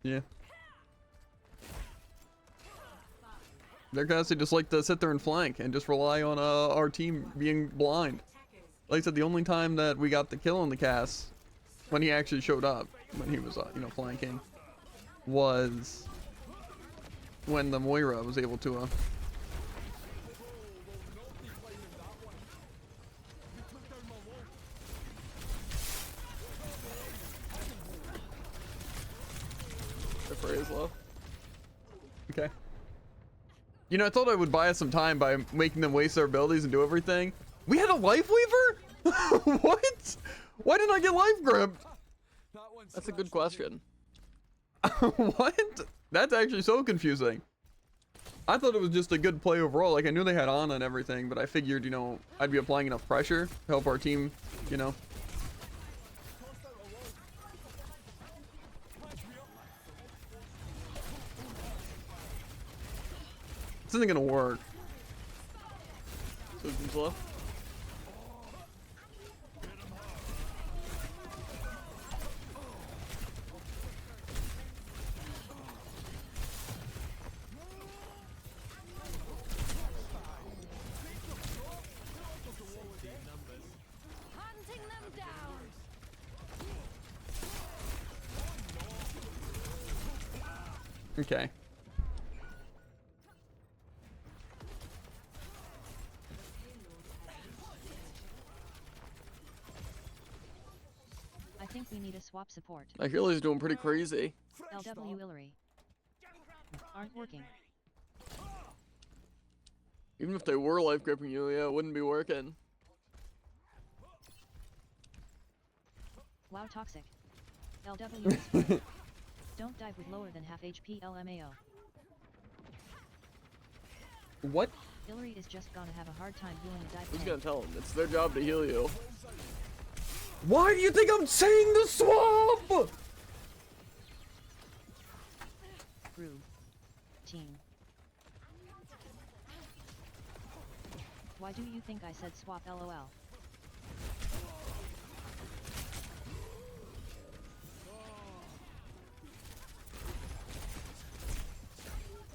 Yeah. Their guys, they just like to sit there and flank and just rely on our team being blind. Like I said, the only time that we got the kill on the Cass, when he actually showed up, when he was, you know, flanking, was when the Moira was able to, The phrase low. Okay. You know, I thought I would buy us some time by making them waste their abilities and do everything. We had a life weaver? What? Why didn't I get life gripped? That's a good question. What? That's actually so confusing. I thought it was just a good play overall. Like, I knew they had Ana and everything, but I figured, you know, I'd be applying enough pressure to help our team, you know. This isn't gonna work. Susan's low. Hunting them down. Okay. I think we need a swap support. I feel he's doing pretty crazy. LW Hillary. Aren't working. Even if they were life gripping you, yeah, it wouldn't be working. Wow, toxic. LW is fine. Don't dive with lower than half HP LMAO. What? Hillary is just gonna have a hard time doing a dive Who's tank. gonna tell him? It's their job to heal you. Why do you think I'm saying the swap? Rude. Team. Why do you think I said swap LOL?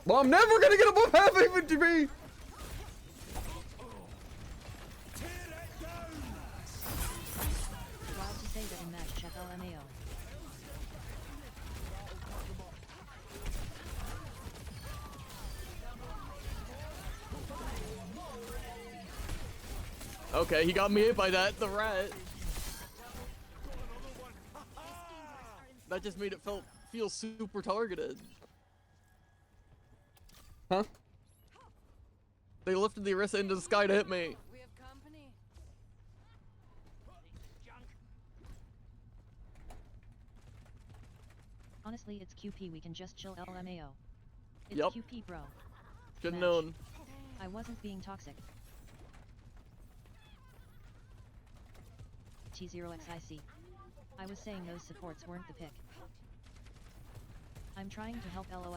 Well, I'm never gonna get above half AVGB. Wild to say that in match check LMAO. Okay, he got me hit by that, the rat. That just made it feel super targeted. Huh? They lifted the Orisa into the sky to hit me. We have company. Honestly, it's QP. We can just chill LMAO. It's Yup. QP, bro. Should've Match. known. I wasn't being toxic. T0XIC. I was saying those supports weren't the pick. I'm trying to help LOL.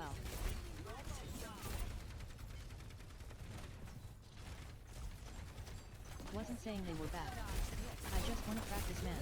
Wasn't saying they were bad. I just want to practice, man.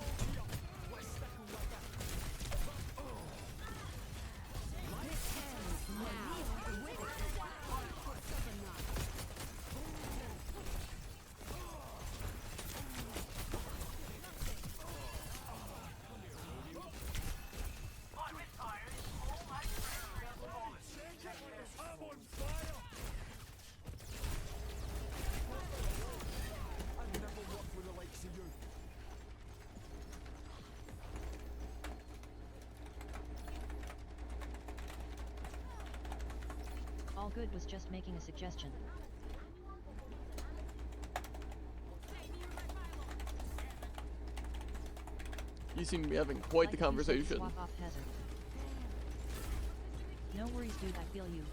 I'm on fire! I've never worked with the likes of you. All good was just making a suggestion. You seem to be having quite the Like you said, conversation. swap off hazard. No worries, dude. I feel you.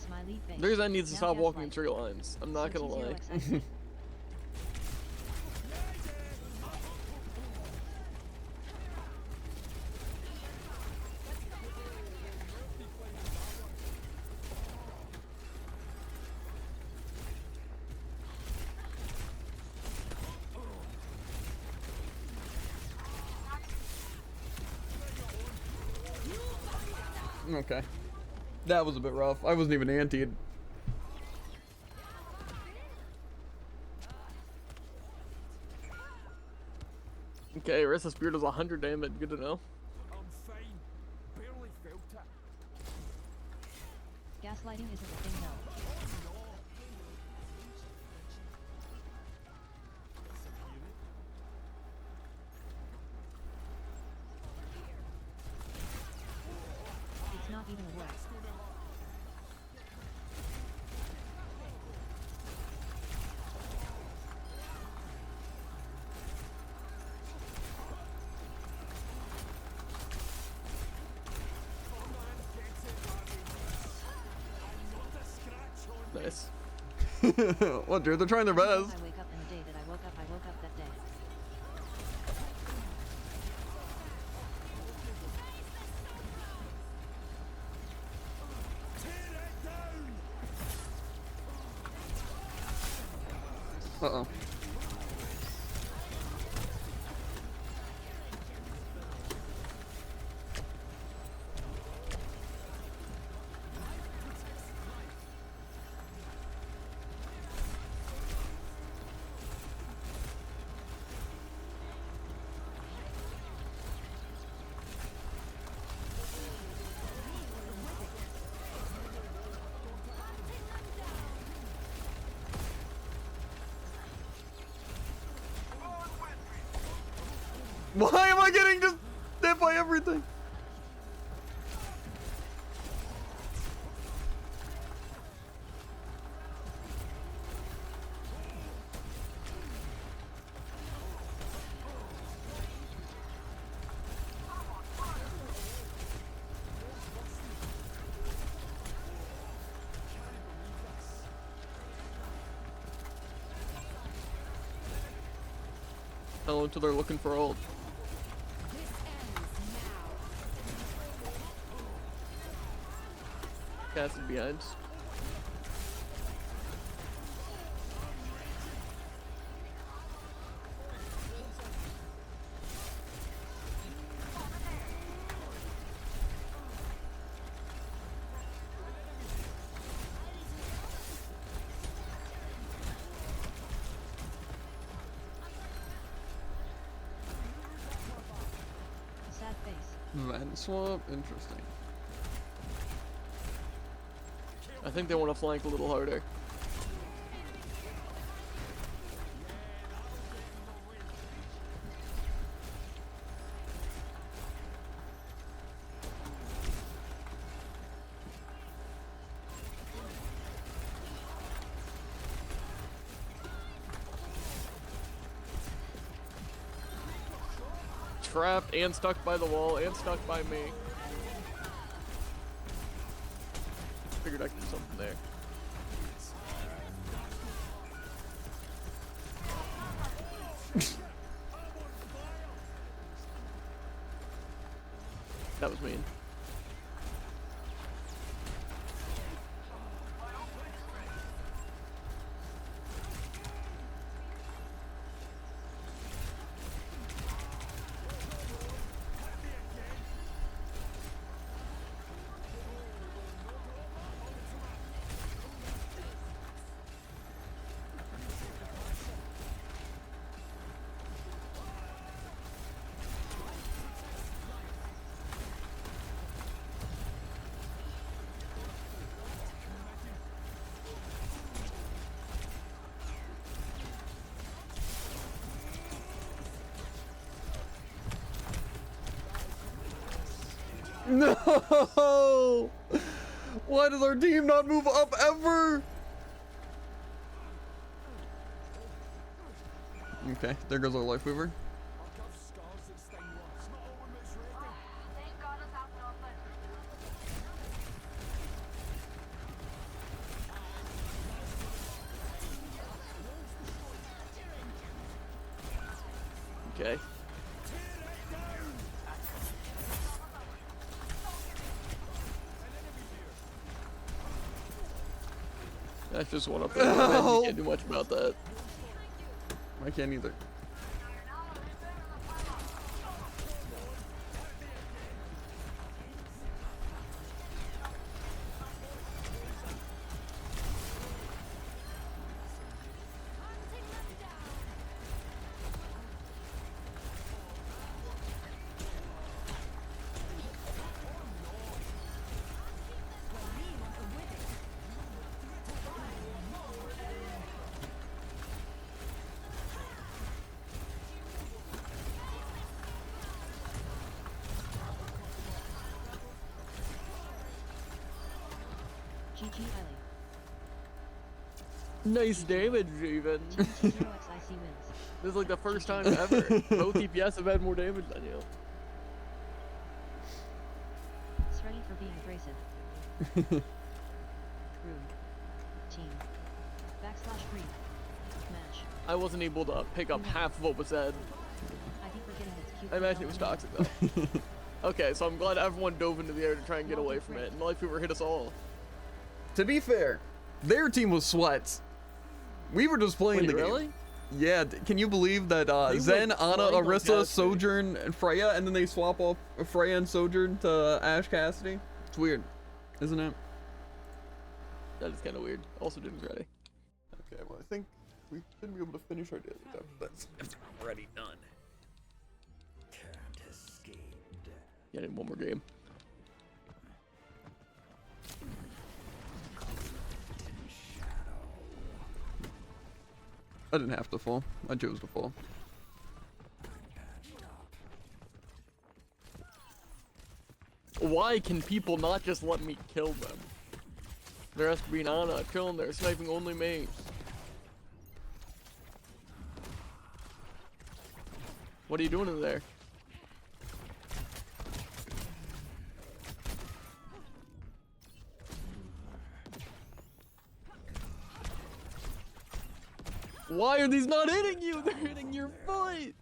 Smiley face. There's needs to Now stop walking in gaslight. straight lines. I'm not gonna lie. T0XIC. Okay. That was a bit rough. I wasn't even antied. Okay, Orisa Spear does 100 damage. Good to know. I'm fine. Barely felt it. Gaslighting isn't a thing, no. It's not even a word. Nice. What, dude? They're trying their best. I wake up in the day that I woke up that day. Uh-oh. Why am I getting just hit by everything? Oh, until they're looking for ult. Casted behind. Sad face. Vent swap? Interesting. I think they want to flank a little harder. trapped and stuck by the wall and stuck by me. Figured I could do something there. That was mean. No! Why does our team not move up ever? Okay, there goes our life weaver. Okay. That's just one up there. Ow. You can't do much about that. I can't either. GG Highly. Nice damage, even. Team T0XIC wins. This is like the first time ever. Both DPS have had more damage than you. It's ready for being abrasive. Rude. Team. /3. Match. I wasn't able to pick up half of what was said. I think we're getting its cute. I imagine it was toxic though. Okay, so I'm glad everyone dove into the air to try and get away from it, and Life Weaver hit us all. To be fair, their team was sweats. We were just playing Wait, the game. really? Yeah, can you believe that They Zen, went Ana, flying on Orisa, Cassidy. Sojourn, and Freya, and then they swap off Freya and Sojourn to Ash Cassidy? It's weird, isn't it? That is kind of weird. Also, Doom's ready. Okay, well, I think we should be able to finish our dailies after this. If they're already done. Yeah, I need one more game. I didn't have to fall. I chose to fall. Why can people not just let me kill them? There has to be an Ana killing there, sniping only me. What are you doing in there? Why are these not hitting you? They're hitting your foot.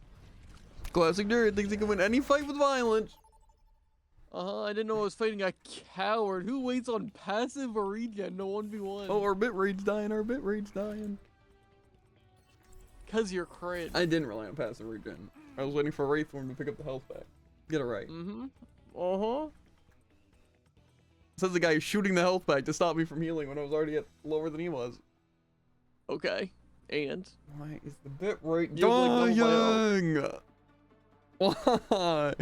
Classic nerd thinks he can win any fight with violence. I didn't know I was fighting a coward. Who waits on passive or regen? No 1v1. Oh, our bit rate's dying, our bit rate's dying. Cause you're cringe. I didn't rely on passive regen. I was waiting for Wraithworm to pick up the health back. Get it right. Says the guy who's shooting the health back to stop me from healing when I was already at lower than he was. Okay. And? Why is the bit rate You have, like, dying? Why?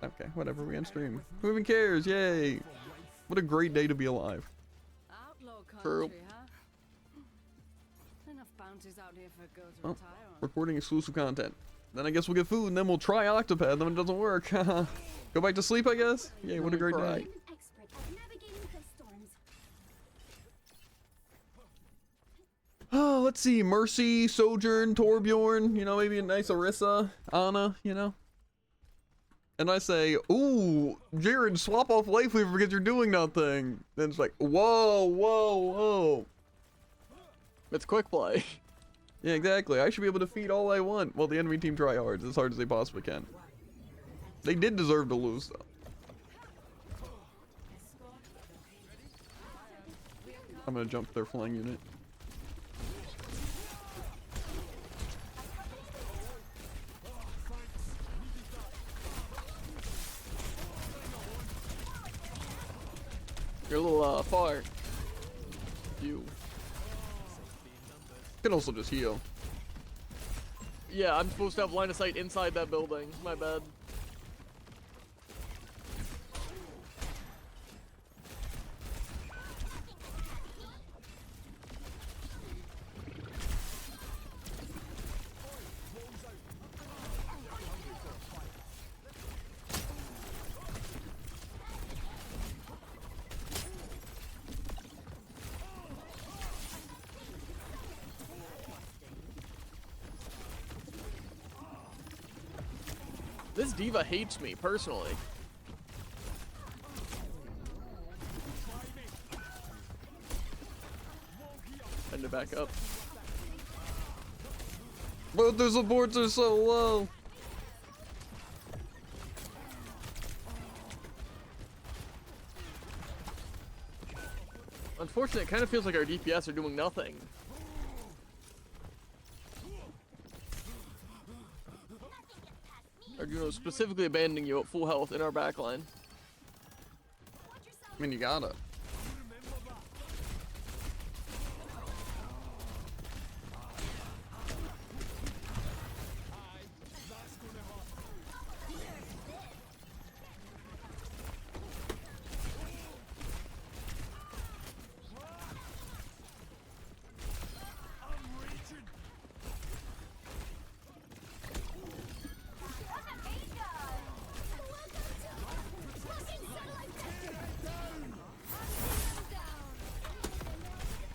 Okay, whatever, we on stream. Who even cares? Yay! What a great day to be alive. Outlaw country, True. huh? Enough bounties out here for a girl to Oh, retire on. recording exclusive content. Then I guess we'll get food and then we'll try Octopad, then it doesn't work. Go back to sleep, I guess? Yay, what a great Cry. day. Expert at navigating storms. Oh, let's see, Mercy, Sojourn, Torbjorn, you know, maybe a nice Orisa, Anna, you know. And I say, ooh, Jared, swap off Life Weaver because you're doing nothing. Then it's like, whoa, whoa, whoa. It's quick play. Yeah, exactly. I should be able to feed all I want while the enemy team try as hard as they possibly can. They did deserve to lose, though. I'm gonna jump their flying unit. You're a little far. You. Can also just heal. Yeah, I'm supposed to have line of sight inside that building. My bad. This diva hates me, personally. Time to back up. Both their supports are so low. Unfortunately, it kind of feels like our DPS are doing nothing. Arjuno specifically abandoning you at full health in our backline. I mean, you gotta.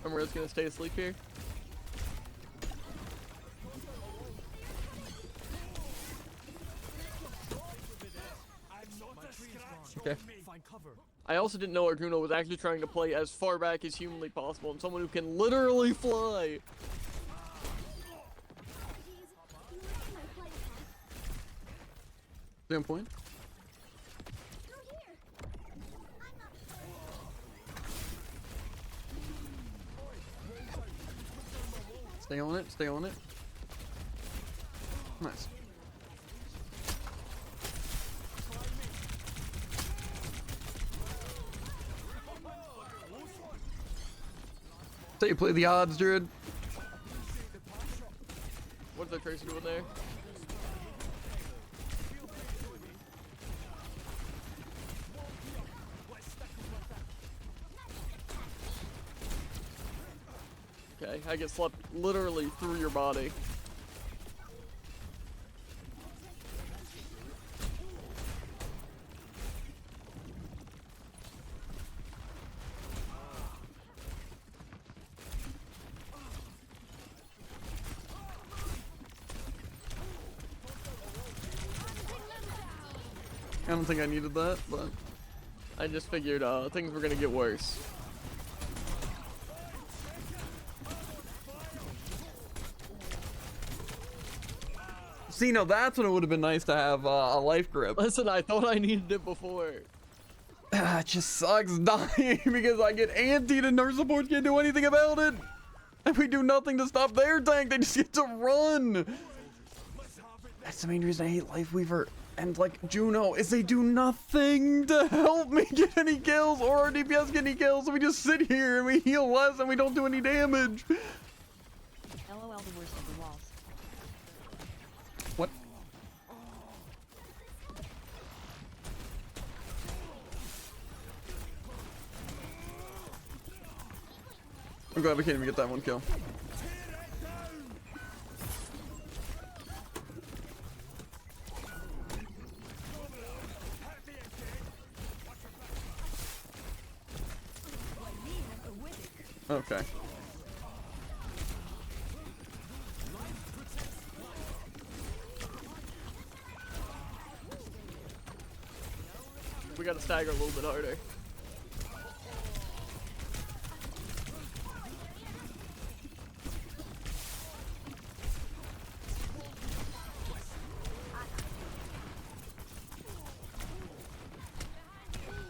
And we're just gonna stay asleep here. Okay. I also didn't know Arjuno was actually trying to play as far back as humanly possible and someone who can literally fly. Standpoint. Stay on it, stay on it. Nice. Say you play the odds, Jared. What's that Tracer doing there? Okay, I get slept literally through your body. I don't think I needed that, but I just figured things were gonna get worse. see, no, that's when it would have been nice to have a life grip. Listen, I thought I needed it before. It just sucks dying because I get antied and our supports can't do anything about it. And we do nothing to stop their tank, they just get to run. That's the main reason I hate Lifeweaver and like Juno, is they do nothing to help me get any kills or our DPS get any kills, so we just sit here and we heal less and we don't do any damage. LOL, the worst of the walls. What? I'm glad we can't even get that one kill. Okay. we gotta stagger a little bit harder.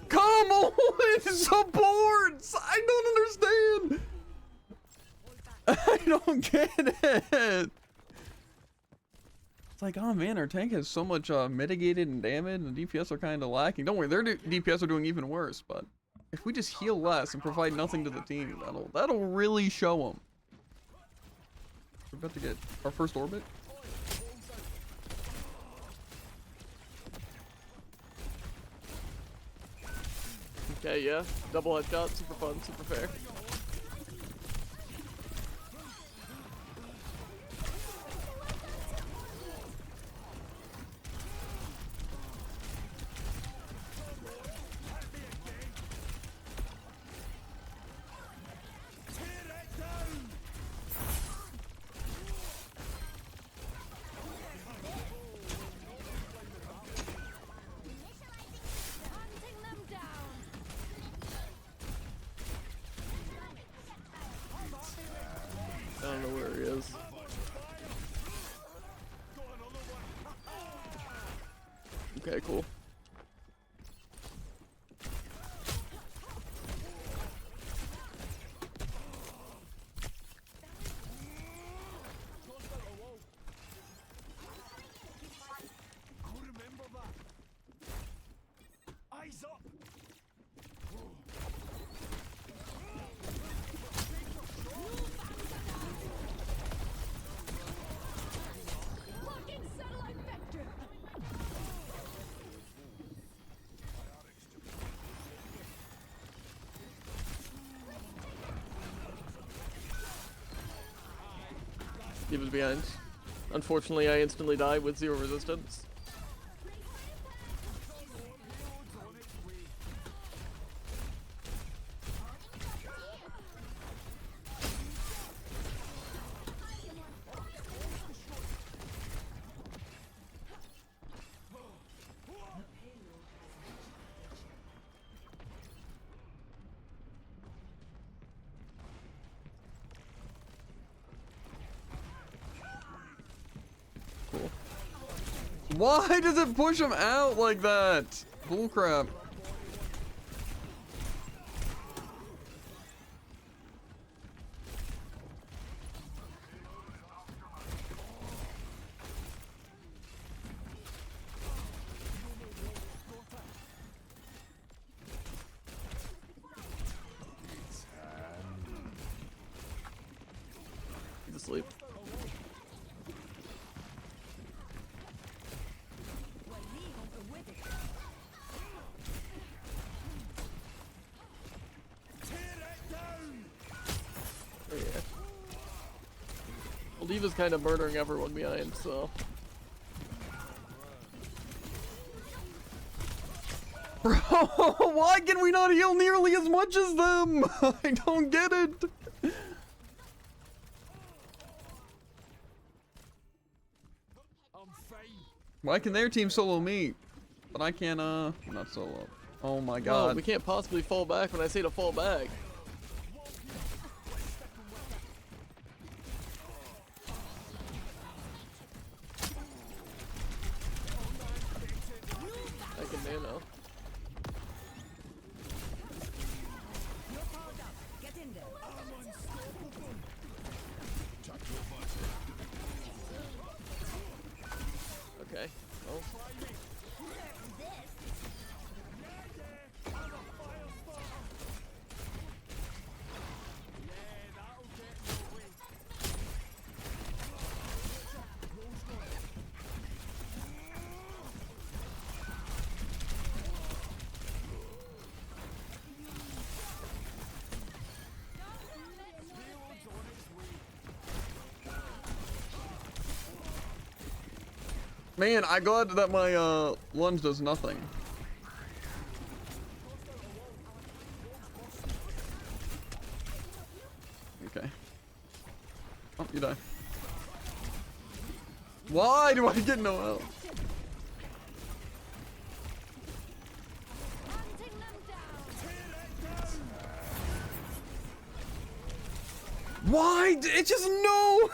Come on, supports! I don't understand. I don't get it. It's like, oh man, our tank has so much mitigated and damage, and the DPS are kind of lacking. Don't worry, their DPS are doing even worse. But if we just heal less and provide nothing to the team, that'll really show them. We're about to get our first orbit. Okay, yeah. Double headshot, super fun, super fair. I don't know where he is. Okay, cool. I'll remember that. Eyes up. Locking satellite vector. He was behind. Unfortunately, I instantly died with 0 resistance. Why does it push him out like that? Bullcrap. He's asleep. Oh, yeah. Well, Diva's kind of murdering everyone behind, so. Bro, why can we not heal nearly as much as them? I don't get it. I'm fine. Why can their team solo me? But I can't, not solo. Oh my No, god. we can't possibly fall back when I say to fall back. I can nano. Get in there. Okay. Well, Man, I glad that my lunge does nothing. Okay. Oh, you die. Why do I get no health? Why? It just no.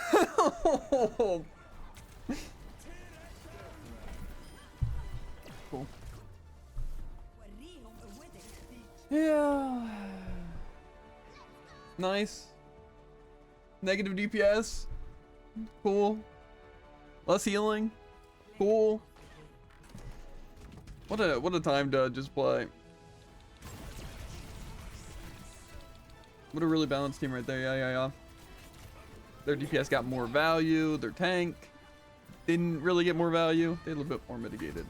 Cool. Yeah. Nice. Negative DPS. Cool. Less healing. Cool. What a time to just play. What a really balanced team right there. Yeah. Their DPS got more value. Their tank didn't really get more value. They had a little bit more mitigated.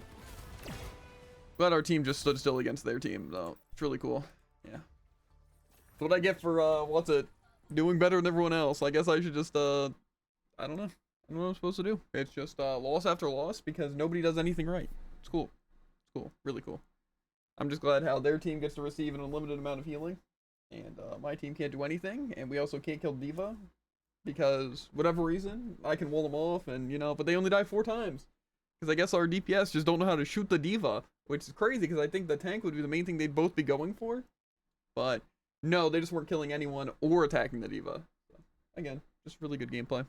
But our team just stood still against their team, though. It's really cool. Yeah. What I get for, what's it? Doing better than everyone else. I guess I should just, I don't know. I don't know what I'm supposed to do. It's just, loss after loss because nobody does anything right. It's cool. It's cool. Really cool. I'm just glad how their team gets to receive an unlimited amount of healing. And, my team can't do anything. And we also can't kill D.Va. Because, whatever reason, I can wall them off and, you know, but they only die 4 times. Because I guess our DPS just don't know how to shoot the D.Va. Which is crazy because I think the tank would be the main thing they'd both be going for. But, no, they just weren't killing anyone or attacking the D.Va. So, again, just really good gameplay.